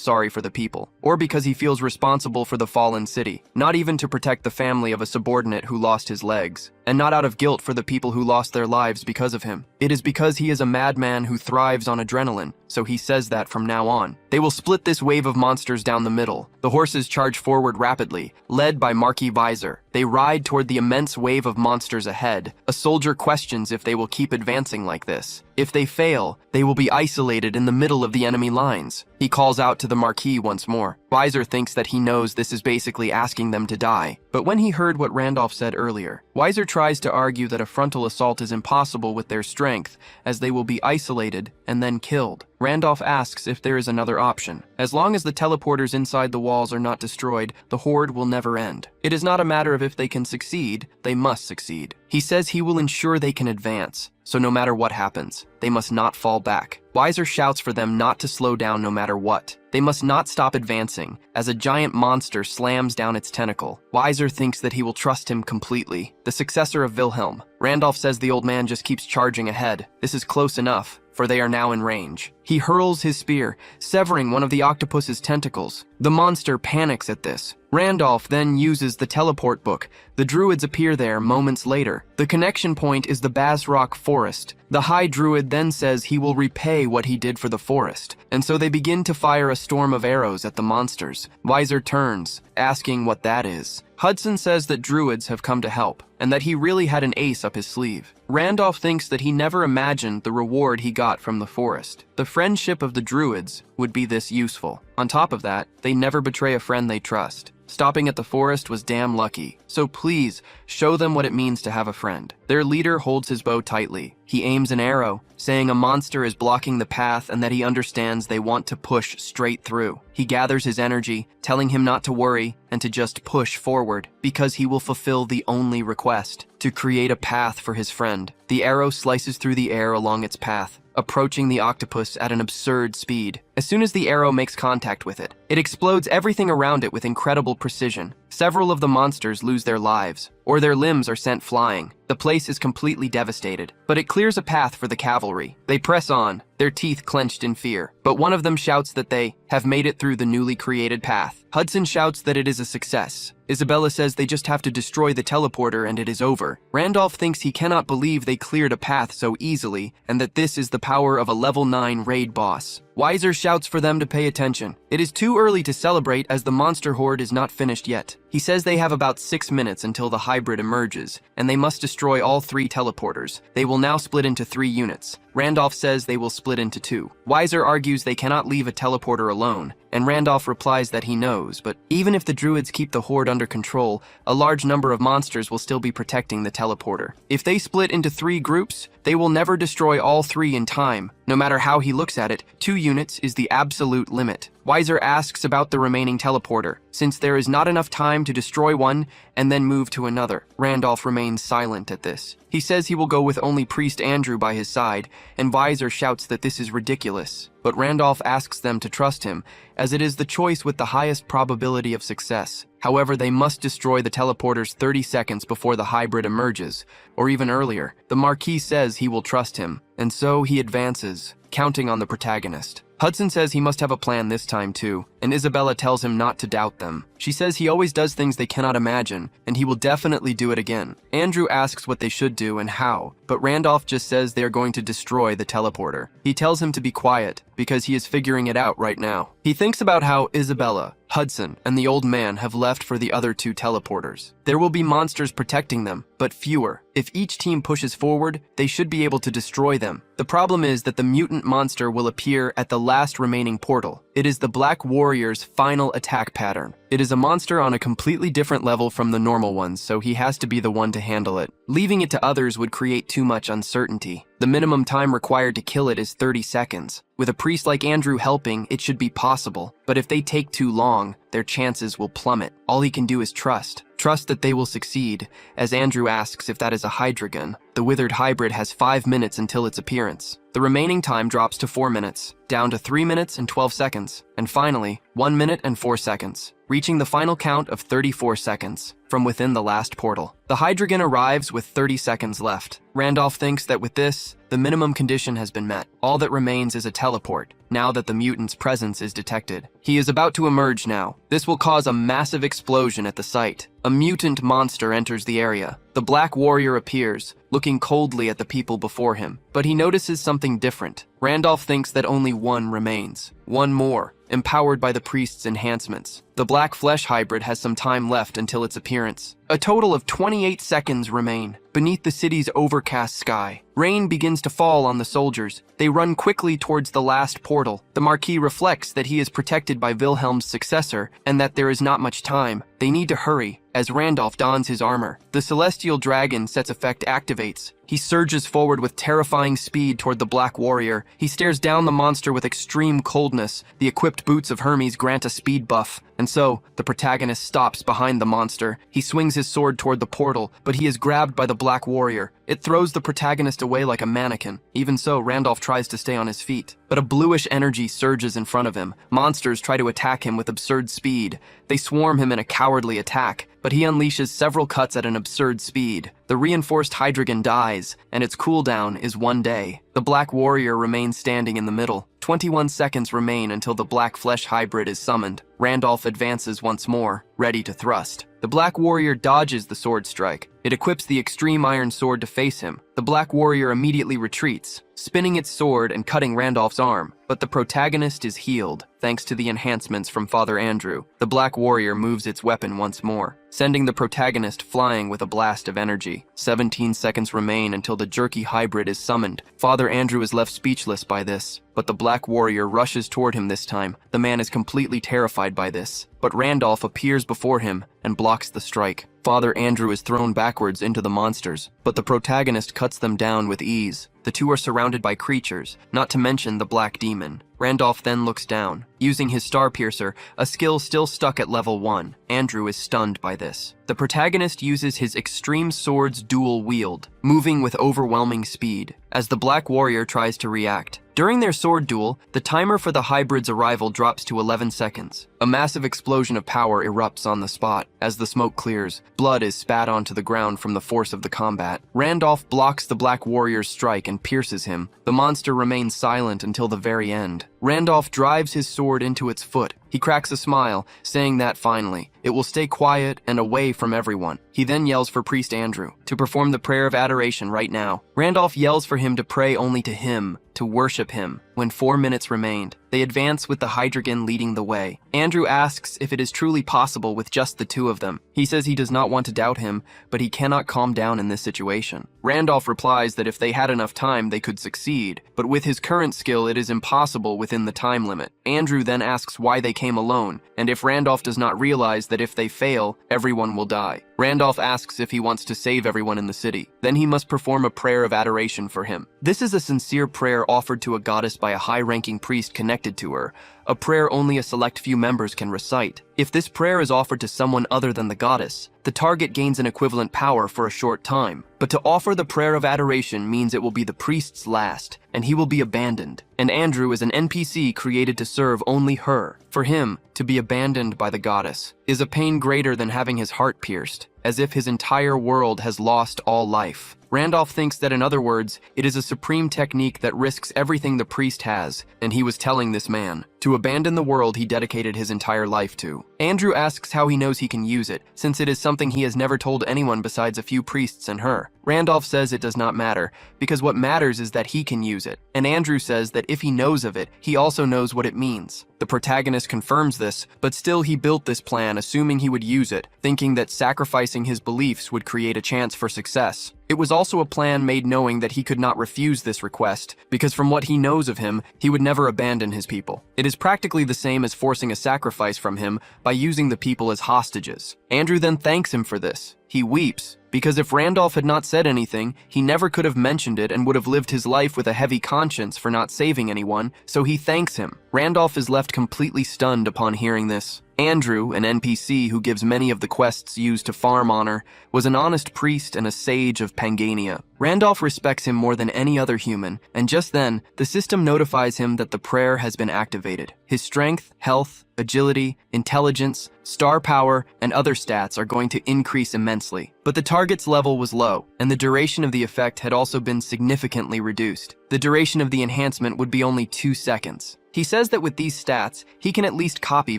A: sorry for the people, or because he feels responsible for the fallen city, not even to protect the family of a subordinate who lost his legs, and not out of guilt for the people who lost their lives because of him. It is because he is a madman who thrives on adrenaline, so he says that from now on. They will split this wave of monsters down the middle. The horses charge forward rapidly, led by Marquis Weiser. They ride toward the immense wave of monsters ahead. A soldier questions if they will keep advancing like this. If they fail, they will be isolated in the middle of the enemy lines. He calls out to the Marquis once more. Weiser thinks that he knows this is basically asking them to die. But when he heard what Randolph said earlier, Weiser tries to argue that a frontal assault is impossible with their strength, as they will be isolated and then killed. Randolph asks if there is another option. As long as the teleporters inside the walls are not destroyed, the horde will never end. It is not a matter of if they can succeed, they must succeed. He says he will ensure they can advance, so no matter what happens, they must not fall back. Weiser shouts for them not to slow down no matter what. They must not stop advancing, as a giant monster slams down its tentacle. Weiser thinks that he will trust him completely, the successor of Wilhelm. Randolph says the old man just keeps charging ahead. This is close enough, for they are now in range. He hurls his spear, severing one of the octopus's tentacles. The monster panics at this. Randolph then uses the teleport book. The druids appear there moments later. The connection point is the Basrock Forest. The High Druid then says he will repay what he did for the forest, and so they begin to fire a storm of arrows at the monsters. Weiser turns, asking what that is. Hudson says that druids have come to help, and that he really had an ace up his sleeve. Randolph thinks that he never imagined the reward he got from the forest. The friendship of the druids would be this useful. On top of that, they never betray a friend they trust. Stopping at the forest was damn lucky. So please, show them what it means to have a friend. Their leader holds his bow tightly. He aims an arrow, saying a monster is blocking the path and that he understands they want to push straight through. He gathers his energy, telling him not to worry and to just push forward, because he will fulfill the only request, to create a path for his friend. The arrow slices through the air along its path, approaching the octopus at an absurd speed. As soon as the arrow makes contact with it, it explodes everything around it with incredible precision. Several of the monsters lose their lives, or their limbs are sent flying. The place is completely devastated, but it clears a path for the cavalry. They press on, their teeth clenched in fear, but one of them shouts that they have made it through the newly created path. Hudson shouts that it is a success. Isabella says they just have to destroy the teleporter and it is over. Randolph thinks he cannot believe they cleared a path so easily, and that this is the power of a level 9 raid boss. Weiser shouts for them to pay attention. It is too early to celebrate as the monster horde is not finished yet. He says they have about 6 minutes until the hybrid emerges, and they must destroy all 3 teleporters. They will now split into 3 units. Randolph says they will split into 2. Weiser argues they cannot leave a teleporter alone, and Randolph replies that he knows, but even if the druids keep the horde under control, a large number of monsters will still be protecting the teleporter. If they split into 3 groups, they will never destroy all 3 in time. No matter how he looks at it, 2 units is the absolute limit. Weiser asks about the remaining teleporter, since there is not enough time to destroy one and then move to another. Randolph remains silent at this. He says he will go with only Priest Andrew by his side, and Weiser shouts that this is ridiculous. But Randolph asks them to trust him, as it is the choice with the highest probability of success. However, they must destroy the teleporters 30 seconds before the hybrid emerges, or even earlier. The Marquis says he will trust him, and so he advances, counting on the protagonist. Hudson says he must have a plan this time too, and Isabella tells him not to doubt them. She says he always does things they cannot imagine, and he will definitely do it again. Andrew asks what they should do and how, but Randolph just says they are going to destroy the teleporter. He tells him to be quiet, because he is figuring it out right now. He thinks about how Isabella, Hudson, and the old man have left for the other 2 teleporters. There will be monsters protecting them, but fewer. If each team pushes forward, they should be able to destroy them. The problem is that the mutant monster will appear at the last remaining portal. It is the Black Warrior's final attack pattern. It is a monster on a completely different level from the normal ones, so he has to be the one to handle it. Leaving it to others would create too much uncertainty. The minimum time required to kill it is 30 seconds. With a priest like Andrew helping, it should be possible, but if they take too long, their chances will plummet. All he can do is trust. Trust that they will succeed, as Andrew asks if that is a hydrogen. The withered hybrid has 5 minutes until its appearance. The remaining time drops to 4 minutes, down to 3 minutes and 12 seconds, and finally, 1 minute and 4 seconds, reaching the final count of 34 seconds from within the last portal. The hydrogen arrives with 30 seconds left. Randolph thinks that with this, the minimum condition has been met. All that remains is a teleport, now that the mutant's presence is detected. He is about to emerge now. This will cause a massive explosion at the site. A mutant monster enters the area. The Black Warrior appears, looking coldly at the people before him, but he notices something different. Randolph thinks that only one remains. One more, empowered by the priest's enhancements. The Black Flesh hybrid has some time left until its appearance. A total of 28 seconds remain. Beneath the city's overcast sky, rain begins to fall on the soldiers. They run quickly towards the last portal. The Marquis reflects that he is protected by Wilhelm's successor and that there is not much time. They need to hurry. As Randolph dons his armor, the Celestial Dragon set's effect activates. He surges forward with terrifying speed toward the Black Warrior. He stares down the monster with extreme coldness. The equipped boots of Hermes grant a speed buff, and so the protagonist stops behind the monster. He swings his sword toward the portal, but he is grabbed by the Black Warrior. It throws the protagonist away like a mannequin. Even so, Randolph tries to stay on his feet, but a bluish energy surges in front of him. Monsters try to attack him with absurd speed. They swarm him in a cowardly attack, but he unleashes several cuts at an absurd speed. The reinforced hydrogen dies, and its cooldown is 1 day. The Black Warrior remains standing in the middle. 21 seconds remain until the Black Flesh hybrid is summoned. Randolph advances once more, ready to thrust. The Black Warrior dodges the sword strike. It equips the extreme iron sword to face him. The Black Warrior immediately retreats, spinning its sword and cutting Randolph's arm, but the protagonist is healed, thanks to the enhancements from Father Andrew. The Black Warrior moves its weapon once more, sending the protagonist flying with a blast of energy. 17 seconds remain until the jerky hybrid is summoned. Father Andrew is left speechless by this, but the Black Warrior rushes toward him this time. The man is completely terrified by this, but Randolph appears before him and blocks the strike. Father Andrew is thrown backwards into the monsters, but the protagonist cuts them down with ease. The two are surrounded by creatures, not to mention the Black Demon. Randolph then looks down. Using his Star Piercer, a skill still stuck at level 1, Andrew is stunned by this. The protagonist uses his extreme sword's dual wield, moving with overwhelming speed, as the Black Warrior tries to react. During their sword duel, the timer for the hybrid's arrival drops to 11 seconds. A massive explosion of power erupts on the spot. As the smoke clears, blood is spat onto the ground from the force of the combat. Randolph blocks the Black Warrior's strike and pierces him. The monster remains silent until the very end. Randolph drives his sword into its foot. He cracks a smile, saying that finally, it will stay quiet and away from everyone. He then yells for Priest Andrew to perform the prayer of adoration right now. Randolph yells for him to pray only to him, to worship him. When 4 minutes remained, they advance with the Hydreigon leading the way. Andrew asks if it is truly possible with just the two of them. He says he does not want to doubt him, but he cannot calm down in this situation. Randolph replies that if they had enough time, they could succeed, but with his current skill, it is impossible within the time limit. Andrew then asks why they came alone, and if Randolph does not realize that if they fail, everyone will die. Randolph asks if he wants to save everyone in the city. Then he must perform a prayer of adoration for him. This is a sincere prayer offered to a goddess by a high-ranking priest connected to her, a prayer only a select few members can recite. If this prayer is offered to someone other than the goddess, the target gains an equivalent power for a short time. But to offer the prayer of adoration means it will be the priest's last, and he will be abandoned. And Andrew is an NPC created to serve only her. For him, to be abandoned by the goddess is a pain greater than having his heart pierced, as if his entire world has lost all life. Randolph thinks that, in other words, it is a supreme technique that risks everything the priest has, and he was telling this man to abandon the world he dedicated his entire life to. Andrew asks how he knows he can use it, since it is something he has never told anyone besides a few priests and her. Randolph says it does not matter, because what matters is that he can use it, and Andrew says that if he knows of it, he also knows what it means. The protagonist confirms this, but still he built this plan assuming he would use it, thinking that sacrificing his beliefs would create a chance for success. It was also a plan made knowing that he could not refuse this request, because from what he knows of him, he would never abandon his people. It is practically the same as forcing a sacrifice from him by using the people as hostages. Andrew then thanks him for this. He weeps, because if Randolph had not said anything, he never could have mentioned it and would have lived his life with a heavy conscience for not saving anyone, so he thanks him. Randolph is left completely stunned upon hearing this. Andrew, an NPC who gives many of the quests used to farm honor, was an honest priest and a sage of Pangania. Randolph respects him more than any other human, and just then, the system notifies him that the prayer has been activated. His strength, health, agility, intelligence, star power, and other stats are going to increase immensely. But the target's level was low, and the duration of the effect had also been significantly reduced. The duration of the enhancement would be only 2 seconds. He says that with these stats, he can at least copy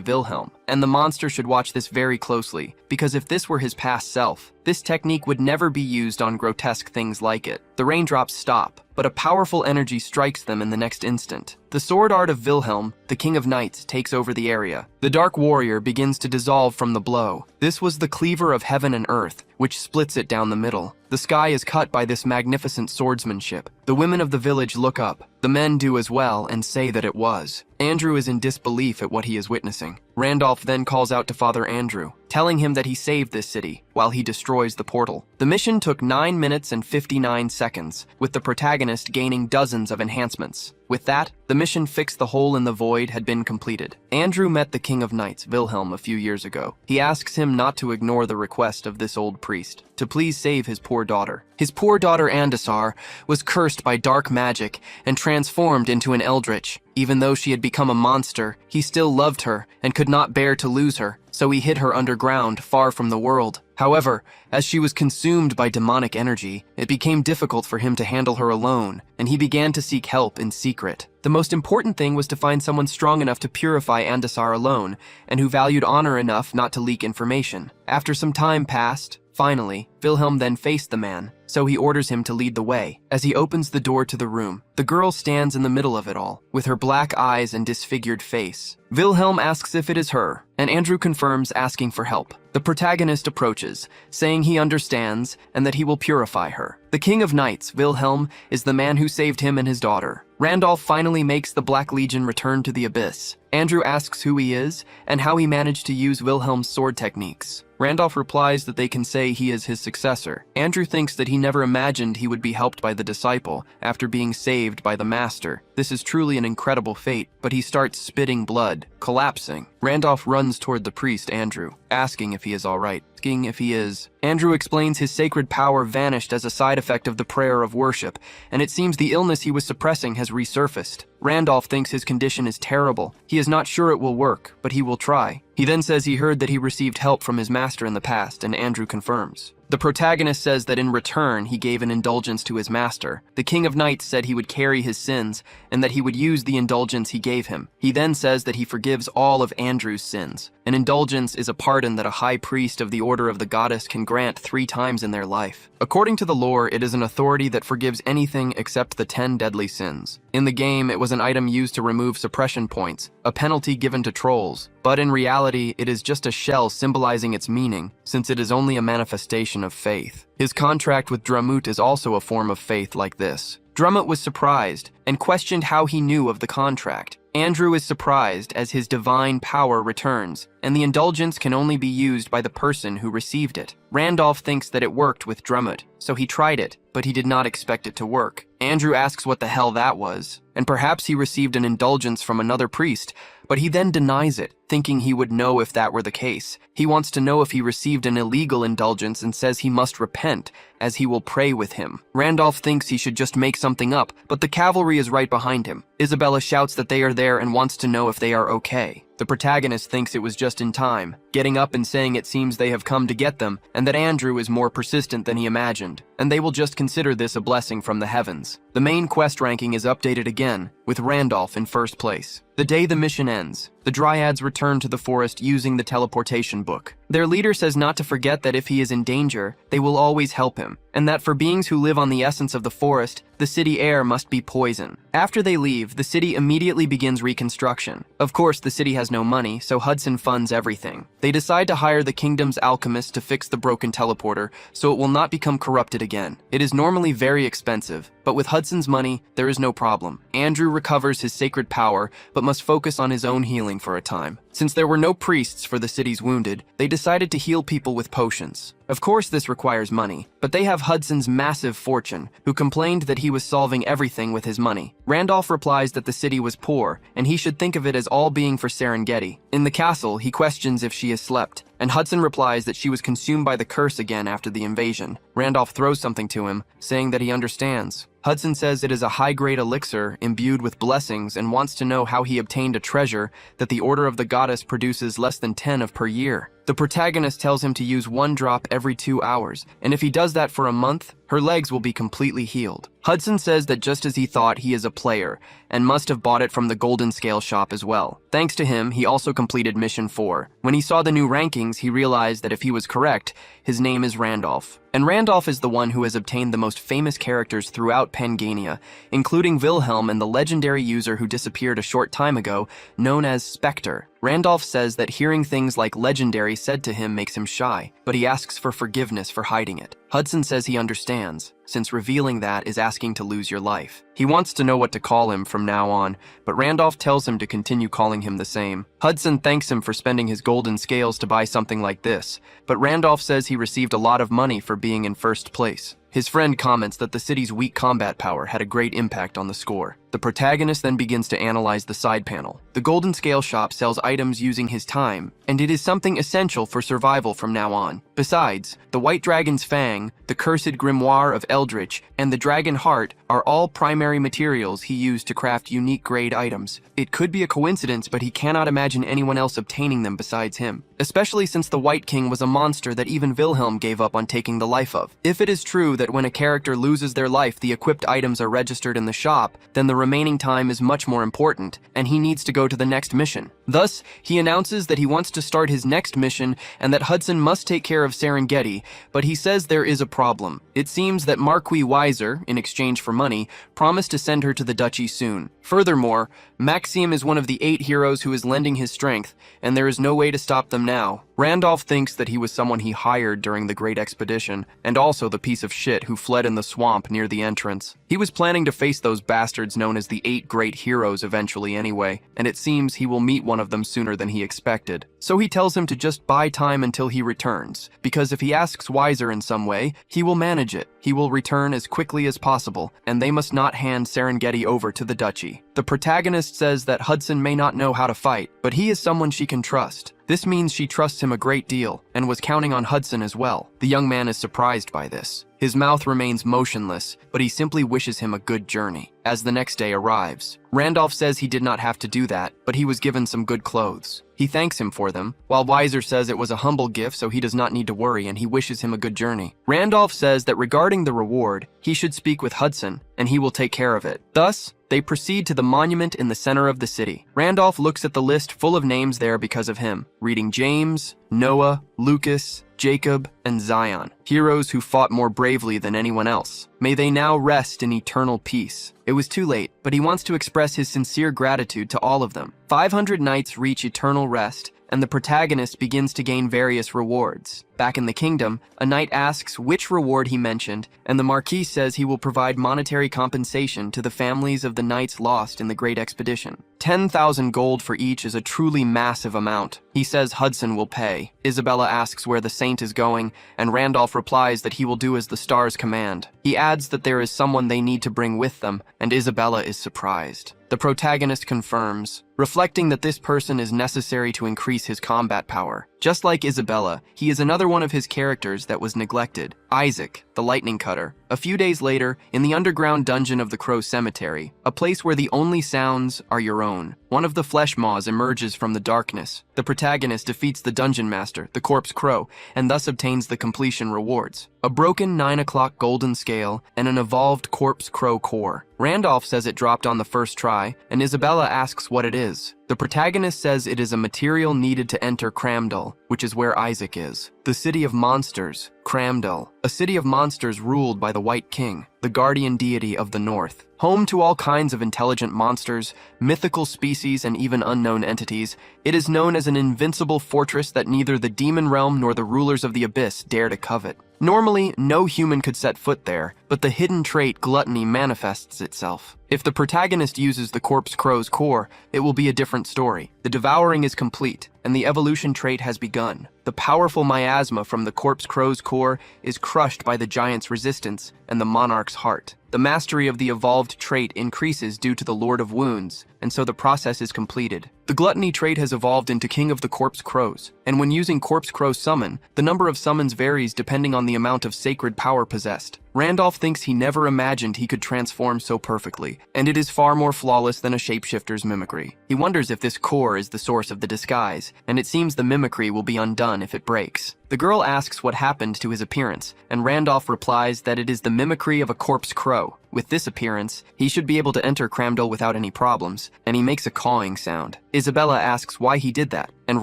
A: Wilhelm, and the monster should watch this very closely, because if this were his past self, this technique would never be used on grotesque things like it. The raindrops stop, but a powerful energy strikes them in the next instant. The sword art of Wilhelm, the King of Knights, takes over the area. The Dark Warrior begins to dissolve from the blow. This was the cleaver of heaven and earth, which splits it down the middle. The sky is cut by this magnificent swordsmanship. The women of the village look up. The men do as well and say that it was. Andrew is in disbelief at what he is witnessing. Randolph then calls out to Father Andrew, telling him that he saved this city, while he destroys the portal. The mission took 9 minutes and 59 seconds, with the protagonist gaining dozens of enhancements. With that, the mission Fix the Hole in the Void had been completed. Andrew met the King of Knights, Wilhelm, a few years ago. He asks him not to ignore the request of this old priest, to please save his poor daughter. His poor daughter Andasar was cursed by dark magic and transformed into an eldritch. Even though she had become a monster, he still loved her and could not bear to lose her, so he hid her underground, far from the world. However, as she was consumed by demonic energy, it became difficult for him to handle her alone, and he began to seek help in secret. The most important thing was to find someone strong enough to purify Andasar alone, and who valued honor enough not to leak information. After some time passed, finally, Wilhelm then faced the man, so he orders him to lead the way. As he opens the door to the room, the girl stands in the middle of it all, with her black eyes and disfigured face. Wilhelm asks if it is her, and Andrew confirms, asking for help. The protagonist approaches, saying he understands and that he will purify her. The King of Knights, Wilhelm, is the man who saved him and his daughter. Randolph finally makes the Black Legion return to the Abyss. Andrew asks who he is and how he managed to use Wilhelm's sword techniques. Randolph replies that they can say he is his successor. Andrew thinks that he never imagined he would be helped by the disciple after being saved by the master. This is truly an incredible fate, but he starts spitting blood, collapsing. Randolph runs toward the priest, Andrew, asking if he is all right. Asking if he is. Andrew explains his sacred power vanished as a side effect of the prayer of worship, and it seems the illness he was suppressing has resurfaced. Randolph thinks his condition is terrible. He is not sure it will work, but he will try. He then says he heard that he received help from his master in the past, and Andrew confirms. The protagonist says that in return he gave an indulgence to his master. The King of Knights said he would carry his sins and that he would use the indulgence he gave him. He then says that he forgives all of Andrew's sins. An indulgence is a pardon that a high priest of the Order of the Goddess can grant 3 times in their life. According to the lore, it is an authority that forgives anything except the 10 deadly sins. In the game, it was an item used to remove suppression points, a penalty given to trolls. But in reality, it is just a shell symbolizing its meaning, since it is only a manifestation of faith. His contract with Drumut is also a form of faith like this. Drumut was surprised and questioned how he knew of the contract. Andrew is surprised as his divine power returns, and the indulgence can only be used by the person who received it. Randolph thinks that it worked with Drumut, so he tried it, but he did not expect it to work. Andrew asks what the hell that was, and perhaps he received an indulgence from another priest, but he then denies it, thinking he would know if that were the case. He wants to know if he received an illegal indulgence and says he must repent, as he will pray with him. Randolph thinks he should just make something up, but the cavalry is right behind him. Isabella shouts that they are there and wants to know if they are okay. The protagonist thinks it was just in time, getting up and saying it seems they have come to get them, and that Andrew is more persistent than he imagined, and they will just consider this a blessing from the heavens. The main quest ranking is updated again, with Randolph in first place. The day the mission ends, the Dryads return to the forest using the teleportation book. Their leader says not to forget that if he is in danger, they will always help him, and that for beings who live on the essence of the forest, the city air must be poison. After they leave, the city immediately begins reconstruction. Of course, the city has no money, so Hudson funds everything. They decide to hire the kingdom's alchemist to fix the broken teleporter, so it will not become corrupted again. It is normally very expensive, but with Hudson's money, there is no problem. Andrew recovers his sacred power, but must focus on his own healing for a time. Since there were no priests for the city's wounded, they decided to heal people with potions. Of course this requires money, but they have Hudson's massive fortune, who complained that he was solving everything with his money. Randolph replies that the city was poor, and he should think of it as all being for Serengeti. In the castle, he questions if she has slept, and Hudson replies that she was consumed by the curse again after the invasion. Randolph throws something to him, saying that he understands. Hudson says it is a high-grade elixir imbued with blessings and wants to know how he obtained a treasure that the Order of the Goddess produces less than 10 of per year. The protagonist tells him to use 1 drop every 2 hours, and if he does that for a month, her legs will be completely healed. Hudson says that just as he thought, he is a player, and must have bought it from the Golden Scale shop as well. Thanks to him, he also completed Mission 4. When he saw the new rankings, he realized that if he was correct, his name is Randolph. And Randolph is the one who has obtained the most famous characters throughout Pangania, including Wilhelm and the legendary user who disappeared a short time ago, known as Spectre. Randolph says that hearing things like legendary said to him makes him shy, but he asks for forgiveness for hiding it. Hudson says he understands, since revealing that is asking to lose your life. He wants to know what to call him from now on, but Randolph tells him to continue calling him the same. Hudson thanks him for spending his golden scales to buy something like this, but Randolph says he received a lot of money for being in first place. His friend comments that the city's weak combat power had a great impact on the score. The protagonist then begins to analyze the side panel. The Golden Scale shop sells items using his time, and it is something essential for survival from now on. Besides, the White Dragon's Fang, the Cursed Grimoire of Eldritch, and the Dragon Heart are all primary materials he used to craft unique grade items. It could be a coincidence, but he cannot imagine anyone else obtaining them besides him, especially since the White King was a monster that even Wilhelm gave up on taking the life of. If it is true that when a character loses their life, the equipped items are registered in the shop, then the remaining time is much more important, and he needs to go to the next mission. Thus, he announces that he wants to start his next mission and that Hudson must take care of Serengeti, but he says there is a problem. It seems that Marquis Weiser, in exchange for money, promised to send her to the duchy soon. Furthermore, Maxim is one of the 8 heroes who is lending his strength, and there is no way to stop them now. Randolph thinks that he was someone he hired during the Great Expedition, and also the piece of shit who fled in the swamp near the entrance. He was planning to face those bastards known as the 8 Great Heroes eventually anyway, and it seems he will meet one of them sooner than he expected. So he tells him to just buy time until he returns, because if he asks Weiser in some way, he will manage it. He will return as quickly as possible, and they must not hand Serengeti over to the duchy. The protagonist says that Hudson may not know how to fight, but he is someone she can trust. This means she trusts him a great deal, and was counting on Hudson as well. The young man is surprised by this. His mouth remains motionless, but he simply wishes him a good journey. As the next day arrives, Randolph says he did not have to do that, but he was given some good clothes. He thanks him for them, while Weiser says it was a humble gift so he does not need to worry and he wishes him a good journey. Randolph says that regarding the reward, he should speak with Hudson and he will take care of it. Thus, they proceed to the monument in the center of the city. Randolph looks at the list full of names there because of him, reading James, Noah, Lucas, Jacob, and Zion, heroes who fought more bravely than anyone else. May they now rest in eternal peace. It was too late, but he wants to express his sincere gratitude to all of them. 500 knights reach eternal rest, and the protagonist begins to gain various rewards. Back in the kingdom, a knight asks which reward he mentioned, and the Marquis says he will provide monetary compensation to the families of the knights lost in the Great Expedition. 10,000 gold for each is a truly massive amount. He says Hudson will pay. Isabella asks where the saint is going, and Randolph replies that he will do as the stars command. He adds that there is someone they need to bring with them, and Isabella is surprised. The protagonist confirms, reflecting that this person is necessary to increase his combat power. Just like Isabella, he is another one of his characters that was neglected, Isaac, the lightning cutter. A few days later, in the underground dungeon of the Crow Cemetery, a place where the only sounds are your own, one of the flesh maws emerges from the darkness. The protagonist defeats the dungeon master, the corpse crow, and thus obtains the completion rewards: a broken 9 o'clock golden scale and an evolved corpse crow core. Randolph says it dropped on the first try, and Isabella asks what it is. The protagonist says it is a material needed to enter Cramdell, which is where Isaac is. The city of monsters, Cramdell, a city of monsters ruled by the White King, the guardian deity of the North. Home to all kinds of intelligent monsters, mythical species, and even unknown entities, it is known as an invincible fortress that neither the demon realm nor the rulers of the abyss dare to covet. Normally, no human could set foot there, but the hidden trait gluttony manifests itself. If the protagonist uses the corpse crow's core, it will be a different story. The devouring is complete, and the evolution trait has begun. The powerful miasma from the corpse crow's core is crushed by the giant's resistance and the monarch's heart. The mastery of the evolved trait increases due to the Lord of Wounds, and so the process is completed. The gluttony trait has evolved into King of the Corpse Crows, and when using Corpse Crow Summon, the number of summons varies depending on the amount of sacred power possessed. Randolph thinks he never imagined he could transform so perfectly, and it is far more flawless than a shapeshifter's mimicry. He wonders if this core is the source of the disguise, and it seems the mimicry will be undone if it breaks. The girl asks what happened to his appearance, and Randolph replies that it is the mimicry of a corpse crow. With this appearance, he should be able to enter Cramdell without any problems, and he makes a cawing sound. Isabella asks why he did that, and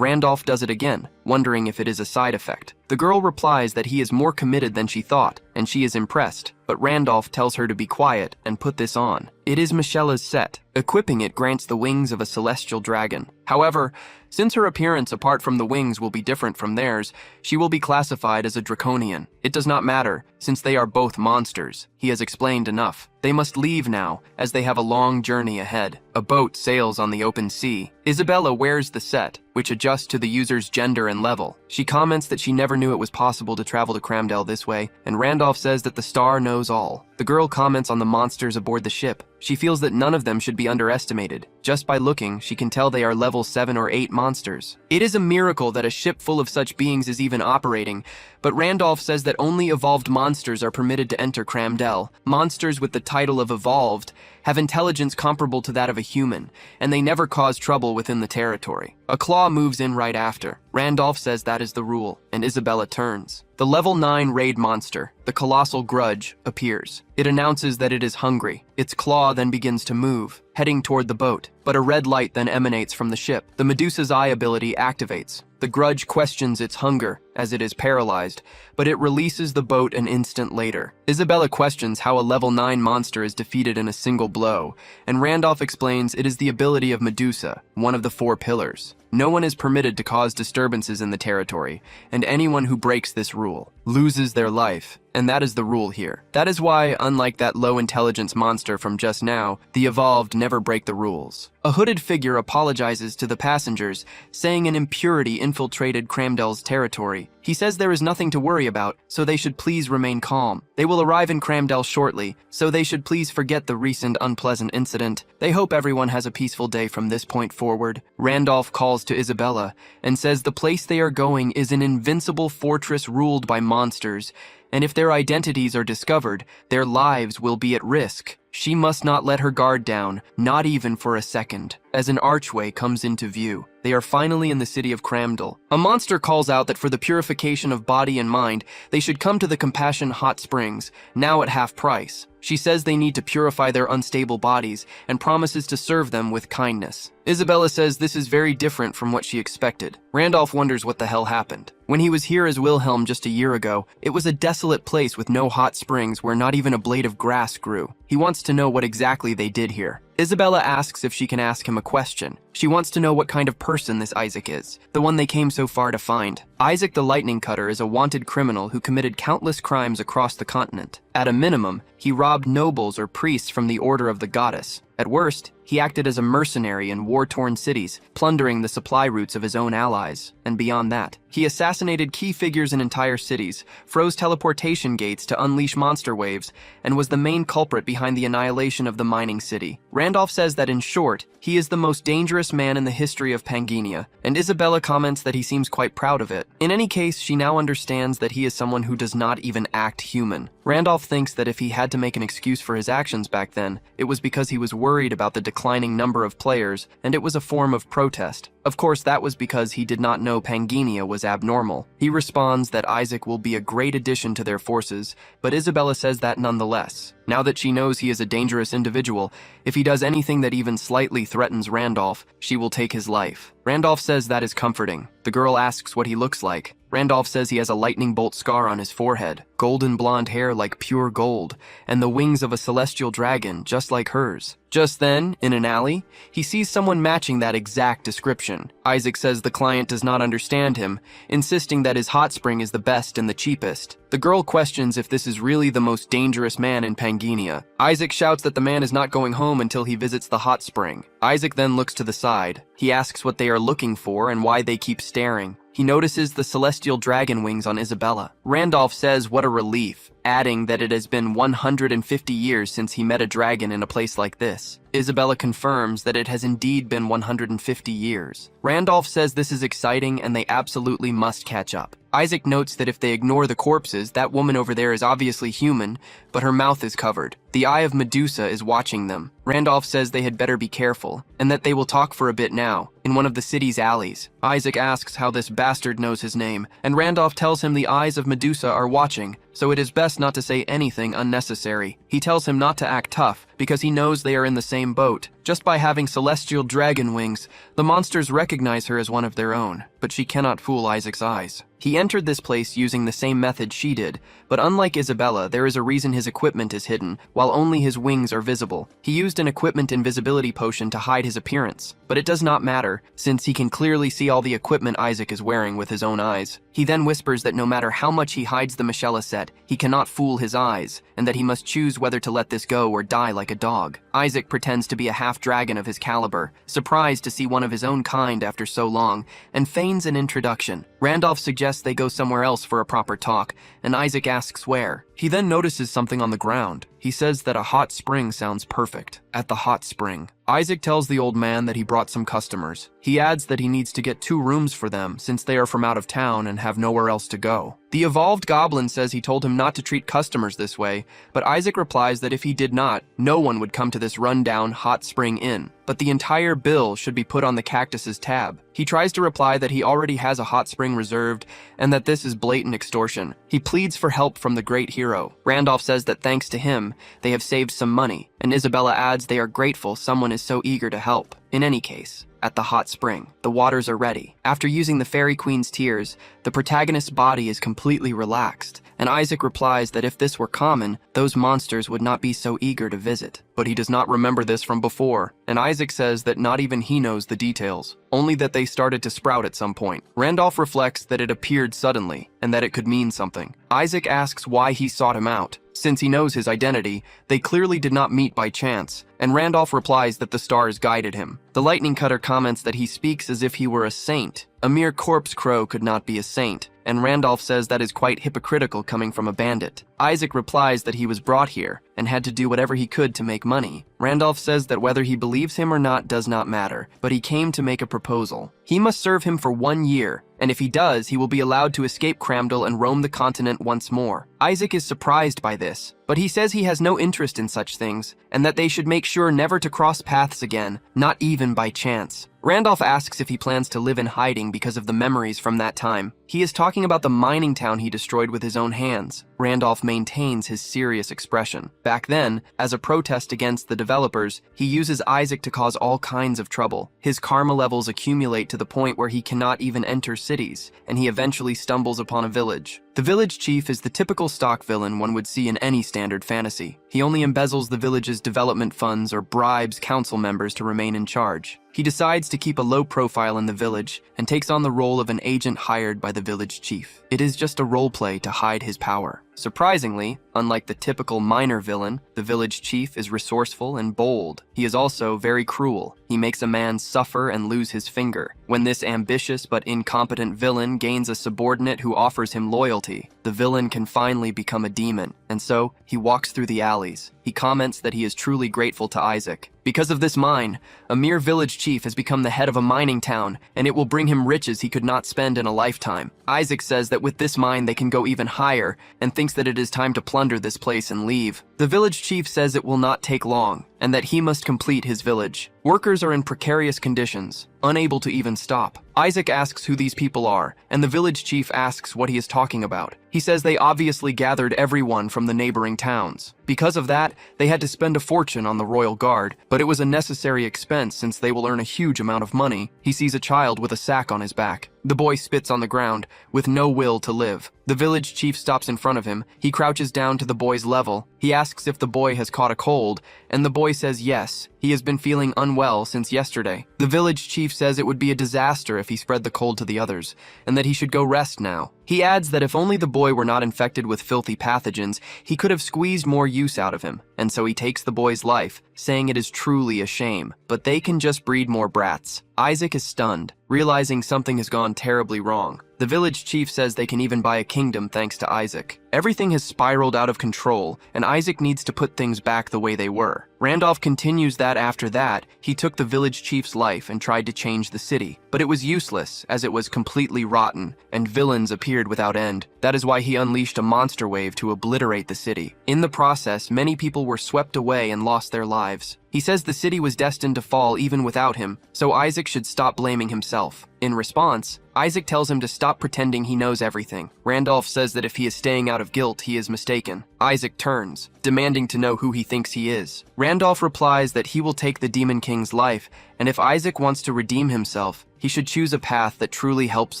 A: Randolph does it again, wondering if it is a side effect. The girl replies that he is more committed than she thought, and she is impressed, but Randolph tells her to be quiet and put this on. It is Michella's set. Equipping it grants the wings of a celestial dragon. However, since her appearance apart from the wings will be different from theirs, she will be classified as a draconian. It does not matter, since they are both monsters. He has explained enough. They must leave now, as they have a long journey ahead. A boat sails on the open sea. Isabella wears the set, which adjusts to the user's gender and level. She comments that she never knew it was possible to travel to Cramdell this way, and Randolph says that the star knows all. The girl comments on the monsters aboard the ship. She feels that none of them should be underestimated. Just by looking, she can tell they are level 7 or 8 monsters. It is a miracle that a ship full of such beings is even operating, but Randolph says that only evolved monsters are permitted to enter Cramdell. Monsters with the title of evolved have intelligence comparable to that of a human, and they never cause trouble within the territory. A claw moves in right after. Randolph says that is the rule, and Isabella turns. The level 9 raid monster, the colossal grudge, appears. It announces that it is hungry. Its claw then begins to move, heading toward the boat, but a red light then emanates from the ship. The Medusa's Eye ability activates. The grudge questions its hunger, as it is paralyzed, but it releases the boat an instant later. Isabella questions how a level 9 monster is defeated in a single blow, and Randolph explains it is the ability of Medusa, one of the 4 pillars. No one is permitted to cause disturbances in the territory, and anyone who breaks this rule loses their life, and that is the rule here. That is why, unlike that low-intelligence monster from just now, the evolved never break the rules. A hooded figure apologizes to the passengers, saying an impurity infiltrated Cramdell's territory. He says there is nothing to worry about, so they should please remain calm. They will arrive in Cramdell shortly, so they should please forget the recent unpleasant incident. They hope everyone has a peaceful day from this point forward. Randolph calls to Isabella and says the place they are going is an invincible fortress ruled by monsters, and if their identities are discovered, their lives will be at risk. She must not let her guard down, not even for a second. As an archway comes into view, they are finally in the city of Cramdal. A monster calls out that for the purification of body and mind, they should come to the Compassion Hot Springs, now at half price. She says they need to purify their unstable bodies and promises to serve them with kindness. Isabella says this is very different from what she expected. Randolph wonders what the hell happened. When he was here as Wilhelm just a year ago, it was a desolate place with no hot springs where not even a blade of grass grew. He wants to know what exactly they did here. Isabella asks if she can ask him a question. She wants to know what kind of person this Isaac is, the one they came so far to find. Isaac the Lightning Cutter is a wanted criminal who committed countless crimes across the continent. At a minimum, he robbed nobles or priests from the Order of the Goddess. At worst, he acted as a mercenary in war-torn cities, plundering the supply routes of his own allies. And beyond that, he assassinated key figures in entire cities, froze teleportation gates to unleash monster waves, and was the main culprit behind the annihilation of the mining city. Randolph says that in short, he is the most dangerous man in the history of Pangania, and Isabella comments that he seems quite proud of it. In any case, she now understands that he is someone who does not even act human. Randolph thinks that if he had to make an excuse for his actions back then, it was because he was worried about the declining number of players, and it was a form of protest. Of course, that was because he did not know Pangania was abnormal. He responds that Isaac will be a great addition to their forces, but Isabella says that nonetheless. Now that she knows he is a dangerous individual, if he does anything that even slightly threatens Randolph, she will take his life. Randolph says that is comforting. The girl asks what he looks like. Randolph says he has a lightning bolt scar on his forehead, golden blonde hair like pure gold, and the wings of a celestial dragon just like hers. Just then, in an alley, he sees someone matching that exact description. Isaac says the client does not understand him, insisting that his hot spring is the best and the cheapest. The girl questions if this is really the most dangerous man in Pangania. Isaac shouts that the man is not going home until he visits the hot spring. Isaac then looks to the side. He asks what they are looking for and why they keep staring. He notices the celestial dragon wings on Isabella. Randolph says what a relief, adding that it has been 150 years since he met a dragon in a place like this. Isabella confirms that it has indeed been 150 years. Randolph says this is exciting and they absolutely must catch up. Isaac notes that if they ignore the corpses, that woman over there is obviously human, but her mouth is covered. The eye of Medusa is watching them. Randolph says they had better be careful, and that they will talk for a bit now, in one of the city's alleys. Isaac asks how this bastard knows his name, and Randolph tells him the eyes of Medusa are watching, so it is best not to say anything unnecessary. He tells him not to act tough, because he knows they are in the same boat. Just by having celestial dragon wings, the monsters recognize her as one of their own, but she cannot fool Isaac's eyes. He entered this place using the same method she did, but unlike Isabella, there is a reason his equipment is hidden, while only his wings are visible. He used an equipment invisibility potion to hide his appearance, but it does not matter, since he can clearly see all the equipment Isaac is wearing with his own eyes. He then whispers that no matter how much he hides the Michela set, he cannot fool his eyes, and that he must choose whether to let this go or die like a dog. Isaac pretends to be a half-dragon of his caliber, surprised to see one of his own kind after so long, and feigns an introduction. Randolph suggests they go somewhere else for a proper talk, and Isaac asks where. He then notices something on the ground. He says that a hot spring sounds perfect. At the hot spring, Isaac tells the old man that he brought some customers. He adds that he needs to get 2 rooms for them since they are from out of town and have nowhere else to go. The evolved goblin says he told him not to treat customers this way, but Isaac replies that if he did not, no one would come to this rundown hot spring inn, but the entire bill should be put on the cactus's tab. He tries to reply that he already has a hot spring reserved and that this is blatant extortion. He pleads for help from the great hero. Randolph says that thanks to him, they have saved some money, and Isabella adds they are grateful someone is so eager to help. In any case, at the hot spring, the waters are ready. After using the Fairy Queen's tears, the protagonist's body is completely relaxed, and Isaac replies that if this were common, those monsters would not be so eager to visit. But he does not remember this from before, and Isaac says that not even he knows the details, only that they started to sprout at some point. Randolph reflects that it appeared suddenly, and that it could mean something. Isaac asks why he sought him out. Since he knows his identity, they clearly did not meet by chance, and Randolph replies that the stars guided him. The lightning cutter comments that he speaks as if he were a saint. A mere corpse crow could not be a saint, and Randolph says that is quite hypocritical coming from a bandit. Isaac replies that he was brought here and had to do whatever he could to make money. Randolph says that whether he believes him or not does not matter, but he came to make a proposal. He must serve him for 1 year, and if he does, he will be allowed to escape Cramdal and roam the continent once more. Isaac is surprised by this, but he says he has no interest in such things, and that they should make sure never to cross paths again, not even by chance. Randolph asks if he plans to live in hiding because of the memories from that time. He is talking about the mining town he destroyed with his own hands. Randolph maintains his serious expression. Back then, as a protest against the developers, he uses Isaac to cause all kinds of trouble. His karma levels accumulate to the point where he cannot even enter cities, and he eventually stumbles upon a village. The village chief is the typical stock villain one would see in any standard fantasy. He only embezzles the village's development funds or bribes council members to remain in charge. He decides to keep a low profile in the village and takes on the role of an agent hired by the village chief. It is just a role play to hide his power. Surprisingly, unlike the typical minor villain, the village chief is resourceful and bold. He is also very cruel. He makes a man suffer and lose his finger. When this ambitious but incompetent villain gains a subordinate who offers him loyalty, the villain can finally become a demon, and so he walks through the alleys. He comments that he is truly grateful to Isaac. Because of this mine, a mere village chief has become the head of a mining town, and it will bring him riches he could not spend in a lifetime. Isaac says that with this mine they can go even higher, and thinks that it is time to plunder this place and leave. The village chief says it will not take long, and that he must complete his village. Workers are in precarious conditions, unable to even stop. Isaac asks who these people are, and the village chief asks what he is talking about. He says they obviously gathered everyone from the neighboring towns. Because of that, they had to spend a fortune on the royal guard, but it was a necessary expense since they will earn a huge amount of money. He sees a child with a sack on his back. The boy spits on the ground, with no will to live. The village chief stops in front of him. He crouches down to the boy's level. He asks if the boy has caught a cold, and the boy says yes. He has been feeling unwell since yesterday. The village chief says it would be a disaster if he spread the cold to the others, and that he should go rest now. He adds that if only the boy were not infected with filthy pathogens, he could have squeezed more use out of him, and so he takes the boy's life, saying it is truly a shame, but they can just breed more brats. Isaac is stunned, realizing something has gone terribly wrong. The village chief says they can even buy a kingdom thanks to Isaac. Everything has spiraled out of control, and Isaac needs to put things back the way they were. Randolph continues that after that, he took the village chief's life and tried to change the city, but it was useless as it was completely rotten, and villains appeared without end. That is why he unleashed a monster wave to obliterate the city. In the process, many people were swept away and lost their lives. He says the city was destined to fall even without him, so Isaac should stop blaming himself. In response, Isaac tells him to stop pretending he knows everything. Randolph says that if he is staying out of guilt, he is mistaken. Isaac turns, demanding to know who he thinks he is. Randolph replies that he will take the Demon King's life, and if Isaac wants to redeem himself, he should choose a path that truly helps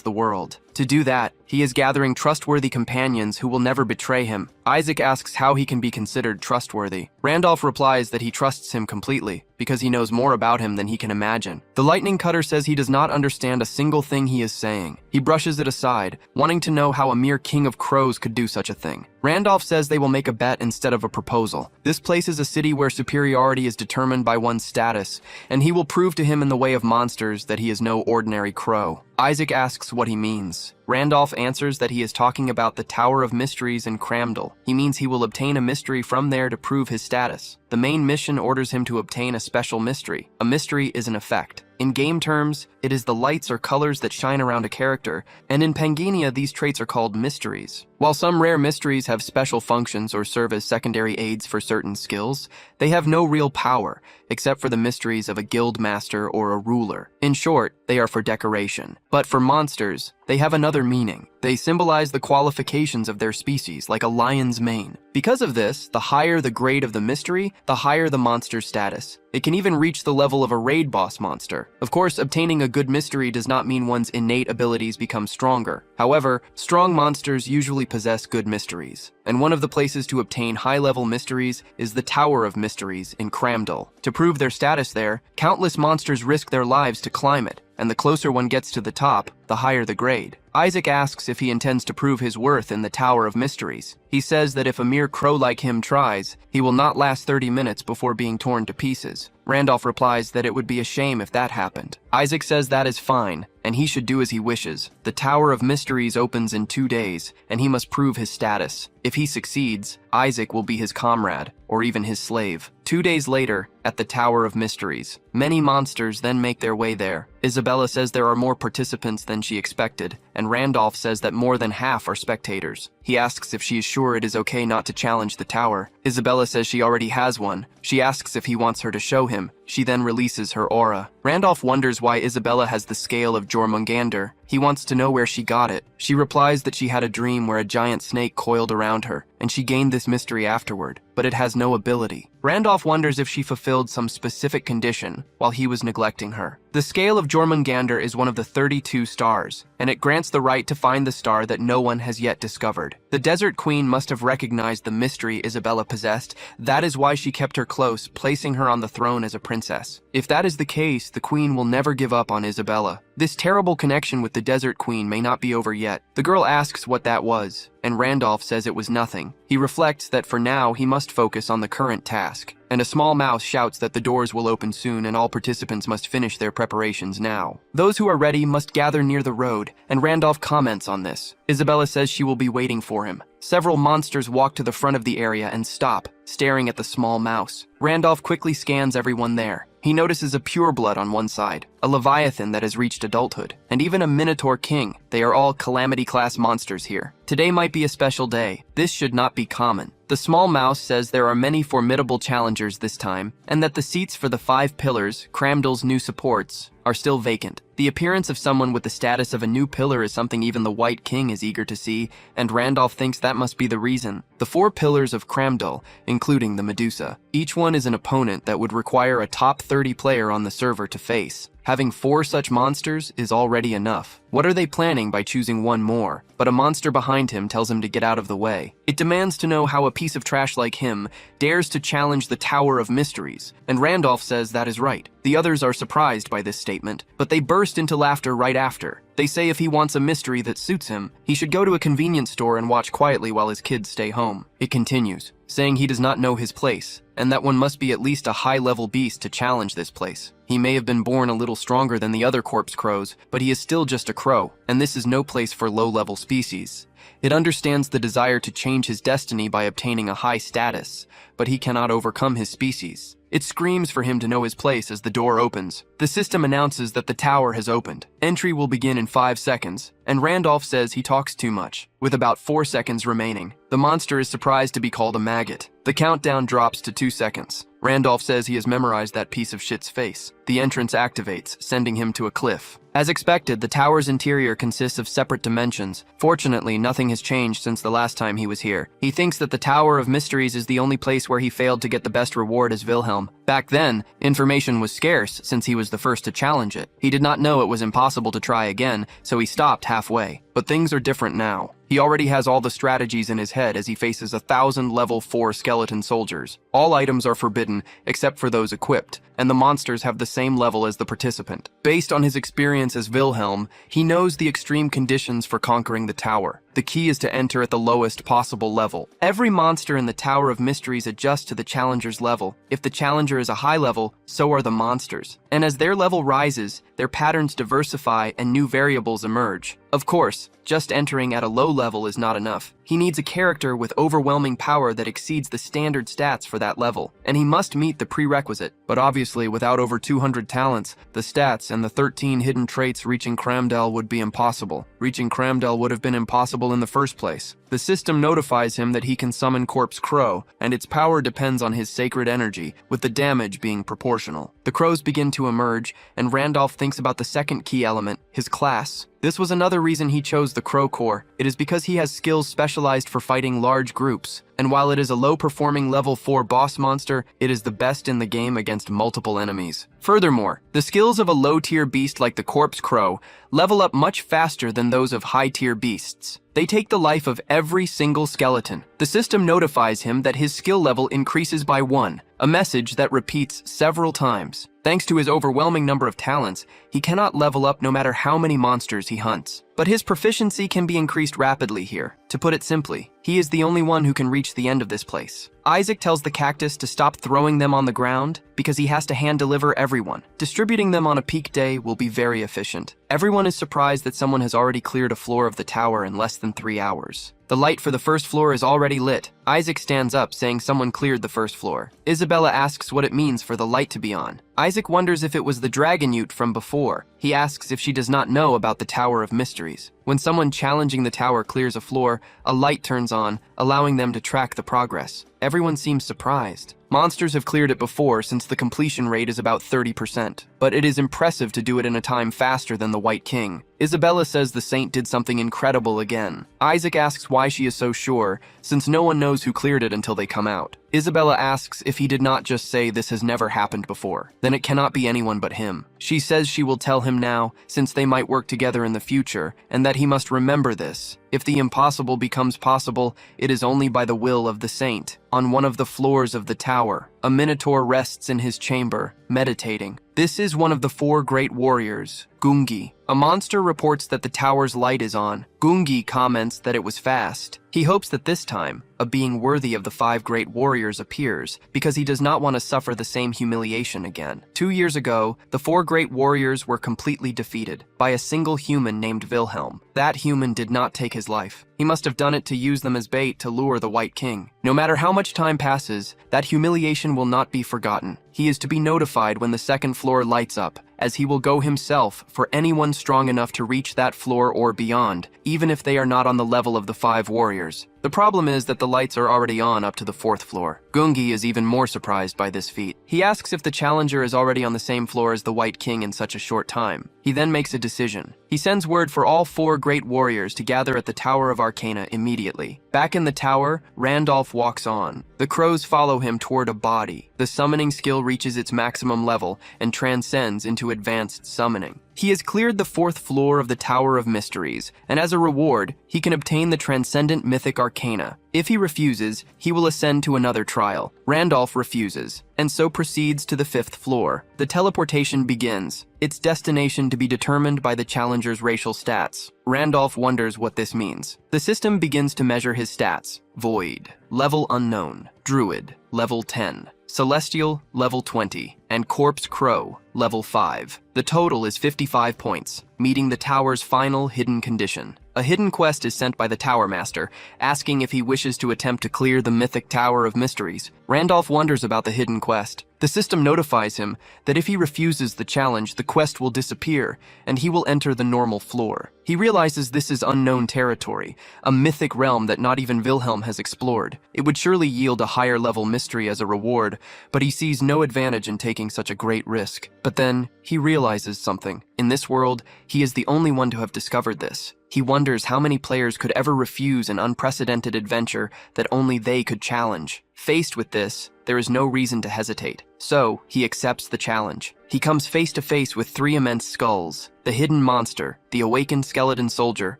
A: the world. To do that, he is gathering trustworthy companions who will never betray him. Isaac asks how he can be considered trustworthy. Randolph replies that he trusts him completely, because he knows more about him than he can imagine. The lightning cutter says he does not understand a single thing he is saying. He brushes it aside, wanting to know how a mere king of crows could do such a thing. Randolph says they will make a bet instead of a proposal. This place is a city where superiority is determined by one's status, and he will prove to him in the way of monsters that he is no ordinary crow. Isaac asks what he means. Randolph answers that he is talking about the Tower of Mysteries in Cramdell. He means he will obtain a mystery from there to prove his status. The main mission orders him to obtain a special mystery. A mystery is an effect. In game terms, it is the lights or colors that shine around a character, and in Pangania these traits are called mysteries. While some rare mysteries have special functions or serve as secondary aids for certain skills, they have no real power, except for the mysteries of a guild master or a ruler. In short, they are for decoration. But for monsters, they have another meaning. They symbolize the qualifications of their species, like a lion's mane. Because of this, the higher the grade of the mystery, the higher the monster's status. It can even reach the level of a raid boss monster. Of course, obtaining a good mystery does not mean one's innate abilities become stronger. However, strong monsters usually possess good mysteries. And one of the places to obtain high-level mysteries is the Tower of Mysteries in Cramdell. To prove their status there, countless monsters risk their lives to climb it, and the closer one gets to the top, the higher the grade. Isaac asks if he intends to prove his worth in the Tower of Mysteries. He says that if a mere crow like him tries, he will not last 30 minutes before being torn to pieces. Randolph replies that it would be a shame if that happened. Isaac says that is fine, and he should do as he wishes. The Tower of Mysteries opens in 2 days, and he must prove his status. If he succeeds, Isaac will be his comrade, or even his slave. 2 days later, at the Tower of Mysteries, many monsters then make their way there. Isabella says there are more participants than she expected, and Randolph says that more than half are spectators. He asks if she is sure it is okay not to challenge the tower. Isabella says she already has one. She asks if he wants her to show him. She then releases her aura. Randolph wonders why Isabella has the scale of Jormungandr. He wants to know where she got it. She replies that she had a dream where a giant snake coiled around her, and she gained this mystery afterward, but it has no ability. Randolph wonders if she fulfilled some specific condition while he was neglecting her. The scale of Jormungandr is one of the 32 stars, and it grants the right to find the star that no one has yet discovered. The Desert Queen must have recognized the mystery Isabella possessed. That is why she kept her close, placing her on the throne as a princess. If that is the case, the Queen will never give up on Isabella. This terrible connection with the Desert Queen may not be over yet. The girl asks what that was, and Randolph says it was nothing. He reflects that for now he must focus on the current task, and a small mouse shouts that the doors will open soon and all participants must finish their preparations now. Those who are ready must gather near the road, and Randolph comments on this. Isabella says she will be waiting for him. Several monsters walk to the front of the area and stop, staring at the small mouse. Randolph quickly scans everyone there. He notices a pureblood on one side, a leviathan that has reached adulthood, and even a minotaur king. They are all calamity-class monsters here. Today might be a special day. This should not be common. The small mouse says there are many formidable challengers this time, and that the seats for the 5 pillars, Cramdell's new supports, are still vacant. The appearance of someone with the status of a new pillar is something even the White King is eager to see, and Randolph thinks that must be the reason. The 4 pillars of Cramdell, including the Medusa, each one is an opponent that would require a top 30 player on the server to face. Having 4 such monsters is already enough. What are they planning by choosing one more? But a monster behind him tells him to get out of the way. It demands to know how a piece of trash like him dares to challenge the Tower of Mysteries, and Randolph says that is right. The others are surprised by this statement, but they burst into laughter right after. They say if he wants a mystery that suits him, he should go to a convenience store and watch quietly while his kids stay home. It continues, saying he does not know his place, and that one must be at least a high-level beast to challenge this place. He may have been born a little stronger than the other corpse crows, but he is still just a crow, and this is no place for low-level species. It understands the desire to change his destiny by obtaining a high status, but he cannot overcome his species. It screams for him to know his place as the door opens. The system announces that the tower has opened. Entry will begin in 5 seconds, and Randolph says he talks too much. With about 4 seconds remaining, the monster is surprised to be called a maggot. The countdown drops to 2 seconds. Randolph says he has memorized that piece of shit's face. The entrance activates, sending him to a cliff. As expected, the tower's interior consists of separate dimensions. Fortunately, nothing has changed since the last time he was here. He thinks that the Tower of Mysteries is the only place where he failed to get the best reward as Wilhelm. Back then, information was scarce since he was the first to challenge it. He did not know it was impossible to try again, so he stopped halfway. But things are different now. He already has all the strategies in his head as he faces 1,000 level 4 skeleton soldiers. All items are forbidden, except for those equipped, and the monsters have the same level as the participant. Based on his experience as Wilhelm, he knows the extreme conditions for conquering the tower. The key is to enter at the lowest possible level. Every monster in the Tower of Mysteries adjusts to the challenger's level. If the challenger is a high level, so are the monsters. And as their level rises, their patterns diversify and new variables emerge. Of course, just entering at a low level is not enough. He needs a character with overwhelming power that exceeds the standard stats for that level, and he must meet the prerequisite. But obviously, without over 200 talents, the stats and the 13 hidden traits reaching Cramdell would be impossible. Reaching Cramdell would have been impossible in the first place. The system notifies him that he can summon Corpse Crow, and its power depends on his sacred energy, with the damage being proportional. The crows begin to emerge, and Randolph thinks about the second key element, his class. This was another reason he chose the Crow Corps. It is because he has skills specialized for fighting large groups, and while it is a low-performing level 4 boss monster, it is the best in the game against multiple enemies. Furthermore, the skills of a low-tier beast like the Corpse Crow level up much faster than those of high-tier beasts. They take the life of every single skeleton. The system notifies him that his skill level increases by 1, a message that repeats several times. Thanks to his overwhelming number of talents, he cannot level up no matter how many monsters he hunts. But his proficiency can be increased rapidly here. To put it simply, he is the only one who can reach the end of this place. Isaac tells the cactus to stop throwing them on the ground because he has to hand-deliver everyone. Distributing them on a peak day will be very efficient. Everyone is surprised that someone has already cleared a floor of the tower in less than 3 hours. The light for the first floor is already lit. Isaac stands up, saying someone cleared the first floor. Isabella asks what it means for the light to be on. Isaac wonders if it was the dragon ute from before. He asks if she does not know about the Tower of Mysteries. When someone challenging the tower clears a floor, a light turns on, allowing them to track the progress. Everyone seems surprised. Monsters have cleared it before since the completion rate is about 30%, but it is impressive to do it in a time faster than the White King. Isabella says the saint did something incredible again. Isaac asks why she is so sure, since no one knows who cleared it until they come out. Isabella asks if he did not just say this has never happened before, then it cannot be anyone but him. She says she will tell him now, since they might work together in the future, and that he must remember this. If the impossible becomes possible, it is only by the will of the saint. On one of the floors of the tower, a minotaur rests in his chamber, meditating. This is one of the 4 great warriors, Gungi. A monster reports that the tower's light is on. Gungi comments that it was fast. He hopes that this time, a being worthy of the 5 great warriors appears, because he does not want to suffer the same humiliation again. 2 years ago, the 4 great warriors were completely defeated by a single human named Wilhelm. That human did not take his life. He must have done it to use them as bait to lure the White King. No matter how much time passes, that humiliation will not be forgotten. He is to be notified when the 2nd floor lights up, as he will go himself for anyone strong enough to reach that floor or beyond, even if they are not on the level of the 5 warriors. The problem is that the lights are already on up to the 4th floor. Gungi is even more surprised by this feat. He asks if the challenger is already on the same floor as the White King in such a short time. He then makes a decision. He sends word for all 4 great warriors to gather at the Tower of Arcana immediately. Back in the tower, Randolph walks on. The crows follow him toward a body. The summoning skill reaches its maximum level and transcends into advanced summoning. He has cleared the 4th floor of the Tower of Mysteries, and as a reward, he can obtain the Transcendent Mythic Arcana. If he refuses, he will ascend to another trial. Randolph refuses, and so proceeds to the 5th floor. The teleportation begins, its destination to be determined by the challenger's racial stats. Randolph wonders what this means. The system begins to measure his stats. Void, level unknown. Druid, level 10. Celestial, level 20, and Corpse Crow, level 5. The total is 55 points, meeting the tower's final hidden condition. A hidden quest is sent by the Tower Master, asking if he wishes to attempt to clear the mythic Tower of Mysteries. Randolph wonders about the hidden quest. The system notifies him that if he refuses the challenge, the quest will disappear, and he will enter the normal floor. He realizes this is unknown territory, a mythic realm that not even Wilhelm has explored. It would surely yield a higher level mystery as a reward, but he sees no advantage in taking such a great risk. But then, he realizes something. In this world, he is the only one to have discovered this. He wonders how many players could ever refuse an unprecedented adventure that only they could challenge. Faced with this, there is no reason to hesitate. So, he accepts the challenge. He comes face to face with 3 immense skulls. The hidden monster, the awakened skeleton soldier,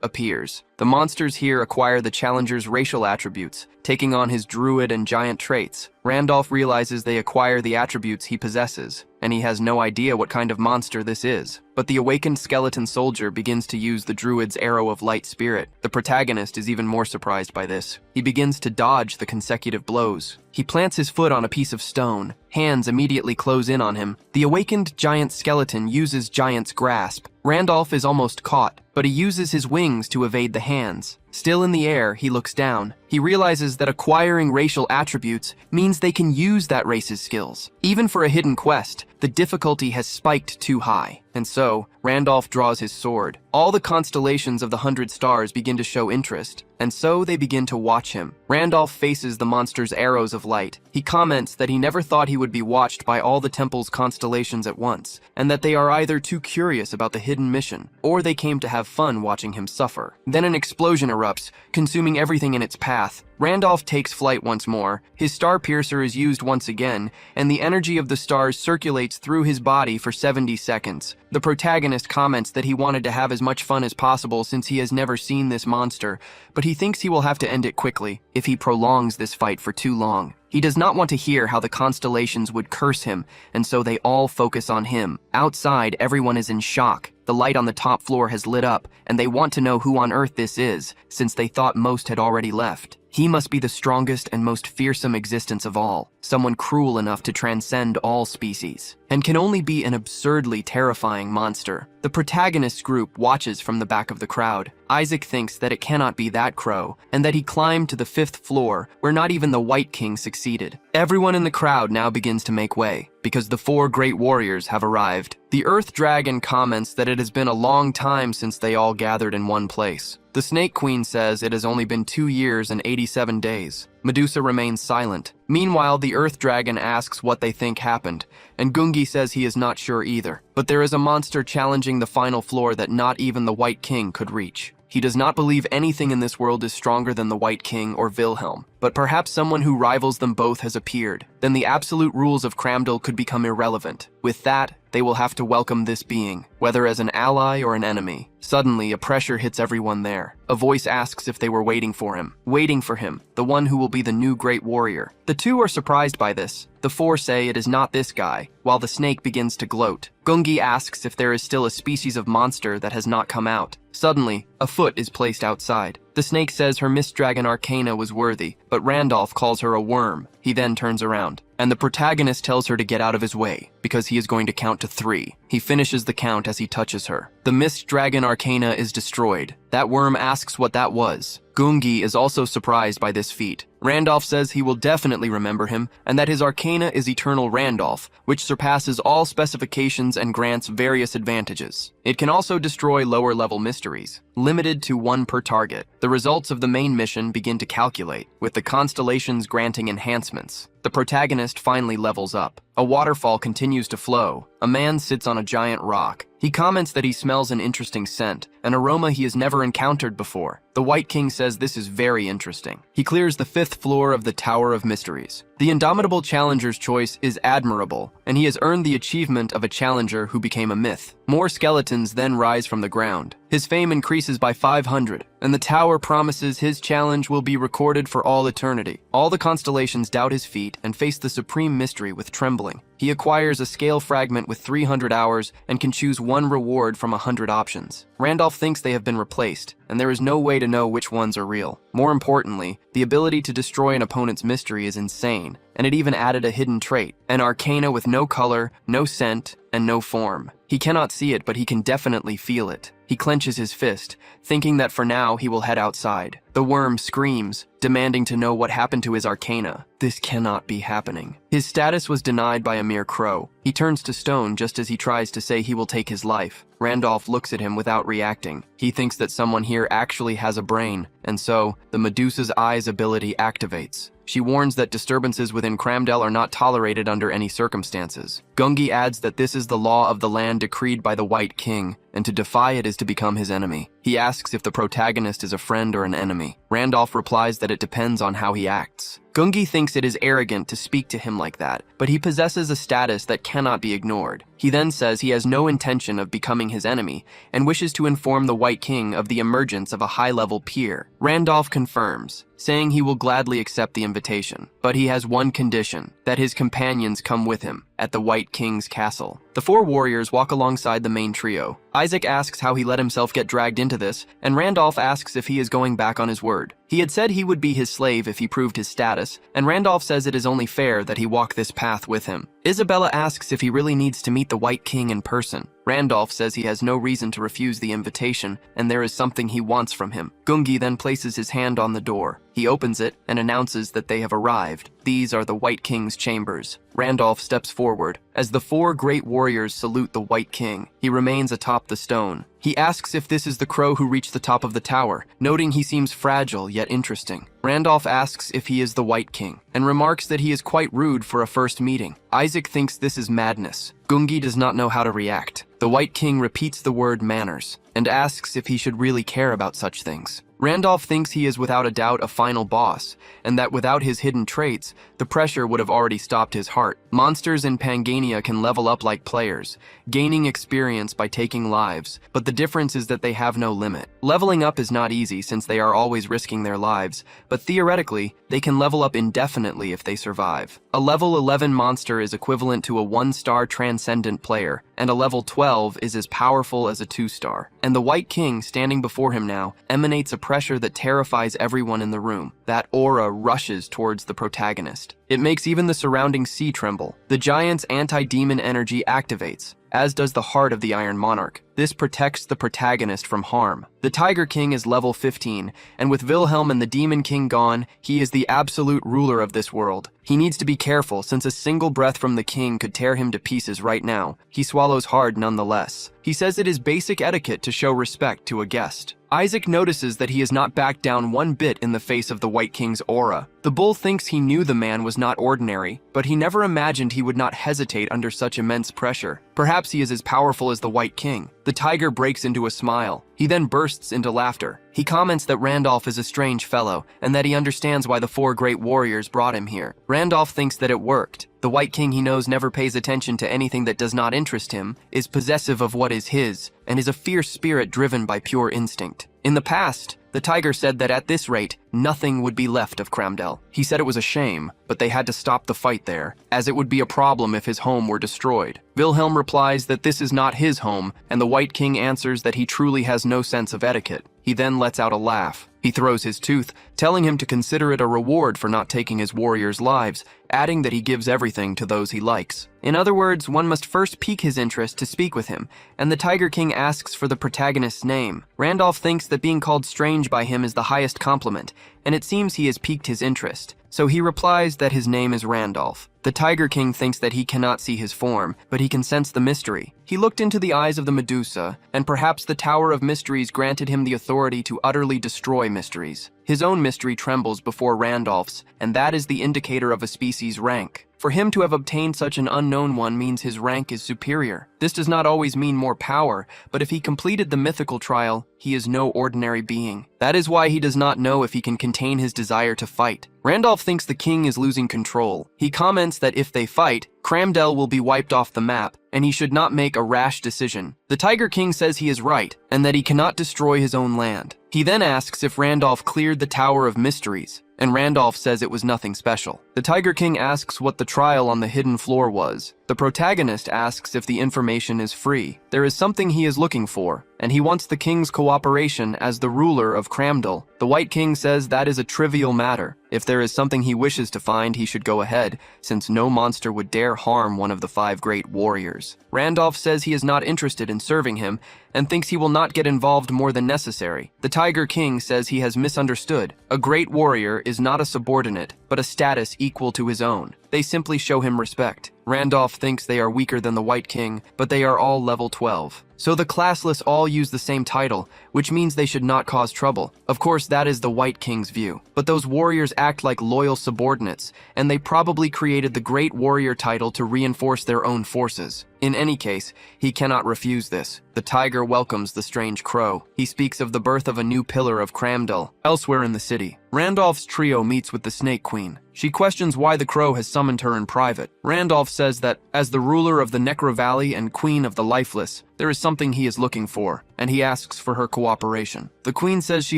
A: appears. The monsters here acquire the challenger's racial attributes, taking on his druid and giant traits. Randolph realizes they acquire the attributes he possesses, and he has no idea what kind of monster this is. But the awakened skeleton soldier begins to use the druid's arrow of light spirit. The protagonist is even more surprised by this. He begins to dodge the consecutive blows. He plants his foot on a piece of stone. Hands immediately close in on him. The awakened giant skeleton uses Giant's Grasp. Randolph is almost caught, but he uses his wings to evade the hands. Still in the air, he looks down. He realizes that acquiring racial attributes means they can use that race's skills. Even for a hidden quest, the difficulty has spiked too high. And so, Randolph draws his sword. All the constellations of the 100 stars begin to show interest, and so they begin to watch him. Randolph faces the monster's arrows of light. He comments that he never thought he would be watched by all the temple's constellations at once, and that they are either too curious about the hidden mission, or they came to have fun watching him suffer. Then an explosion erupts, consuming everything in its path. Randolph takes flight once more. His star piercer is used once again, and the energy of the stars circulates through his body for 70 seconds. The protagonist comments that he wanted to have as much fun as possible since he has never seen this monster, but he thinks he will have to end it quickly if he prolongs this fight for too long. He does not want to hear how the constellations would curse him, and so they all focus on him. Outside, everyone is in shock. The light on the top floor has lit up, and they want to know who on earth this is, since they thought most had already left. He must be the strongest and most fearsome existence of all, someone cruel enough to transcend all species, and can only be an absurdly terrifying monster. The protagonist's group watches from the back of the crowd. Isaac thinks that it cannot be that crow, and that he climbed to the 5th floor, where not even the White King succeeded. Everyone in the crowd now begins to make way, because the 4 great warriors have arrived. The Earth Dragon comments that it has been a long time since they all gathered in one place. The Snake Queen says it has only been 2 years and 87 days. Medusa remains silent. Meanwhile, the Earth Dragon asks what they think happened, and Gungi says he is not sure either. But there is a monster challenging the final floor that not even the White King could reach. He does not believe anything in this world is stronger than the White King or Wilhelm, but perhaps someone who rivals them both has appeared. Then the absolute rules of Cramdal could become irrelevant. With that, they will have to welcome this being, whether as an ally or an enemy. Suddenly, a pressure hits everyone there. A voice asks if they were waiting for him. Waiting for him, the one who will be the new great warrior. The 2 are surprised by this. The 4 say it is not this guy, while the snake begins to gloat. Gungi asks if there is still a species of monster that has not come out. Suddenly, a foot is placed outside. The snake says her Mist Dragon Arcana was worthy, but Randolph calls her a worm. He then turns around, and the protagonist tells her to get out of his way, because he is going to count to 3. He finishes the count as he touches her. The Mist Dragon Arcana is destroyed. That worm asks what that was. Gungi is also surprised by this feat. Randolph says he will definitely remember him, and that his Arcana is Eternal Randolph, which surpasses all specifications and grants various advantages. It can also destroy lower-level mysteries, limited to 1 per target. The results of the main mission begin to calculate, with the constellations granting enhancements. The protagonist finally levels up. A waterfall continues to flow. A man sits on a giant rock. He comments that he smells an interesting scent, an aroma he has never encountered before. The White King says this is very interesting. He clears the 5th floor of the Tower of Mysteries. The indomitable challenger's choice is admirable, and he has earned the achievement of a challenger who became a myth. More skeletons then rise from the ground. His fame increases by 500, and the tower promises his challenge will be recorded for all eternity. All the constellations doubt his feat and face the supreme mystery with trembling. He acquires a scale fragment with 300 hours and can choose 1 reward from 100 options. Randolph thinks they have been replaced, and there is no way to know which ones are real. More importantly, the ability to destroy an opponent's mystery is insane, and it even added a hidden trait, an arcana with no color, no scent, and no form. He cannot see it, but he can definitely feel it. He clenches his fist, thinking that for now he will head outside. The worm screams, demanding to know what happened to his arcana. This cannot be happening. His status was denied by a mere crow. He turns to stone just as he tries to say he will take his life. Randolph looks at him without reacting. He thinks that someone here actually has a brain, and so the Medusa's eyes ability activates. She warns that disturbances within Cramdal are not tolerated under any circumstances. Gungi adds that this is the law of the land decreed by the White King, and to defy it is to become his enemy. He asks if the protagonist is a friend or an enemy. Randolph replies that it depends on how he acts. Gungi thinks it is arrogant to speak to him like that, but he possesses a status that cannot be ignored. He then says he has no intention of becoming his enemy, and wishes to inform the White King of the emergence of a high-level peer. Randolph confirms, saying he will gladly accept the invitation, but he has one condition, that his companions come with him at the White King's castle. The 4 warriors walk alongside the main trio. Isaac asks how he let himself get dragged into this, and Randolph asks if he is going back on his word. He had said he would be his slave if he proved his status, and Randolph says it is only fair that he walk this path with him. Isabella asks if he really needs to meet the White King in person. Randolph says he has no reason to refuse the invitation, and there is something he wants from him. Gungi then places his hand on the door. He opens it and announces that they have arrived. These are the White King's chambers. Randolph steps forward. As the 4 great warriors salute the White King, he remains atop the stone. He asks if this is the crow who reached the top of the tower, noting he seems fragile yet interesting. Randolph asks if he is the White King, and remarks that he is quite rude for a first meeting. Isaac thinks this is madness. Gungi does not know how to react. The White King repeats the word manners, and asks if he should really care about such things. Randolph thinks he is without a doubt a final boss, and that without his hidden traits, the pressure would have already stopped his heart. Monsters in Pangania can level up like players, gaining experience by taking lives, but the difference is that they have no limit. Leveling up is not easy since they are always risking their lives, but theoretically, they can level up indefinitely if they survive. A level 11 monster is equivalent to a 1-star transcendent player, and a level 12 is as powerful as a 2-star. And the White King standing before him now emanates a pressure that terrifies everyone in the room. That aura rushes towards the protagonist. It makes even the surrounding sea tremble. The giant's anti-demon energy activates. as does the heart of the Iron Monarch. This protects the protagonist from harm. The Tiger King is level 15, and with Wilhelm and the Demon King gone, he is the absolute ruler of this world. He needs to be careful since a single breath from the king could tear him to pieces right now. He swallows hard nonetheless. He says it is basic etiquette to show respect to a guest. Isaac notices that he has not backed down one bit in the face of the White King's aura. The bull thinks he knew the man was not ordinary, but he never imagined he would not hesitate under such immense pressure. Perhaps he is as powerful as the White King. The tiger breaks into a smile. He then bursts into laughter. He comments that Randolph is a strange fellow, and that he understands why the 4 great warriors brought him here. Randolph thinks that it worked. The White King he knows never pays attention to anything that does not interest him, is possessive of what is his, and is a fierce spirit driven by pure instinct. In the past, the tiger said that at this rate, nothing would be left of Cramdell. He said it was a shame, but they had to stop the fight there, as it would be a problem if his home were destroyed. Wilhelm replies that this is not his home, and the White King answers that he truly has no sense of etiquette. He then lets out a laugh. He throws his tooth, telling him to consider it a reward for not taking his warriors' lives, adding that he gives everything to those he likes. In other words, one must first pique his interest to speak with him, and the Tiger King asks for the protagonist's name. Randolph thinks that being called strange by him is the highest compliment, and it seems he has piqued his interest. So he replies that his name is Randolph. The Tiger King thinks that he cannot see his form, but he can sense the mystery. He looked into the eyes of the Medusa, and perhaps the Tower of Mysteries granted him the authority to utterly destroy mysteries. His own mystery trembles before Randolph's, and that is the indicator of a species' rank. For him to have obtained such an unknown one means his rank is superior. This does not always mean more power, but if he completed the mythical trial, he is no ordinary being. That is why he does not know if he can contain his desire to fight. Randolph thinks the king is losing control. He comments that if they fight, Cramdell will be wiped off the map, and he should not make a rash decision. The Tiger King says he is right, and that he cannot destroy his own land. He then asks if Randolph cleared the Tower of Mysteries, and Randolph says it was nothing special. The Tiger King asks what the trial on the hidden floor was. The protagonist asks if the information is free. There is something he is looking for, and he wants the king's cooperation as the ruler of Cramdell. The White King says that is a trivial matter. If there is something he wishes to find, he should go ahead, since no monster would dare harm one of the 5 great warriors. Randolph says he is not interested in serving him, and thinks he will not get involved more than necessary. The Tiger King says he has misunderstood. A great warrior is not a subordinate, but a status equal to his own. They simply show him respect. Randolph thinks they are weaker than the White King, but they are all level 12. So the classless all use the same title, which means they should not cause trouble. Of course, that is the White King's view. But those warriors act like loyal subordinates, and they probably created the Great Warrior title to reinforce their own forces. In any case, he cannot refuse this. The tiger welcomes the strange crow. He speaks of the birth of a new pillar of Cramdell. Elsewhere in the city, Randolph's trio meets with the Snake Queen. She questions why the crow has summoned her in private. Randolph says that, as the ruler of the Necro Valley and queen of the lifeless, there is something he is looking for, and he asks for her cooperation. The queen says she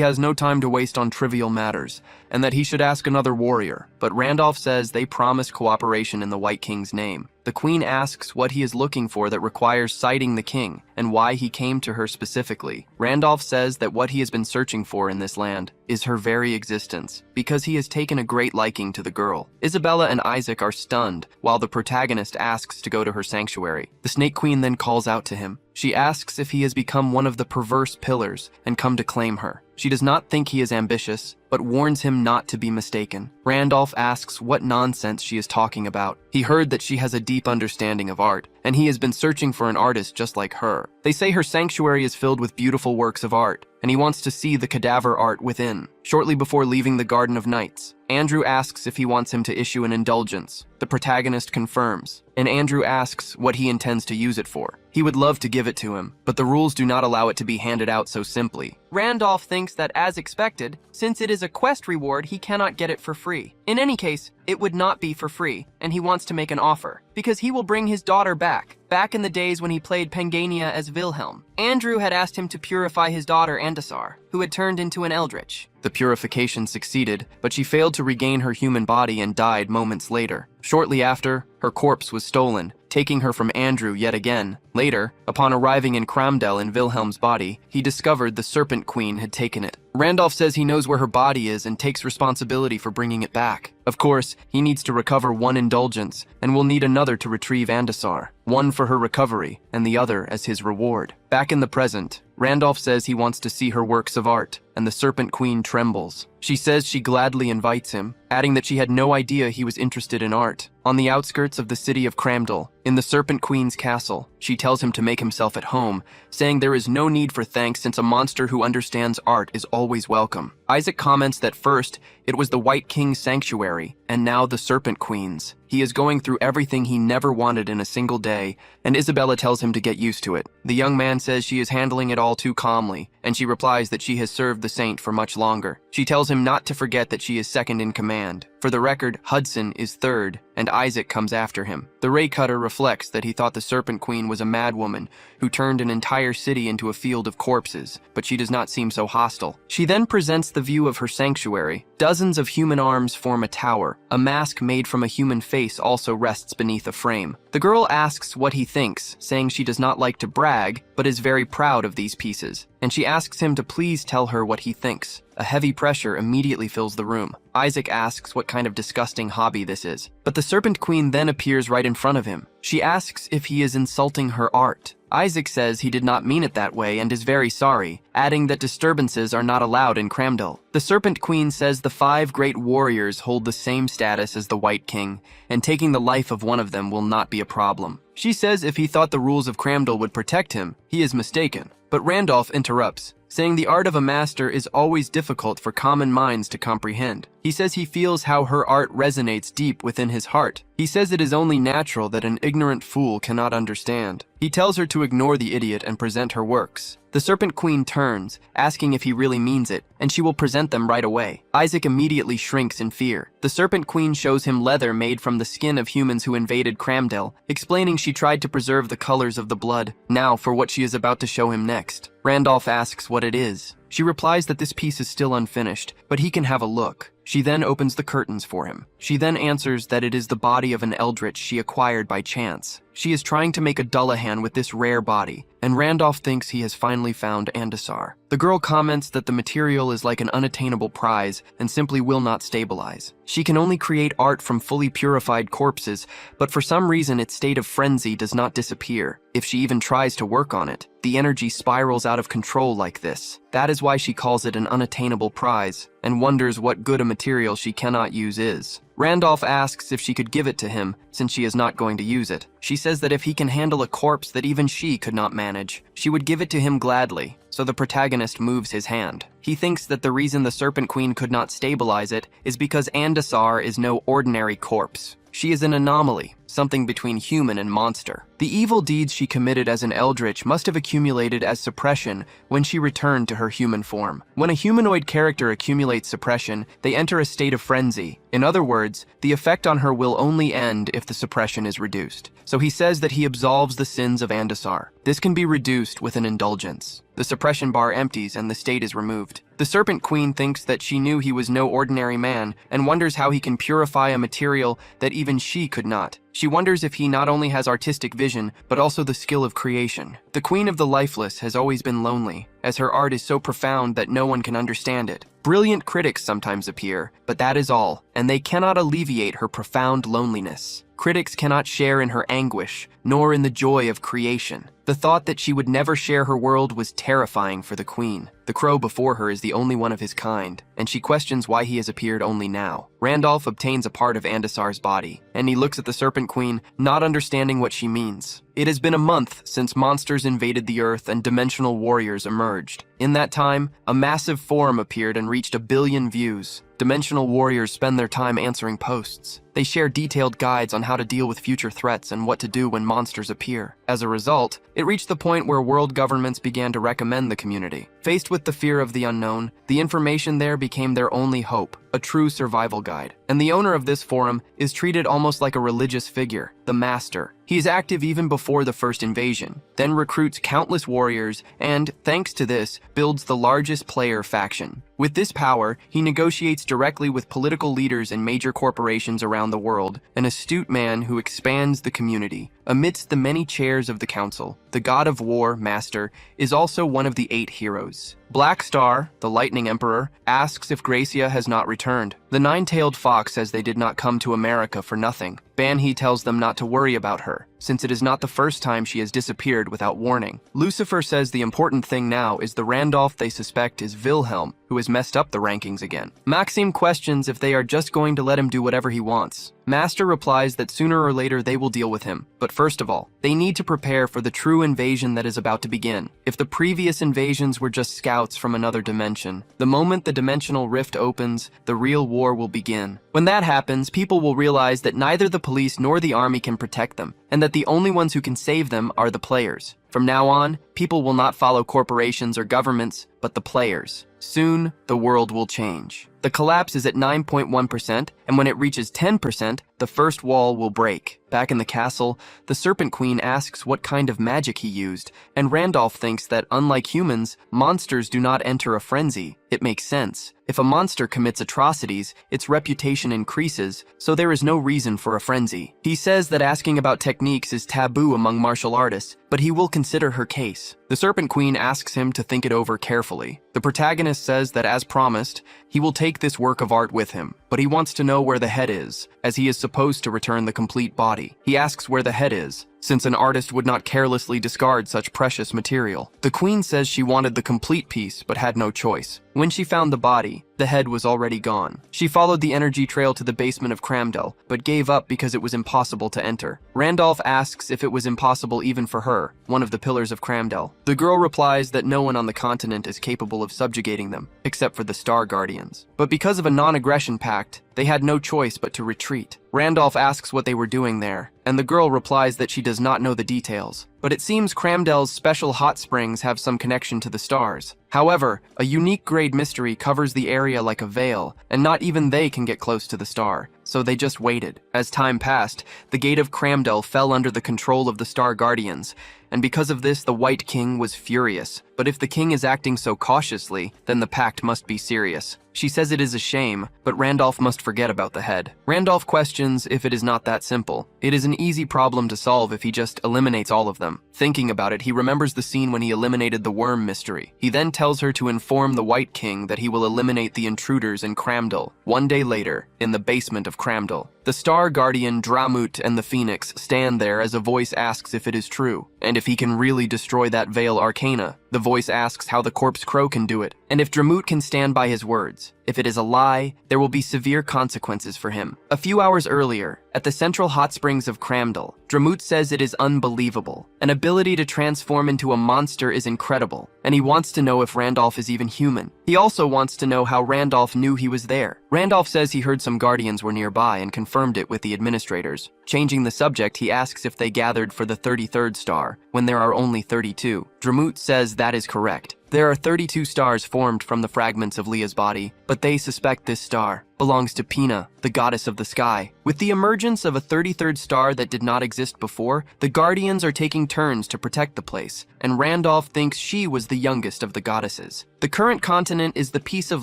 A: has no time to waste on trivial matters, and that he should ask another warrior, but Randolph says they promise cooperation in the White King's name. The queen asks what he is looking for that requires citing the king, and why he came to her specifically. Randolph says that what he has been searching for in this land is her very existence, because he has taken a great liking to the girl. Isabella and Isaac are stunned, while the protagonist asks to go to her sanctuary. The Snake Queen then calls out to him. She asks if he has become one of the perverse pillars and come to claim her. She does not think he is ambitious, but warns him not to be mistaken. Randolph asks what nonsense she is talking about. He heard that she has a deep understanding of art, and he has been searching for an artist just like her. They say her sanctuary is filled with beautiful works of art, and he wants to see the cadaver art within. Shortly before leaving the Garden of Knights, Andrew asks if he wants him to issue an indulgence. The protagonist confirms, and Andrew asks what he intends to use it for. He would love to give it to him, but the rules do not allow it to be handed out so simply. Randolph thinks that, as expected, since it is a quest reward, he cannot get it for free. In any case, it would not be for free, and he wants to make an offer, because he will bring his daughter back in the days when he played Pangania as Wilhelm. Andrew had asked him to purify his daughter Andasar, who had turned into an eldritch. The purification succeeded, but she failed to regain her human body and died moments later. Shortly after, her corpse was stolen, taking her from Andrew yet again. Later, upon arriving in Kramdel in Wilhelm's body, he discovered the Serpent Queen had taken it. Randolph says he knows where her body is and takes responsibility for bringing it back. Of course, he needs to recover one indulgence, and will need another to retrieve Andasar, one for her recovery, and the other as his reward. Back in the present, Randolph says he wants to see her works of art, and the Serpent Queen trembles. She says she gladly invites him, adding that she had no idea he was interested in art. On the outskirts of the city of Kramdel, in the Serpent Queen's castle, she tells him to make himself at home, saying there is no need for thanks since a monster who understands art is always welcome. Isaac comments that first, it was the White King's sanctuary, and now the Serpent Queen's. He is going through everything he never wanted in a single day, and Isabella tells him to get used to it. The young man says she is handling it all too calmly, and she replies that she has served the saint for much longer. She tells him not to forget that she is second in command. For the record, Hudson is third, and Isaac comes after him. The Ray Cutter reflects that he thought the Serpent Queen was a madwoman who turned an entire city into a field of corpses, but she does not seem so hostile. She then presents the view of her sanctuary. Dozens of human arms form a tower. A mask made from a human face also rests beneath a frame. The girl asks what he thinks, saying she does not like to brag, but is very proud of these pieces, and she asks him to please tell her what he thinks. A heavy pressure immediately fills the room. Isaac asks what kind of disgusting hobby this is, but the Serpent Queen then appears right in front of him. She asks if he is insulting her art. Isaac says he did not mean it that way and is very sorry, adding that disturbances are not allowed in Kramdel. The Serpent Queen says the 5 great warriors hold the same status as the White King, and taking the life of one of them will not be a problem. She says if he thought the rules of Kramdel would protect him, he is mistaken. But Randolph interrupts, saying the art of a master is always difficult for common minds to comprehend. He says he feels how her art resonates deep within his heart. He says it is only natural that an ignorant fool cannot understand. He tells her to ignore the idiot and present her works. The Serpent Queen turns, asking if he really means it, and she will present them right away. Isaac immediately shrinks in fear. The Serpent Queen shows him leather made from the skin of humans who invaded Kramdel, explaining she tried to preserve the colors of the blood. Now for what she is about to show him next. Randolph asks what it is. She replies that this piece is still unfinished, but he can have a look. She then opens the curtains for him. She then answers that it is the body of an eldritch she acquired by chance. She is trying to make a Dullahan with this rare body, and Randolph thinks he has finally found Andasar. The girl comments that the material is like an unattainable prize and simply will not stabilize. She can only create art from fully purified corpses, but for some reason its state of frenzy does not disappear. If she even tries to work on it, the energy spirals out of control like this. That is why she calls it an unattainable prize, and wonders what good a material she cannot use is. Randolph asks if she could give it to him, since she is not going to use it. She says that if he can handle a corpse that even she could not manage, she would give it to him gladly, so the protagonist moves his hand. He thinks that the reason the Serpent Queen could not stabilize it is because Andasar is no ordinary corpse. She is an anomaly, something between human and monster. The evil deeds she committed as an eldritch must have accumulated as suppression when she returned to her human form. When a humanoid character accumulates suppression, they enter a state of frenzy. In other words, the effect on her will only end if the suppression is reduced. So he says that he absolves the sins of Andasar. This can be reduced with an indulgence. The suppression bar empties and the state is removed. The Serpent Queen thinks that she knew he was no ordinary man and wonders how he can purify a material that even she could not. She wonders if he not only has artistic vision, but also the skill of creation. The Queen of the Lifeless has always been lonely, as her art is so profound that no one can understand it. Brilliant critics sometimes appear, but that is all, and they cannot alleviate her profound loneliness. Critics cannot share in her anguish, nor in the joy of creation. The thought that she would never share her world was terrifying for the Queen. The crow before her is the only one of his kind, and she questions why he has appeared only now. Randolph obtains a part of Andasar's body, and he looks at the Serpent Queen, not understanding what she means. It has been a month since monsters invaded the Earth and dimensional warriors emerged. In that time, a massive forum appeared and reached 1 billion views. dimensional warriors spend their time answering posts. They share detailed guides on how to deal with future threats and what to do when monsters appear. As a result, it reached the point where world governments began to recommend the community. Faced with the fear of the unknown, the information there became their only hope, a true survival guide. And the owner of this forum is treated almost like a religious figure, the master. He is active even before the first invasion, then recruits countless warriors and, thanks to this, builds the largest player faction. With this power, he negotiates directly with political leaders and major corporations around the world, an astute man who expands the community. Amidst the many chairs of the council, the god of war, Master, is also one of the 8 heroes. Black Star, the Lightning Emperor, asks if Gracia has not returned. The Nine-Tailed Fox says they did not come to America for nothing. Banhee tells them not to worry about her, since it is not the first time she has disappeared without warning. Lucifer says the important thing now is the Randolph they suspect is Wilhelm, who has messed up the rankings again. Maxime questions if they are just going to let him do whatever he wants. Master replies that sooner or later they will deal with him, but first of all, they need to prepare for the true invasion that is about to begin. If the previous invasions were just scouts from another dimension, the moment the dimensional rift opens, the real war will begin. When that happens, people will realize that neither the police nor the army can protect them, and that the only ones who can save them are the players. From now on, people will not follow corporations or governments, but the players. Soon, the world will change. The collapse is at 9.1%, and when it reaches 10%, the first wall will break. Back in the castle, the Serpent Queen asks what kind of magic he used, and Randolph thinks that, unlike humans, monsters do not enter a frenzy. It makes sense. If a monster commits atrocities, its reputation increases, so there is no reason for a frenzy. He says that asking about techniques is taboo among martial artists, but he will consider her case. The Serpent Queen asks him to think it over carefully. The protagonist says that, as promised, he will take this work of art with him, but he wants to know where the head is, as he is supposed to return the complete body. He asks where the head is, since an artist would not carelessly discard such precious material. The queen says she wanted the complete piece, but had no choice. When she found the body, the head was already gone. She followed the energy trail to the basement of Cramdell, but gave up because it was impossible to enter. Randolph asks if it was impossible even for her, one of the pillars of Cramdell. The girl replies that no one on the continent is capable of subjugating them, except for the Star Guardians. But because of a non-aggression pact, they had no choice but to retreat. Randolph asks what they were doing there, and the girl replies that she does not know the details. But it seems Cramdell's special hot springs have some connection to the stars. However, a unique grade mystery covers the area like a veil, and not even they can get close to the star, so they just waited. As time passed, the gate of Cramdell fell under the control of the Star Guardians, and because of this, the White King was furious. But if the king is acting so cautiously, then the pact must be serious. She says it is a shame, but Randolph must forget about the head. Randolph questions if it is not that simple. It is an easy problem to solve if he just eliminates all of them. Thinking about it, he remembers the scene when he eliminated the worm mystery. He then tells her to inform the White King that he will eliminate the intruders in Cramdell. One day later, in the basement of Cramdell, the Star Guardian Dramut and the Phoenix stand there as a voice asks if it is true, and if he can really destroy that veil arcana. The voice asks how the Corpse Crow can do it, and if Dramut can stand by his words. If it is a lie, there will be severe consequences for him. A few hours earlier, at the central hot springs of Cramdell, Dramut says it is unbelievable. An ability to transform into a monster is incredible, and he wants to know if Randolph is even human. He also wants to know how Randolph knew he was there. Randolph says he heard some guardians were nearby and confirmed it with the administrators. Changing the subject, he asks if they gathered for the 33rd star, when there are only 32. Dramut says that is correct. There are 32 stars formed from the fragments of Leah's body, but they suspect this star belongs to Pina, the goddess of the sky. With the emergence of a 33rd star that did not exist before, the Guardians are taking turns to protect the place, and Randolph thinks she was the youngest of the goddesses. The current continent is the piece of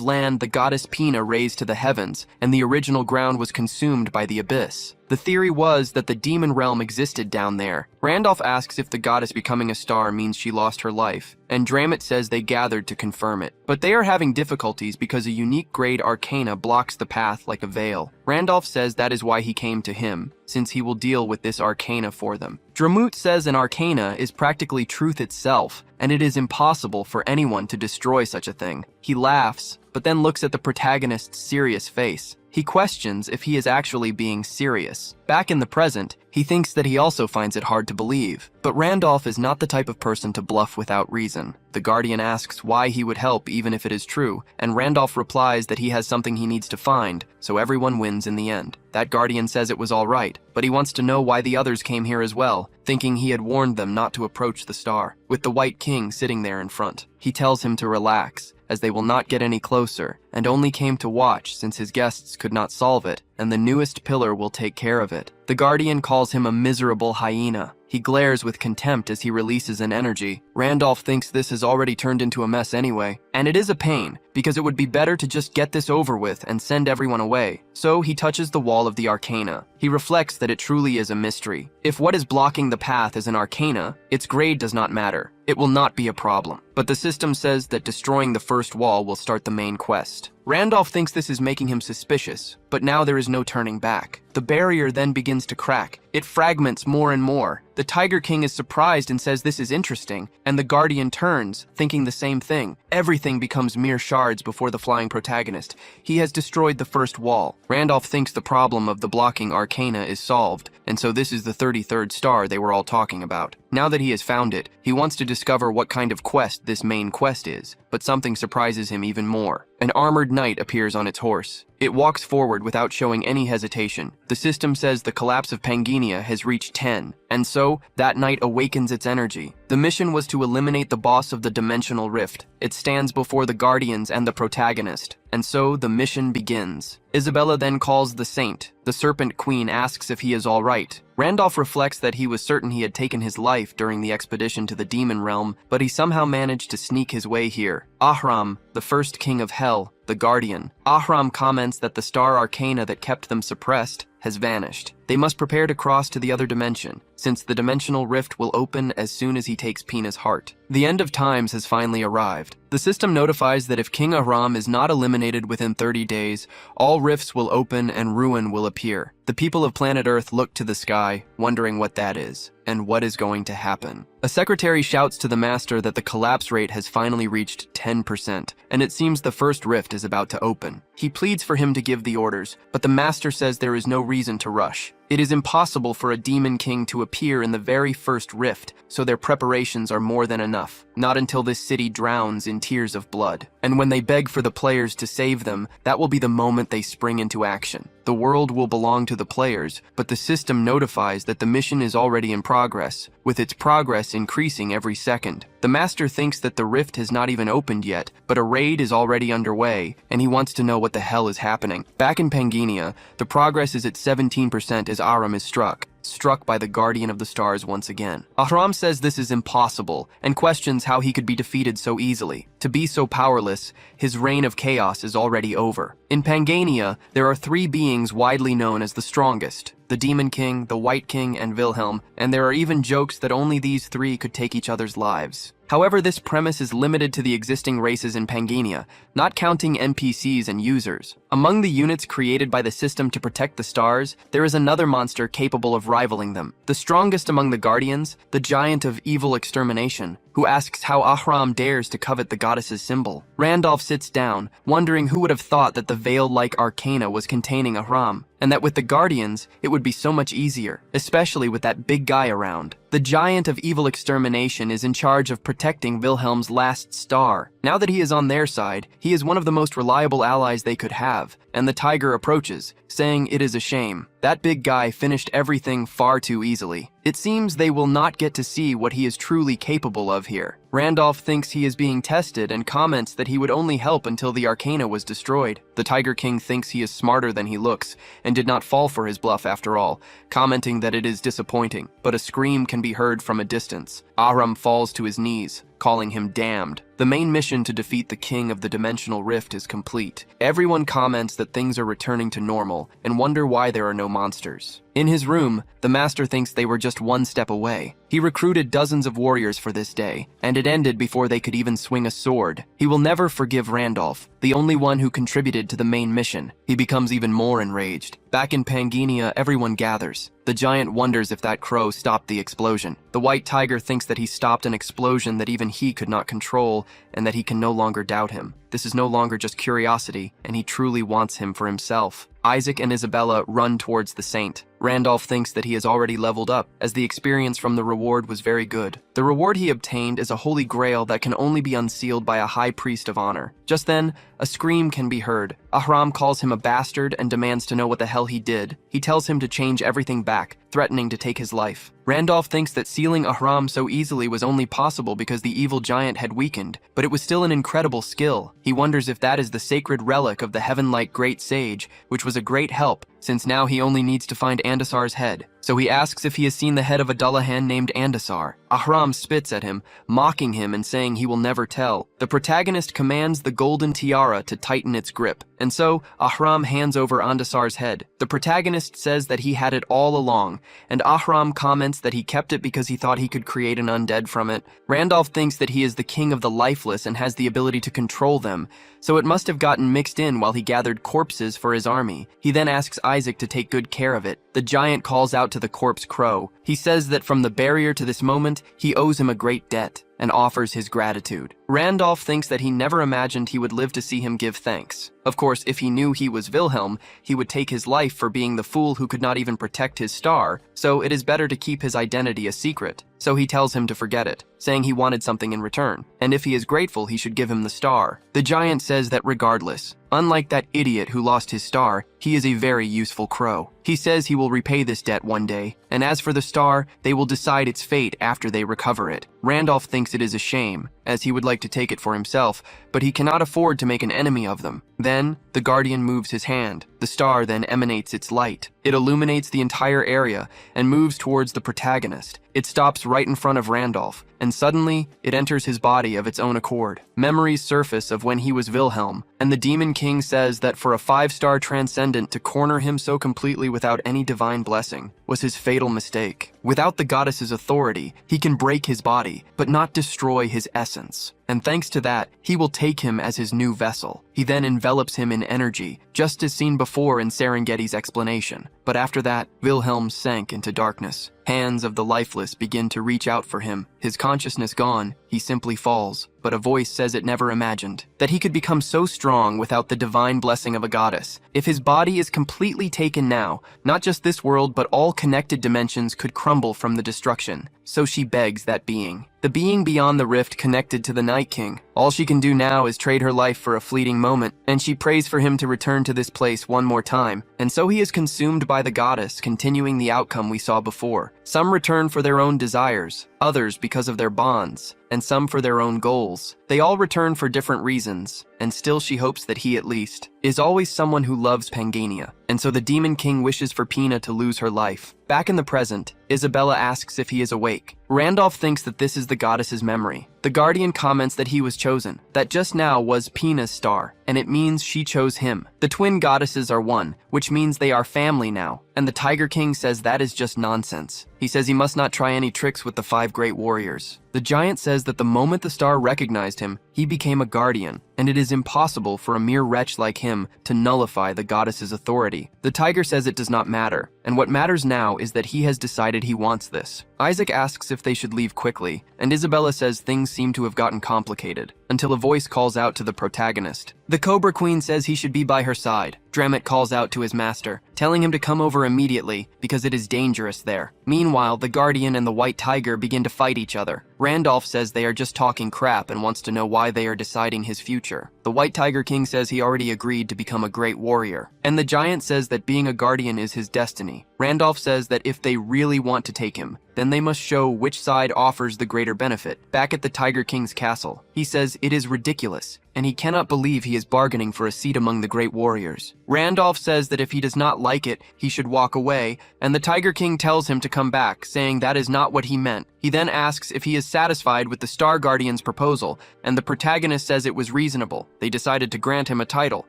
A: land the goddess Pina raised to the heavens, and the original ground was consumed by the abyss. The theory was that the demon realm existed down there. Randolph asks if the goddess becoming a star means she lost her life, and Dramut says they gathered to confirm it. But they are having difficulties because a unique grade arcana blocks the path like a veil. Randolph says that is why he came to him, since he will deal with this arcana for them. Dramut says an arcana is practically truth itself, and it is impossible for anyone to destroy such a thing. He laughs, but then looks at the protagonist's serious face. He questions if he is actually being serious. Back in the present, he thinks that he also finds it hard to believe. But Randolph is not the type of person to bluff without reason. The Guardian asks why he would help even if it is true, and Randolph replies that he has something he needs to find, so everyone wins in the end. That Guardian says it was all right, but he wants to know why the others came here as well, thinking he had warned them not to approach the star, with the White King sitting there in front. He tells him to relax, as they will not get any closer, and only came to watch since his guests could not solve it, and the newest pillar will take care of it. The Guardian calls him a miserable hyena. He glares with contempt as he releases an energy. Randolph thinks this has already turned into a mess anyway, and it is a pain, because it would be better to just get this over with and send everyone away. So he touches the wall of the arcana. He reflects that it truly is a mystery. If what is blocking the path is an arcana, its grade does not matter. It will not be a problem. But the system says that destroying the first wall will start the main quest. Randolph thinks this is making him suspicious, but now there is no turning back. The barrier then begins to crack. It fragments more and more. The Tiger King is surprised and says this is interesting, and the Guardian turns, thinking the same thing. Everything becomes mere shards before the flying protagonist. He has destroyed the first wall. Randolph thinks the problem of the blocking arcana is solved, and so this is the 33rd star they were all talking about. Now that he has found it, he wants to discover what kind of quest this main quest is, but something surprises him even more. An armored knight appears on its horse. It walks forward without showing any hesitation. The system says the collapse of Pangania has reached 10, and so that knight awakens its energy. The mission was to eliminate the boss of the dimensional rift. It stands before the Guardians and the protagonist, and so the mission begins. Isabella then calls the Saint. The Serpent Queen asks if he is all right. Randolph reflects that he was certain he had taken his life during the expedition to the demon realm, but he somehow managed to sneak his way here. Ahram, the first king of hell, the Guardian. Ahram comments that the star arcana that kept them suppressed has vanished. They must prepare to cross to the other dimension, since the dimensional rift will open as soon as he takes Pina's heart. The end of times has finally arrived. The system notifies that if King Ahram is not eliminated within 30 days, all rifts will open and ruin will appear. The people of planet Earth look to the sky, wondering what that is, and what is going to happen. A secretary shouts to the master that the collapse rate has finally reached 10%, and it seems the first rift is about to open. He pleads for him to give the orders, but the master says there is no reason to rush. It is impossible for a demon king to appear in the very first rift, so their preparations are more than enough. Not until this city drowns in tears of blood. And when they beg for the players to save them, that will be the moment they spring into action. The world will belong to the players, but the system notifies that the mission is already in progress, with its progress increasing every second. The master thinks that the rift has not even opened yet, but a raid is already underway, and he wants to know what the hell is happening. Back in Pangania, the progress is at 17% as Aram is struck by the Guardian of the Stars once again. Ahram says this is impossible, and questions how he could be defeated so easily. To be so powerless, his reign of chaos is already over. In Pangania, there are 3 beings widely known as the strongest: the Demon King, the White King, and Wilhelm, and there are even jokes that only these 3 could take each other's lives. However, this premise is limited to the existing races in Pangania, not counting NPCs and users. Among the units created by the system to protect the stars, there is another monster capable of rivaling them. The strongest among the Guardians, the giant of evil extermination, who asks how Ahram dares to covet the goddess's symbol. Randolph sits down, wondering who would have thought that the veil-like arcana was containing Ahram, and that with the Guardians, it would be so much easier, especially with that big guy around. The giant of evil extermination is in charge of protecting Wilhelm's last star. Now that he is on their side, he is one of the most reliable allies they could have, and the tiger approaches, saying it is a shame. That big guy finished everything far too easily. It seems they will not get to see what he is truly capable of here. Randolph thinks he is being tested and comments that he would only help until the arcana was destroyed. The Tiger King thinks he is smarter than he looks and did not fall for his bluff after all, commenting that it is disappointing, but a scream can be heard from a distance. Ahram falls to his knees. calling him damned. The main mission to defeat the king of the dimensional rift is complete. Everyone comments that things are returning to normal and wonder why there are no monsters. In his room, the master thinks they were just one step away. He recruited dozens of warriors for this day, and it ended before they could even swing a sword. He will never forgive Randolph, the only one who contributed to the main mission. He becomes even more enraged. Back in Pangania, everyone gathers. The giant wonders if that crow stopped the explosion. The white tiger thinks that he stopped an explosion that even he could not control, and that he can no longer doubt him. This is no longer just curiosity, and he truly wants him for himself. Isaac and Isabella run towards the saint. Randolph thinks that he has already leveled up, as the experience from the reward was very good. The reward he obtained is a holy grail that can only be unsealed by a high priest of honor. Just then, a scream can be heard. Ahram calls him a bastard and demands to know what the hell he did. He tells him to change everything back, threatening to take his life. Randolph thinks that sealing Ahram so easily was only possible because the evil giant had weakened, but it was still an incredible skill. He wonders if that is the sacred relic of the heaven-like great sage, which was a great help, since now he only needs to find Andasar's head. So he asks if he has seen the head of a Dullahan named Andasar. Ahram spits at him, mocking him and saying he will never tell. The protagonist commands the golden tiara to tighten its grip, and so Ahram hands over Andasar's head. The protagonist says that he had it all along, and Ahram comments that he kept it because he thought he could create an undead from it. Randolph thinks that he is the king of the lifeless and has the ability to control them, so it must have gotten mixed in while he gathered corpses for his army. He then asks Isaac to take good care of it. The giant calls out to the corpse crow. He says that from the barrier to this moment, he owes him a great debt, and offers his gratitude. Randolph thinks that he never imagined he would live to see him give thanks. Of course, if he knew he was Wilhelm, he would take his life for being the fool who could not even protect his star, so it is better to keep his identity a secret. So he tells him to forget it, saying he wanted something in return, and if he is grateful, he should give him the star. The giant says that regardless, unlike that idiot who lost his star, he is a very useful crow. He says he will repay this debt one day, and as for the star, they will decide its fate after they recover it. Randolph thinks it is a shame, as he would like to take it for himself, but he cannot afford to make an enemy of them. Then, the guardian moves his hand. The star then emanates its light. It illuminates the entire area and moves towards the protagonist. It stops right in front of Randolph, and suddenly, it enters his body of its own accord. Memories surface of when he was Wilhelm, and the Demon King says that for a 5-star transcendent to corner him so completely without any divine blessing was his fatal mistake. Without the goddess's authority, he can break his body, but not destroy his essence. And thanks to that, he will take him as his new vessel. He then envelops him in energy, just as seen before in Serengeti's explanation. But after that, Wilhelm sank into darkness. Hands of the lifeless begin to reach out for him. His consciousness gone, he simply falls. But a voice says it never imagined that he could become so strong without the divine blessing of a goddess. If his body is completely taken now, not just this world but all connected dimensions could crumble from the destruction. So she begs that being. The being beyond the rift connected to the Night King. All she can do now is trade her life for a fleeting moment, and she prays for him to return to this place one more time. And so he is consumed by the goddess, continuing the outcome we saw before. Some return for their own desires, others because of their bonds, and some for their own goals. They all return for different reasons, and still she hopes that he, at least, is always someone who loves Pangania. And so the Demon King wishes for Pina to lose her life. Back in the present, Isabella asks if he is awake. Randolph thinks that this is the goddess's memory. The Guardian comments that he was chosen, that just now was Pina's star, and it means she chose him. The twin goddesses are one, which means they are family now, and the Tiger King says that is just nonsense. He says he must not try any tricks with the 5 great warriors. The giant says that the moment the star recognized him, he became a guardian, and it is impossible for a mere wretch like him to nullify the goddess's authority. The tiger says it does not matter, and what matters now is that he has decided he wants this. Isaac asks if they should leave quickly, and Isabella says things seem to have gotten complicated, until a voice calls out to the protagonist. The Cobra Queen says he should be by her side. Dramet calls out to his master, telling him to come over immediately because it is dangerous there. Meanwhile, the Guardian and the White Tiger begin to fight each other. Randolph says they are just talking crap and wants to know why they are deciding his future. The White Tiger King says he already agreed to become a great warrior, and the giant says that being a guardian is his destiny. Randolph says that if they really want to take him, then they must show which side offers the greater benefit. Back at the Tiger King's castle, he says it is ridiculous, and he cannot believe he is bargaining for a seat among the great warriors. Randolph says that if he does not like it, he should walk away, and the Tiger King tells him to come back, saying that is not what he meant. He then asks if he is satisfied with the Star Guardian's proposal, and the protagonist says it was reasonable. They decided to grant him a title.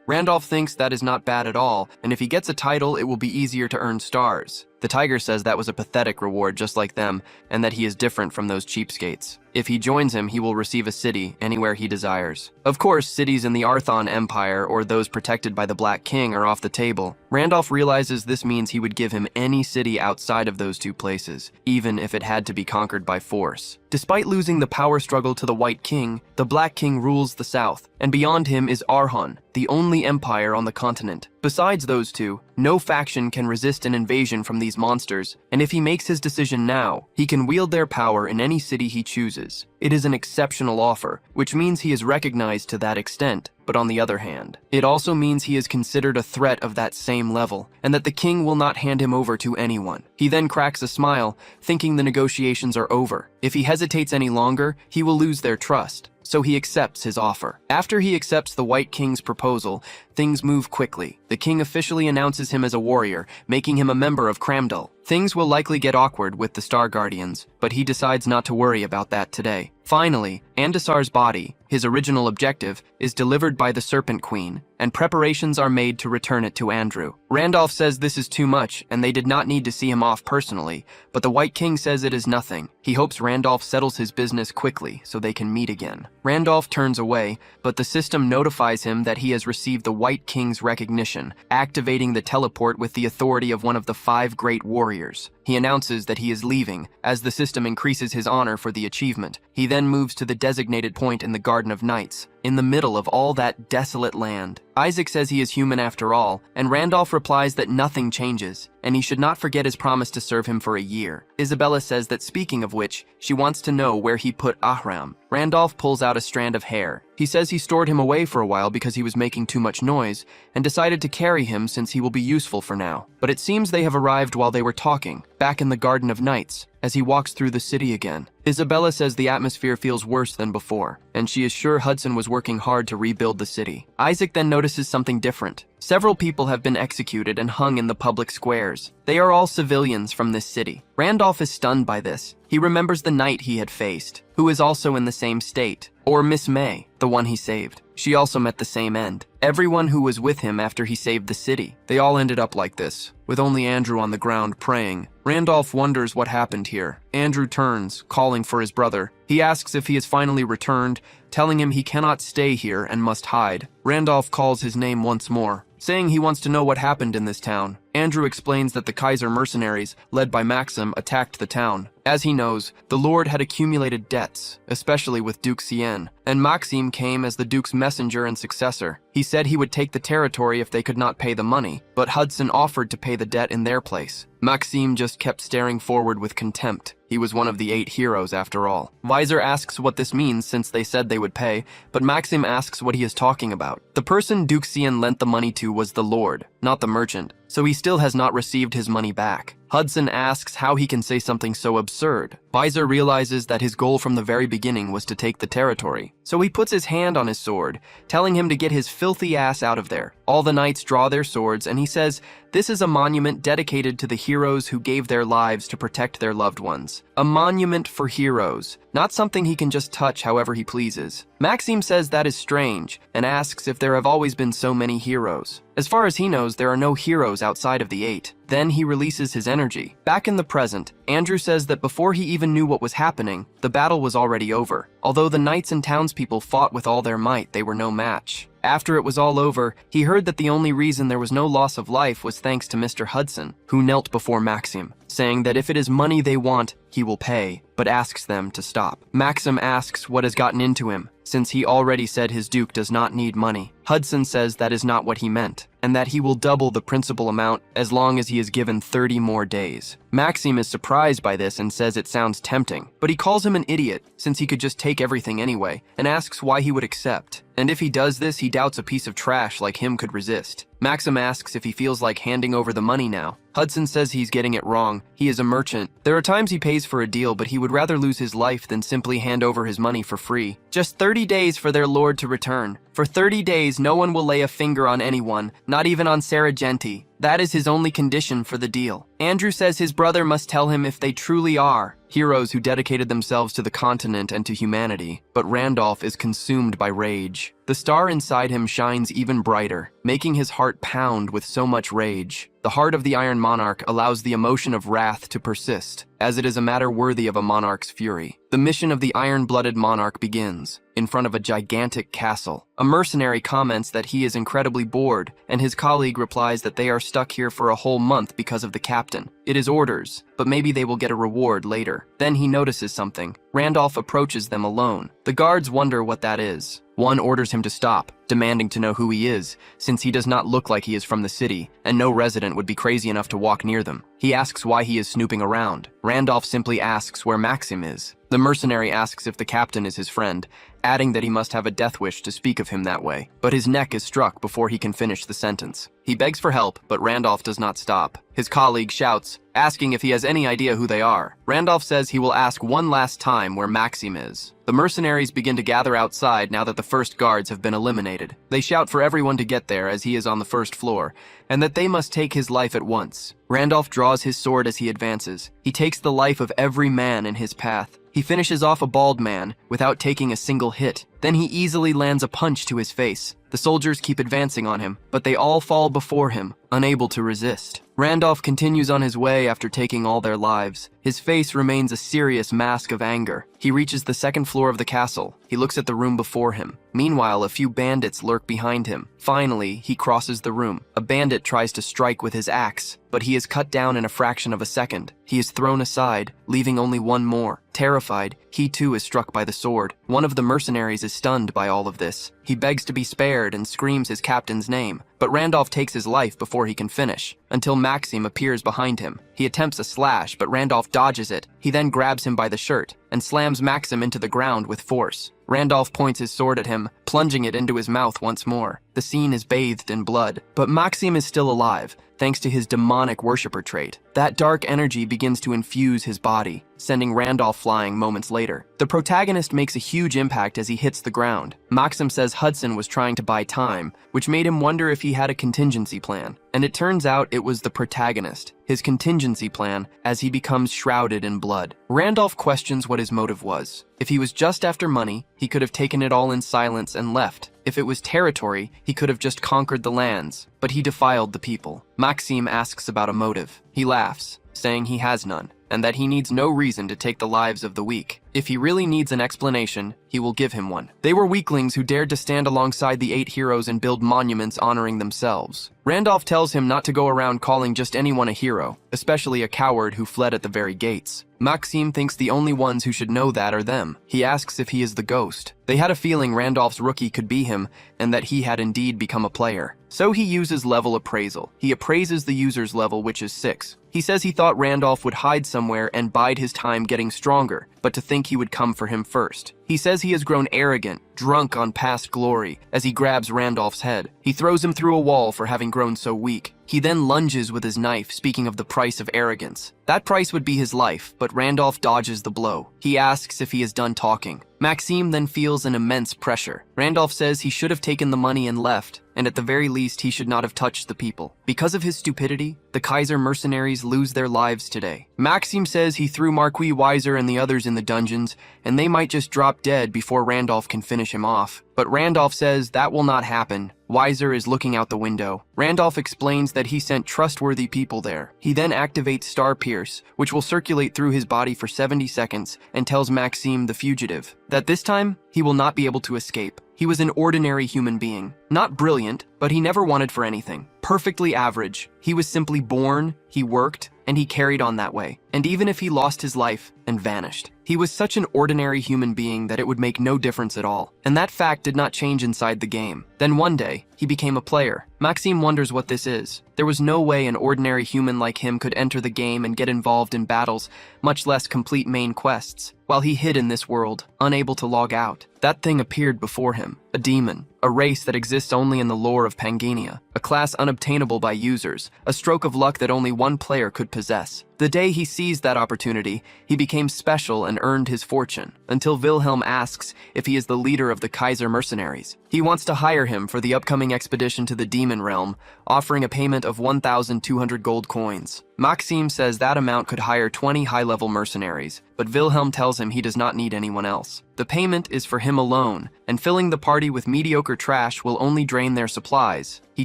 A: Randolph thinks that is not bad at all, and if he gets a title, it will be easier to earn stars. The tiger says that was a pathetic reward just like them, and that he is different from those cheapskates. If he joins him, he will receive a city anywhere he desires. Of course, cities in the Arthon Empire or those protected by the Black King are off the table. Randolph realizes this means he would give him any city outside of those two places, even if it had to be conquered by force. Despite losing the power struggle to the White King, the Black King rules the south, and beyond him is Arhon, the only empire on the continent. Besides those two, no faction can resist an invasion from these monsters, and if he makes his decision now, he can wield their power in any city he chooses. It is an exceptional offer, which means he is recognized to that extent. But on the other hand, it also means he is considered a threat of that same level, and that the king will not hand him over to anyone. He then cracks a smile, thinking the negotiations are over. If he hesitates any longer, he will lose their trust. So he accepts his offer. After he accepts the White King's proposal, things move quickly. The king officially announces him as a warrior, making him a member of Cramdal. Things will likely get awkward with the Star Guardians, but he decides not to worry about that today. Finally, Andasar's body, his original objective, is delivered by the Serpent Queen, and preparations are made to return it to Andrew. Randolph says this is too much, and they did not need to see him off personally, but the White King says it is nothing. He hopes Randolph settles his business quickly so they can meet again. Randolph turns away, but the system notifies him that he has received the White King's recognition, activating the teleport with the authority of one of the 5 great warriors. He announces that he is leaving, as the system increases his honor for the achievement. He then moves to the designated point in the Garden of Knights, in the middle of all that desolate land. Isaac says he is human after all, and Randolph replies that nothing changes, and he should not forget his promise to serve him for a year. Isabella says that speaking of which, she wants to know where he put Ahram. Randolph pulls out a strand of hair. He says he stored him away for a while because he was making too much noise, and decided to carry him since he will be useful for now. But it seems they have arrived while they were talking, back in the Garden of Knights, as he walks through the city again. Isabella says the atmosphere feels worse than before, and she is sure Hudson was working hard to rebuild the city. Isaac then notices something different. Several people have been executed and hung in the public squares. They are all civilians from this city. Randolph is stunned by this. He remembers the knight he had faced, who is also in the same state. Or Miss May, the one he saved. She also met the same end. Everyone who was with him after he saved the city. They all ended up like this, with only Andrew on the ground praying. Randolph wonders what happened here. Andrew turns, calling for his brother. He asks if he has finally returned, telling him he cannot stay here and must hide. Randolph calls his name once more, saying he wants to know what happened in this town. Andrew explains that the Kaiser mercenaries, led by Maxim, attacked the town. As he knows, the Lord had accumulated debts, especially with Duke Cien, and Maxim came as the Duke's messenger and successor. He said he would take the territory if they could not pay the money, but Hudson offered to pay the debt in their place. Maxim just kept staring forward with contempt. He was one of the 8 heroes after all. Visor asks what this means since they said they would pay, but Maxim asks what he is talking about. The person Duke Cien lent the money to was the Lord, not the merchant, so he still has not received his money back. Hudson asks how he can say something so absurd. Visor realizes that his goal from the very beginning was to take the territory, so he puts his hand on his sword, telling him to get his filthy ass out of there. All the knights draw their swords, and he says, this is a monument dedicated to the heroes who gave their lives to protect their loved ones. A monument for heroes, not something he can just touch however he pleases. Maxim says that is strange, and asks if there have always been so many heroes. As far as he knows, there are no heroes outside of the 8. Then he releases his energy. Back in the present, Andrew says that before he even knew what was happening, the battle was already over. Although the knights and townspeople fought with all their might, they were no match. After it was all over, he heard that the only reason there was no loss of life was thanks to Mr. Hudson, who knelt before Maxim, saying that if it is money they want, he will pay. but asks them to stop. Maxim asks what has gotten into him, since he already said his duke does not need money. Hudson says that is not what he meant, and that he will double the principal amount as long as he is given 30 more days. Maxim is surprised by this and says it sounds tempting, but he calls him an idiot since he could just take everything anyway, and asks why he would accept. And if he does this, he doubts a piece of trash like him could resist. Maxim asks if he feels like handing over the money now. Hudson says he's getting it wrong. He is a merchant. There are times he pays for a deal, but he would rather lose his life than simply hand over his money for free. Just 30 days for their lord to return. For 30 days, no one will lay a finger on anyone, not even on Saragenti. That is his only condition for the deal. Andrew says his brother must tell him if they truly are heroes who dedicated themselves to the continent and to humanity, but Randolph is consumed by rage. The star inside him shines even brighter, making his heart pound with so much rage. The heart of the Iron Monarch allows the emotion of wrath to persist, as it is a matter worthy of a monarch's fury. The mission of the iron-blooded monarch begins, in front of a gigantic castle. A mercenary comments that he is incredibly bored, and his colleague replies that they are stuck here for a whole month because of the captain. It is orders, but maybe they will get a reward later. Then he notices something. Randolph approaches them alone. The guards wonder what that is. One orders him to stop, demanding to know who he is, since he does not look like he is from the city, and no resident would be crazy enough to walk near them. He asks why he is snooping around. Randolph simply asks where Maxim is. The mercenary asks if the captain is his friend, adding that he must have a death wish to speak of him that way. But his neck is struck before he can finish the sentence. He begs for help, but Randolph does not stop. His colleague shouts, asking if he has any idea who they are. Randolph says he will ask one last time where Maxim is. The mercenaries begin to gather outside now that the first guards have been eliminated. They shout for everyone to get there as he is on the first floor, and that they must take his life at once. Randolph draws his sword as he advances. He takes the life of every man in his path. He finishes off a bald man without taking a single hit. Then he easily lands a punch to his face. The soldiers keep advancing on him, but they all fall before him, unable to resist. Randolph continues on his way after taking all their lives. His face remains a serious mask of anger. He reaches the second floor of the castle. He looks at the room before him. Meanwhile, a few bandits lurk behind him. Finally, he crosses the room. A bandit tries to strike with his axe, but he is cut down in a fraction of a second. He is thrown aside, leaving only one more. Terrified, he too is struck by the sword. One of the mercenaries is stunned by all of this. He begs to be spared and screams his captain's name, but Randolph takes his life before he can finish, until Maxim appears behind him. He attempts a slash, but Randolph dodges it. He then grabs him by the shirt and slams Maxim into the ground with force. Randolph points his sword at him, plunging it into his mouth once more. The scene is bathed in blood, but Maxim is still alive, thanks to his demonic worshipper trait. That dark energy begins to infuse his body, sending Randolph flying moments later. The protagonist makes a huge impact as he hits the ground. Maxim says Hudson was trying to buy time, which made him wonder if he had a contingency plan. And it turns out it was the protagonist, his contingency plan, as he becomes shrouded in blood. Randolph questions what his motive was. If he was just after money, he could have taken it all in silence and left. If it was territory, he could have just conquered the lands, but he defiled the people. Maxim asks about a motive. He laughs, saying he has none, and that he needs no reason to take the lives of the weak. If he really needs an explanation, he will give him one. They were weaklings who dared to stand alongside the 8 heroes and build monuments honoring themselves. Randolph tells him not to go around calling just anyone a hero, especially a coward who fled at the very gates. Maxim thinks the only ones who should know that are them. He asks if he is the ghost. They had a feeling Randolph's rookie could be him, and that he had indeed become a player. So he uses level appraisal. He appraises the user's level, which is 6. He says he thought Randolph would hide somewhere and bide his time getting stronger, but to think he would come for him first. He says he has grown arrogant, drunk on past glory, as he grabs Randolph's head. He throws him through a wall for having grown so weak. He then lunges with his knife, speaking of the price of arrogance. That price would be his life, but Randolph dodges the blow. He asks if he is done talking. Maxim then feels an immense pressure. Randolph says he should have taken the money and left, and at the very least he should not have touched the people. Because of his stupidity, the Kaiser mercenaries lose their lives today. Maxim says he threw Marquis Weiser and the others in the dungeons, and they might just drop dead before Randolph can finish him off. But Randolph says that will not happen. Weiser is looking out the window. Randolph explains that he sent trustworthy people there. He then activates Star Pierce, which will circulate through his body for 70 seconds, and tells Maxim, the fugitive, that this time he will not be able to escape. He was an ordinary human being. Not brilliant, but he never wanted for anything. Perfectly average. He was simply born, he worked, and he carried on that way. And even if he lost his life and vanished, He was such an ordinary human being that it would make no difference at all. And that fact did not change inside the game. Then one day, he became a player. Maxime wonders what this is. There was no way an ordinary human like him could enter the game and get involved in battles, much less complete main quests, while he hid in this world, unable to log out. That thing appeared before him, a demon, a race that exists only in the lore of Pangania, a class unobtainable by users, a stroke of luck that only one player could possess. The day he seized that opportunity, he became special and earned his fortune, until Wilhelm asks if he is the leader of the Kaiser mercenaries. He wants to hire him for the upcoming expedition to the demon realm, offering a payment of 1,200 gold coins. Maxime says that amount could hire 20 high-level mercenaries, but Wilhelm tells him he does not need anyone else. The payment is for him alone, and filling the party with mediocre trash will only drain their supplies. He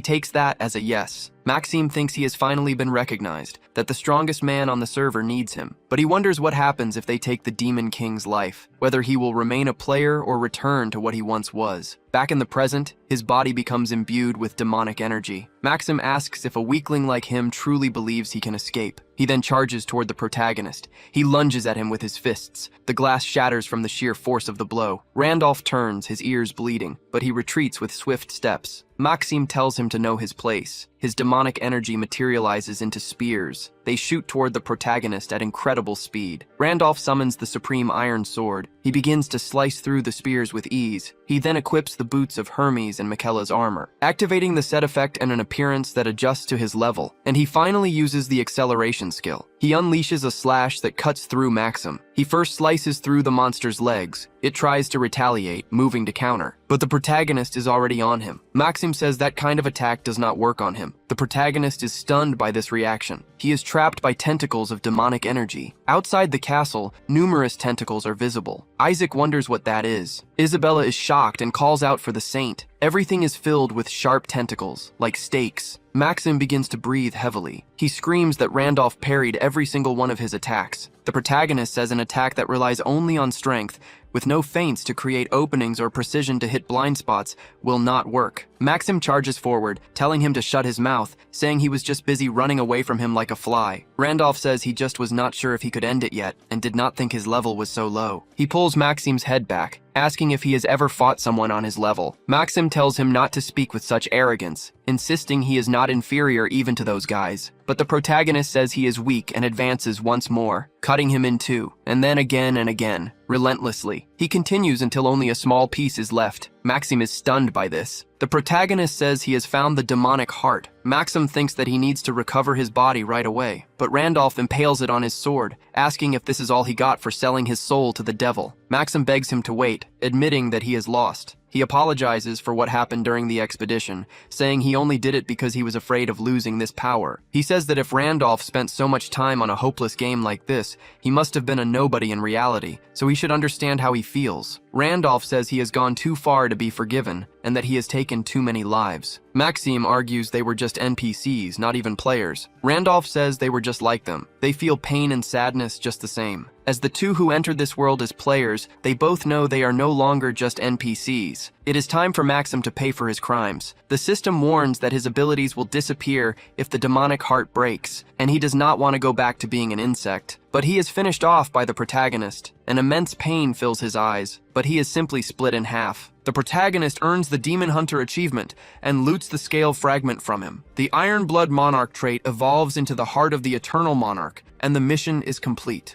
A: takes that as a yes. Maxime thinks he has finally been recognized, that the strongest man on the server needs him, but he wonders what happens if they take the Demon King's life, whether he will remain a player or return to what he once was. Back in the present, his body becomes imbued with demonic energy. Maxim asks if a weakling like him truly believes he can escape. He then charges toward the protagonist. He lunges at him with his fists. The glass shatters from the sheer force of the blow. Randolph turns, his ears bleeding, but he retreats with swift steps. Maxime tells him to know his place. His demonic energy materializes into spears. They shoot toward the protagonist at incredible speed. Randolph summons the Supreme Iron Sword. He begins to slice through the spears with ease. He then equips the boots of Hermes and Michaela's armor, activating the set effect and an appearance that adjusts to his level, and he finally uses the acceleration skill. He unleashes a slash that cuts through Maxim. He first slices through the monster's legs. It tries to retaliate, moving to counter, but the protagonist is already on him. Maxim says that kind of attack does not work on him. The protagonist is stunned by this reaction. He is trapped by tentacles of demonic energy. Outside the castle, numerous tentacles are visible. Isaac wonders what that is. Isabella is shocked and calls out for the saint. Everything is filled with sharp tentacles, like stakes. Maxim begins to breathe heavily. He screams that Randolph parried every single one of his attacks. The protagonist says an attack that relies only on strength, with no feints to create openings or precision to hit blind spots, will not work. Maxim charges forward, telling him to shut his mouth, saying he was just busy running away from him like a fly. Randolph says he just was not sure if he could end it yet, and did not think his level was so low. He pulls Maxim's head back, asking if he has ever fought someone on his level. Maxim tells him not to speak with such arrogance, insisting he is not inferior even to those guys. But the protagonist says he is weak and advances once more, cutting him in two, and then again and again, relentlessly. He continues until only a small piece is left. Maxim is stunned by this. The protagonist says he has found the demonic heart. Maxim thinks that he needs to recover his body right away, but Randolph impales it on his sword, asking if this is all he got for selling his soul to the devil. Maxim begs him to wait, admitting that he has lost. He apologizes for what happened during the expedition, saying he only did it because he was afraid of losing this power. He says that if Randolph spent so much time on a hopeless game like this, he must have been a nobody in reality, so he should understand how he feels. Randolph says he has gone too far to be forgiven, and that he has taken too many lives. Maxime argues they were just NPCs, not even players. Randolph says they were just like them. They feel pain and sadness just the same. As the two who entered this world as players, they both know they are no longer just NPCs. It is time for Maxim to pay for his crimes. The system warns that his abilities will disappear if the demonic heart breaks, and he does not want to go back to being an insect. But he is finished off by the protagonist. An immense pain fills his eyes, but he is simply split in half. The protagonist earns the Demon Hunter achievement and loots the scale fragment from him. The Iron Blood Monarch trait evolves into the heart of the Eternal Monarch, and the mission is complete.